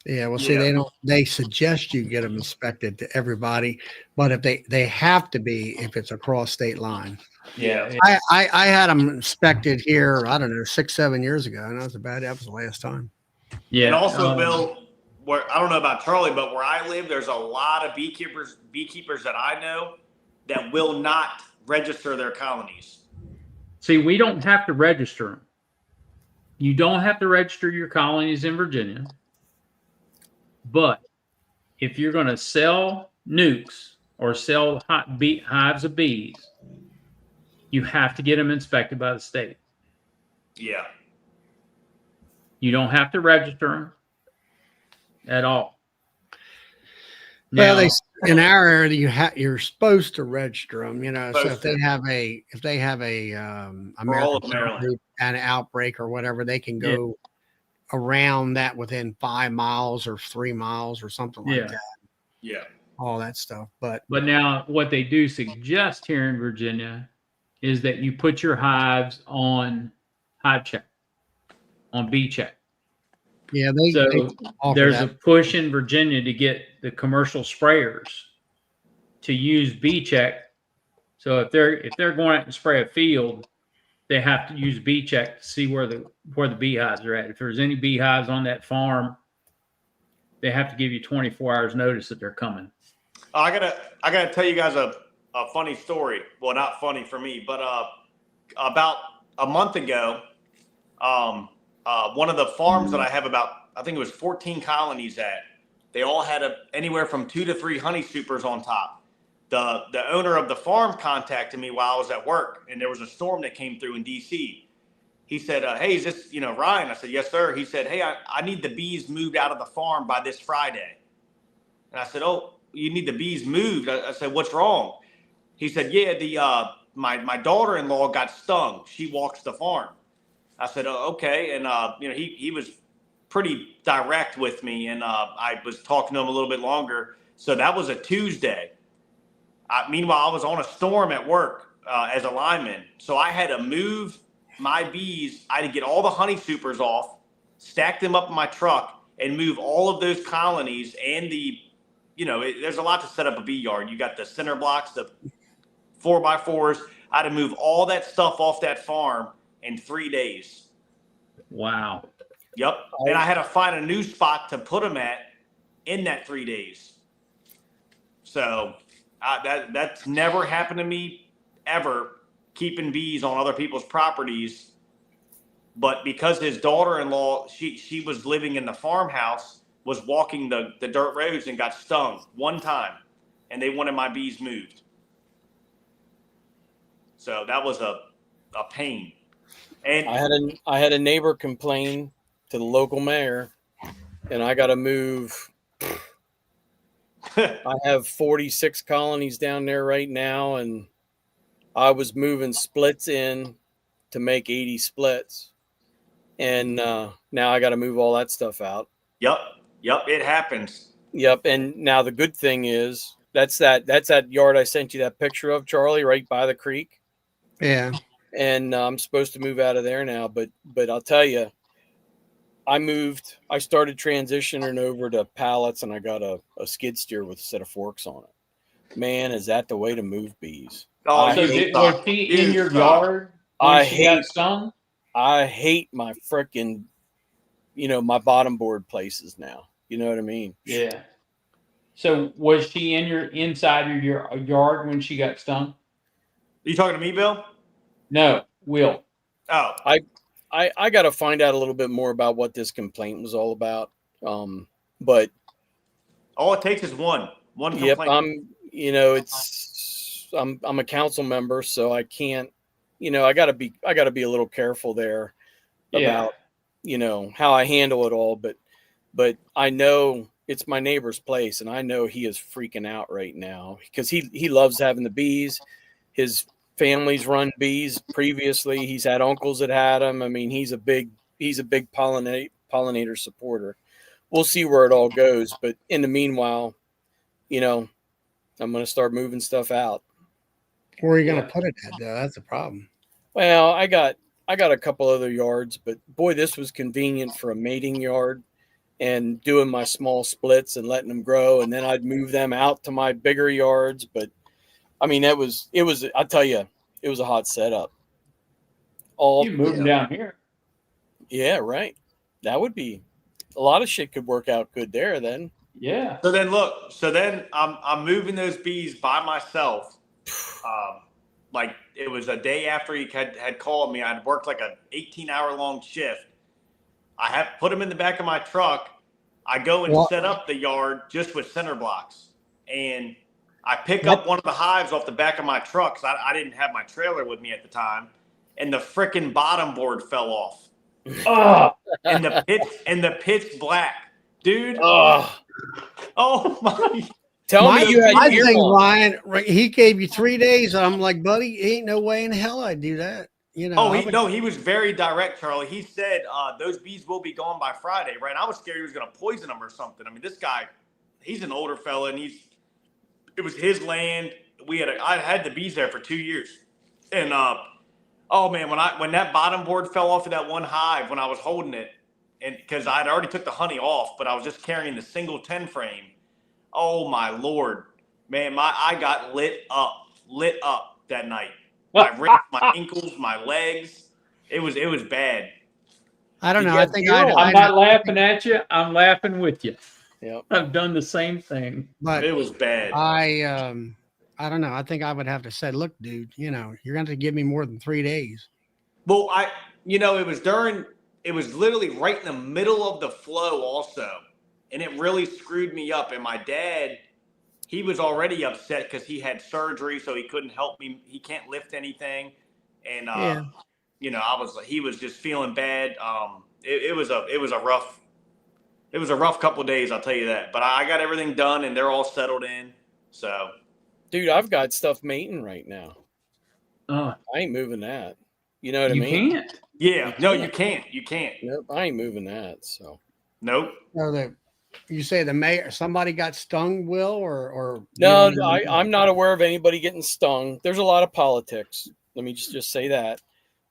Yeah, well, see, they suggest you get them inspected to everybody, but if they have to be if it's across state line. Yeah. I had them inspected here, I don't know, 6-7 years ago, and that was the last time. Yeah. And also, Bill, where I don't know about Charlie, but where I live, there's a lot of beekeepers that I know that will not register their colonies. See, we don't have to register them. You don't have to register your colonies in Virginia. But if you're going to sell nukes or sell hives of bees, you have to get them inspected by the state. Yeah. You don't have to register them at all. Well, Now, in our area, you're supposed to register them, you know. So Supposed if to. they have a For all of American Maryland. group and an outbreak or whatever, they can Yeah. go around that within 5 miles or 3 miles or something like Yeah. that. Yeah. All that stuff. But now what they do suggest here in Virginia is that you put your hives on hive check, on bee check. yeah, they So offer there's a that. push in Virginia to get the commercial sprayers to use bee check. So if they're going out and spray a field, they have to use bee check to see where the beehives are at. If there's any beehives on that farm, they have to give you 24 hours notice that they're coming. I gotta tell you guys a funny story. Well, not funny for me, but about a month ago, one of the farms that I have I think it was 14 colonies at, they all had anywhere from 2 to 3 honey supers on top. The owner of the farm contacted me while I was at work, and there was a storm that came through in DC. He said, "Hey, is this Ryan?" I said, "Yes, sir." He said, "Hey, I need the bees moved out of the farm by this Friday." And I said, "Oh, you need the bees moved?" I said, "What's wrong?" He said, "Yeah, my daughter-in-law got stung. She walks the farm." I said, "Oh, okay." And he was pretty direct with me, and I was talking to him a little bit longer. So that was a Tuesday. Meanwhile, I was on a storm at work as a lineman, so I had to move my bees. I had to get all the honey supers off, stack them up in my truck, and move all of those colonies and there's a lot to set up a bee yard. You got the center blocks, the 4x4s. I had to move all that stuff off that farm in 3 days. Wow. Yep. And I had to find a new spot to put them at in that 3 days. So that's never happened to me ever, keeping bees on other people's properties. But because his daughter-in-law, she was living in the farmhouse, was walking the dirt roads and got stung one time, and they wanted my bees moved. So that was a pain. And I had a neighbor complain to the local mayor, and I got to move. I have 46 colonies down there right now, and I was moving splits in to make 80 splits. And now I got to move all that stuff out. Yep, it happens. Yep. And now the good thing is that's that yard I sent you that picture of, Charlie, right by the creek. Yeah. And I'm supposed to move out of there now, but I'll tell you, I started transitioning over to pallets, and I got a skid steer with a set of forks on it. Man, is that the way to move bees? Oh, I So hate- was she in your yard when she got stung? I hate my frickin', my bottom board places now. You know what I mean? Yeah. So was she inside of your yard when she got stung? You talking to me, Bill? No, Will. Oh, I got to find out a little bit more about what this complaint was all about. But all it takes is one complaint. yep, I'm a council member, so I can't, I got to be a little careful there about, how I handle it all. But I know it's my neighbor's place, and I know he is freaking out right now because he loves having the bees. His family's run bees previously. He's had uncles that had them. I mean, he's a big pollinator supporter. We'll see where it all goes, but in the meanwhile, I'm going to start moving stuff out. Where are you going to put it at, though? That's a problem. Well, I got a couple other yards, but boy, this was convenient for a mating yard and doing my small splits and letting them grow, and then I'd move them out to my bigger yards. But I mean, it was. I'll tell you, it was a hot setup. You moved them down here. Yeah, right. That would be a lot of shit could work out good there then. Yeah. So then look, I'm moving those bees by myself. Like it was a day after he had called me. I'd worked like a 18-hour long shift. I have put them in the back of my truck. I go and set up the yard just with center blocks, and I pick up one of the hives off the back of my truck because I didn't have my trailer with me at the time, and the frickin' bottom board fell off. Oh, And the pitch black, dude. Oh, My! tell me you had my earmuffs. thing, Ryan. He gave you 3 days. I'm like, buddy, ain't no way in hell I'd do that. You know. He was very direct, Charlie. He said those bees will be gone by Friday, right? And I was scared he was going to poison them or something. I mean, this guy, he's an older fella, and it was his land. I had the bees there for 2 years, and oh man, when that bottom board fell off of that one hive when I was holding it, and because I'd already took the honey off, but I was just carrying the single 10 frame. Oh my Lord, man, I got lit up that night. My wrists, my ankles, my legs. It was bad. I don't You know. I got think zero. I'm not laughing at you. I'm laughing with you. Yep. I've done the same thing. But It was bad. I don't know. I think I would have to say, look, dude, you're going to have to give me more than 3 days. Well, it was literally right in the middle of the flow also. And it really screwed me up. And my dad, he was already upset because he had surgery, so he couldn't help me. He can't lift anything. And, he was just feeling bad. It was a rough couple of days, I'll tell you that. But I got everything done and they're all settled in. So, Dude, I've got stuff mating right now. Oh, I ain't moving that. You know what I you mean? can't. yeah, no, you can't. You can't. Nope, I ain't moving that. So Nope. So you say the mayor, somebody got stung, Will, or no, you don't know? I'm not aware of anybody getting stung. There's a lot of politics. Let me just say that.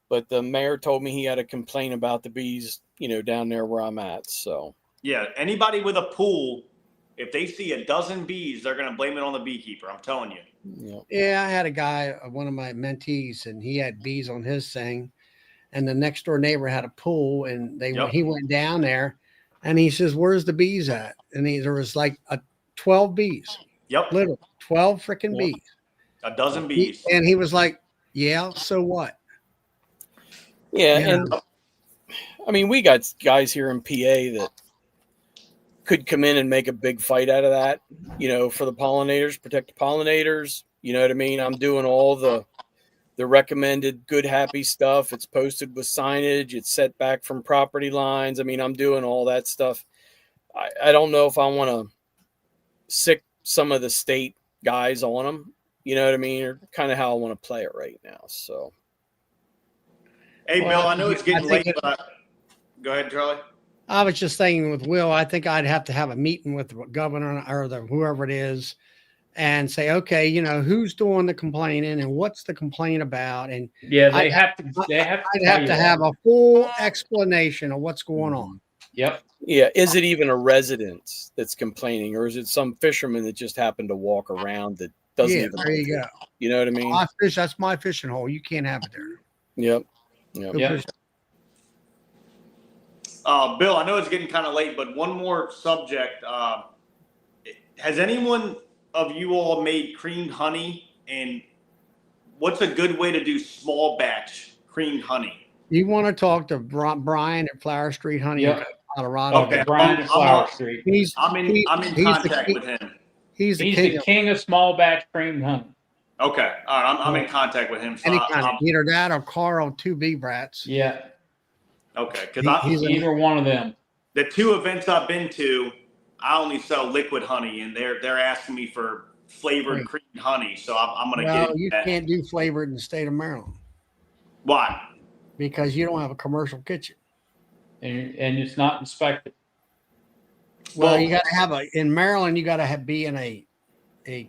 But the mayor told me he had a complaint about the bees, down there where I'm at. So Yeah, anybody with a pool, if they see a dozen bees, they're going to blame it on the beekeeper. I'm telling you. yep. Yeah, I had a guy, one of my mentees, and he had bees on his thing, and the next door neighbor had a pool, and he went down there, and he says, "Where's the bees at?" And there was like 12 bees, Yep, literally 12 freaking bees, a dozen bees. and he was like, "Yeah, so what?" Yeah, You and I mean, we got guys here in PA that could come in and make a big fight out of that, for the pollinators, protect the pollinators. You know what I mean? I'm doing all the recommended good, happy stuff. It's posted with signage. It's set back from property lines. I mean, I'm doing all that stuff. I don't know if I want to sick some of the state guys on them. You know what I mean? Or kind of how I want to play it right now. So. Hey, Well, Bill, I know it's getting I think late, but go ahead, Charlie. I was just thinking with Will, I think I'd have to have a meeting with the governor or whoever it is and say, okay, who's doing the complaining and what's the complaint about? And Yeah, I'd have to have a full explanation of what's going on. Yep. Yeah. Is it even a resident that's complaining, or is it some fisherman that just happened to walk around that doesn't even there you go. You know what I mean? That's my fishing hole. You can't have it there. Yep. Yep. Bill, I know it's getting kind of late, but one more subject. Has anyone of you all made creamed honey? And what's a good way to do small batch creamed honey? You want to talk to Brian at Flower Street Honey in Colorado? Okay. Brian at Flower Street. I'm in contact with him. He's the king of small batch creamed honey. Okay. All right. I'm in contact with him. So either that or Carl 2B Brats. Yeah. Okay. Because he's either one of them. The 2 events I've been to, I only sell liquid honey, and they're asking me for flavored creamed honey. So I'm going to get you that. can't do flavored in the state of Maryland. Why? Because you don't have a commercial kitchen. And it's not inspected. Well, you got to have in Maryland, you got to be in a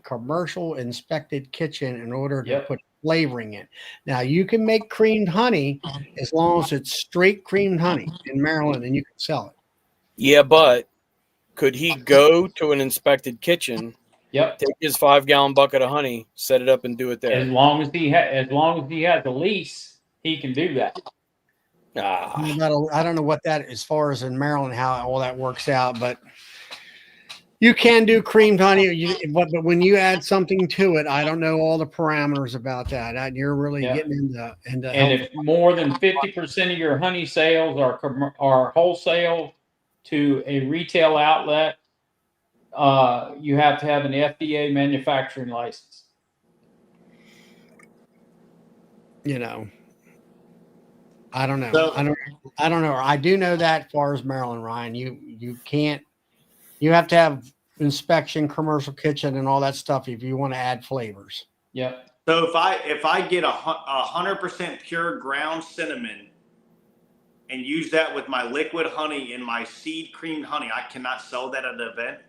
commercial inspected kitchen in order to put flavoring in. Now you can make creamed honey as long as it's straight creamed honey in Maryland, and you can sell it. Yeah, but could he go to an inspected kitchen? Yep. Take his 5-gallon bucket of honey, set it up, and do it there. As long as he has a lease, he can do that. I don't know what that, as far as in Maryland, how all that works out, but you can do creamed honey. But when you add something to it, I don't know all the parameters about that. You're really Yeah. getting into And health. if more than 50% of your honey sales are wholesale to a retail outlet, you have to have an FDA manufacturing license. You know, I don't know. So I don't know. I do know that as far as Maryland, Ryan, you can't. You have to have inspection, commercial kitchen, and all that stuff if you want to add flavors. Yep. so if I get 100% pure ground cinnamon and use that with my liquid honey and my seed creamed honey, I cannot sell that at an event.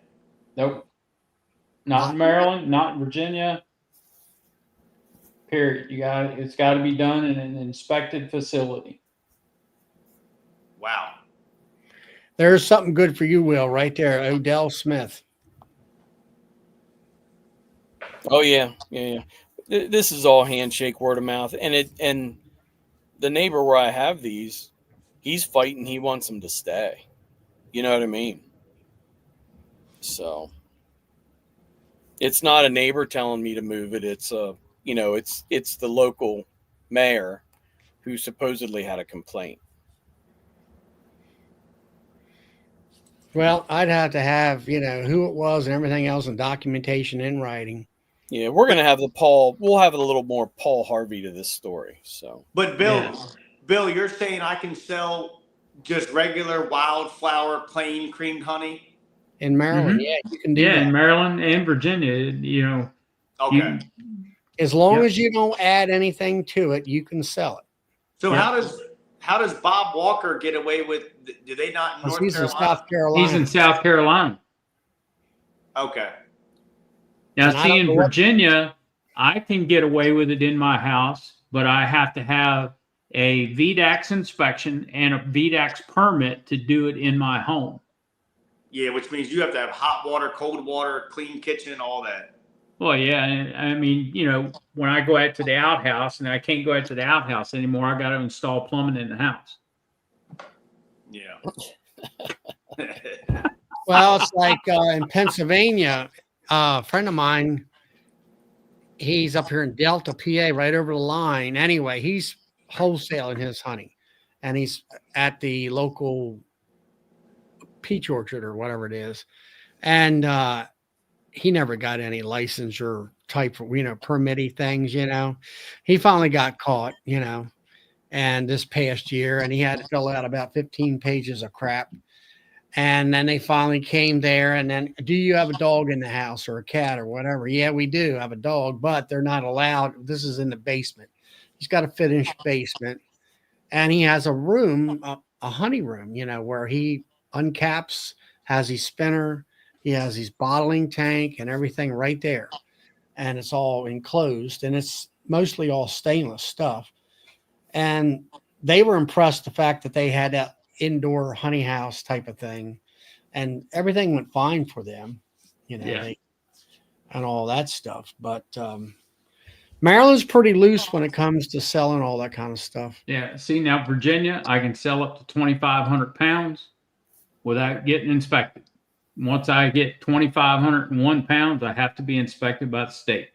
Nope. Not in Maryland, not in Virginia. Period. It's got to be done in an inspected facility. Wow. There's something good for you, Will, right there. Odell Smith. Oh yeah. This is all handshake, word of mouth, and the neighbor where I have these, he's fighting. He wants them to stay. You know what I mean? So it's not a neighbor telling me to move it. It's it's the local mayor who supposedly had a complaint. Well, I'd have to have, who it was and everything else and documentation in writing. Yeah, we'll have a little more Paul Harvey to this story. So, But Bill, you're saying I can sell just regular wildflower plain creamed honey? In Maryland, Mhm. yeah, you can do Yeah, that. in Maryland and Virginia, Okay. As long Yep. as you don't add anything to it, you can sell it. So Yeah. how does Bob Walker get away with? Do they not in 'Cause North he's in Carolina? South Carolina. he's in South Carolina. Okay. Now, And I see, don't in know what- Virginia, I can get away with it in my house, but I have to have a VDAX inspection and a VDAX permit to do it in my home. Yeah, which means you have to have hot water, cold water, clean kitchen, all that. Well, yeah, and I mean, when I go out to the outhouse and I can't go out to the outhouse anymore, I got to install plumbing in the house. Yeah. Well, it's like in Pennsylvania, a friend of mine, he's up here in Delta, PA, right over the line. Anyway, he's wholesaling his honey, and he's at the local peach orchard or whatever it is. And he never got any licensure type, permitty things, He finally got caught, and this past year, and he had to fill out about 15 pages of crap. And then they finally came there, and then, do you have a dog in the house or a cat or whatever? Yeah, we do have a dog, but they're not allowed. This is in the basement. He's got a finished basement, and he has a room, a honey room, where he uncaps, has his spinner, he has his bottling tank and everything right there. And it's all enclosed, and it's mostly all stainless stuff. And they were impressed the fact that they had that indoor honey house type of thing, and everything went fine for them, Yeah. and all that stuff. But Maryland's pretty loose when it comes to selling all that kind of stuff. Yeah. See, now Virginia, I can sell up to 2,500 pounds without getting inspected. Once I get 2,501 pounds, I have to be inspected by the state.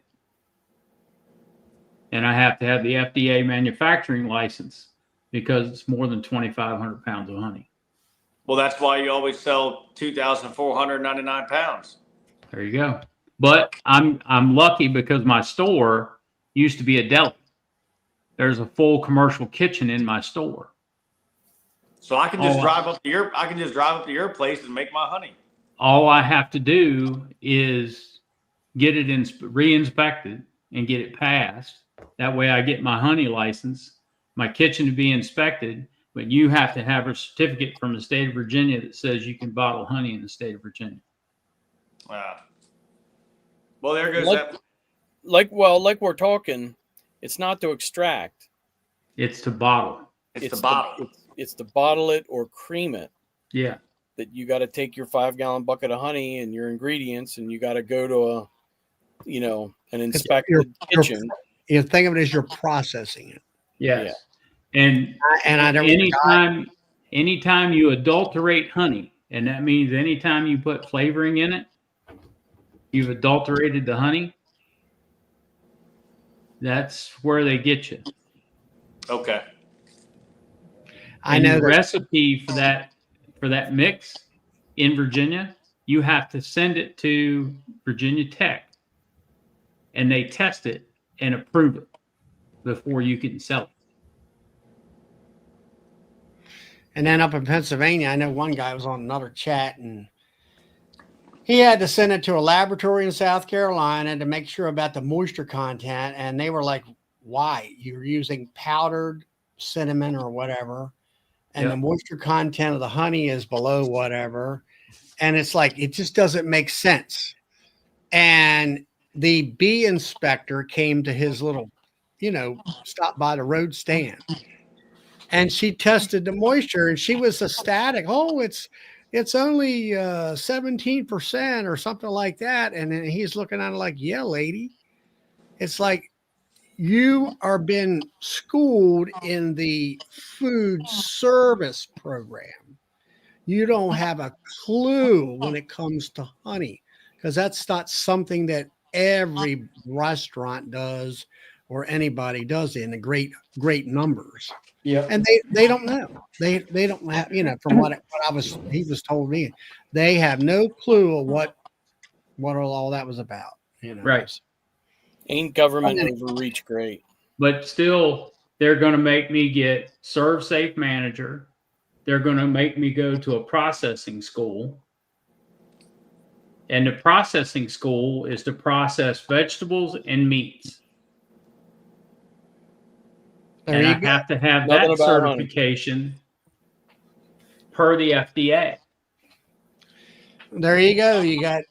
And I have to have the FDA manufacturing license because it's more than 2,500 pounds of honey. Well, that's why you always sell 2,499 pounds. There you go. But I'm lucky because my store used to be a deli. There's a full commercial kitchen in my store. So I can just drive up to your place and make my honey. All I have to do is get it re-inspected and get it passed. That way I get my honey license, my kitchen to be inspected, but you have to have a certificate from the state of Virginia that says you can bottle honey in the state of Virginia. Wow. Well, there goes that. Like we're talking, it's not to extract. It's to bottle. It's the bottle. It's to bottle it or cream it. Yeah. That you got to take your 5-gallon bucket of honey and your ingredients, and you got to go to an inspected kitchen. You think of it as you're processing it. Yes. And And there was a guy. anytime you adulterate honey, and that means anytime you put flavoring in it, you've adulterated the honey. That's where they get you. Okay. I And know your there's recipe for that mix in Virginia, you have to send it to Virginia Tech, and they test it and approve it before you can sell it. And then up in Pennsylvania, I know one guy was on another chat and he had to send it to a laboratory in South Carolina to make sure about the moisture content. And they were like, why? You're using powdered cinnamon or whatever. And Yep. the moisture content of the honey is below whatever. And it's like, it just doesn't make sense. And the bee inspector came to his little, stop by the road stand. And she tested the moisture and she was ecstatic. Oh, it's only 17% or something like that. And then he's looking at it like, yeah, lady. It's like you are being schooled in the food service program. You don't have a clue when it comes to honey, because that's not something that every restaurant does or anybody does in the great numbers. Yeah. And they don't know. They don't have, from what he was told me, they have no clue of what all that was about. Right. Ain't government overreach great? But still, they're going to make me get serve safe manager. They're going to make me go to a processing school. And the processing school is to process vegetables and meats. There And you I go. have to have Nothing that about honey. certification per the FDA. There you go. You got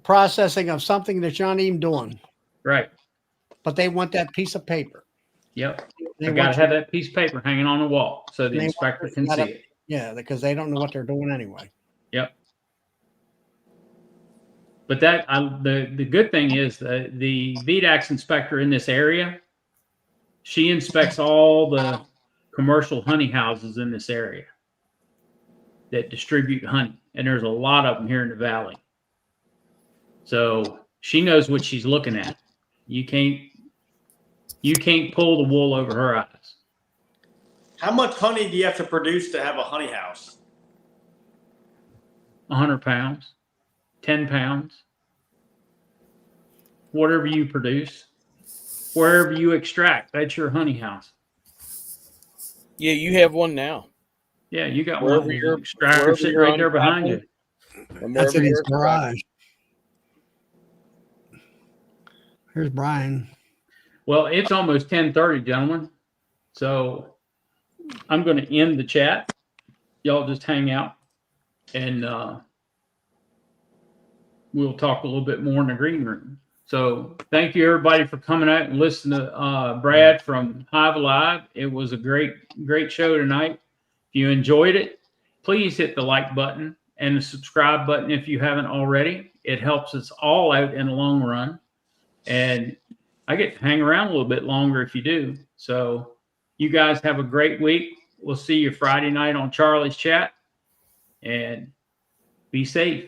processing of something that you're not even doing, Right. but they want that piece of paper. Yep. They I got want to have that piece of paper hanging on the wall so the They want inspector you can gotta- see it. Yeah, because they don't know what they're doing anyway. Yep. But the good thing is the VDAX inspector in this area, she inspects all the commercial honey houses in this area that distribute honey. And there's a lot of them here in the valley. So she knows what she's looking at. You can't pull the wool over her eyes. How much honey do you have to produce to have a honey house? 100 pounds, 10 pounds, whatever you produce, wherever you extract, that's your honey house. Yeah, you have one now. Yeah, you got Wherever one you're- extractor wherever sitting you're right there behind unpacking. you. From That's in wherever his you're extracting. garage. Here's Brian. Well, it's almost 10:30, gentlemen. So I'm going to end the chat. Y'all just hang out and we'll talk a little bit more in the green room. So thank you everybody for coming out and listening to Brad from Hive Alive. It was a great show tonight. If you enjoyed it, please hit the like button and the subscribe button if you haven't already. It helps us all out in the long run. And I get to hang around a little bit longer if you do. So you guys have a great week. We'll see you Friday night on Charlie's Chat. And be safe.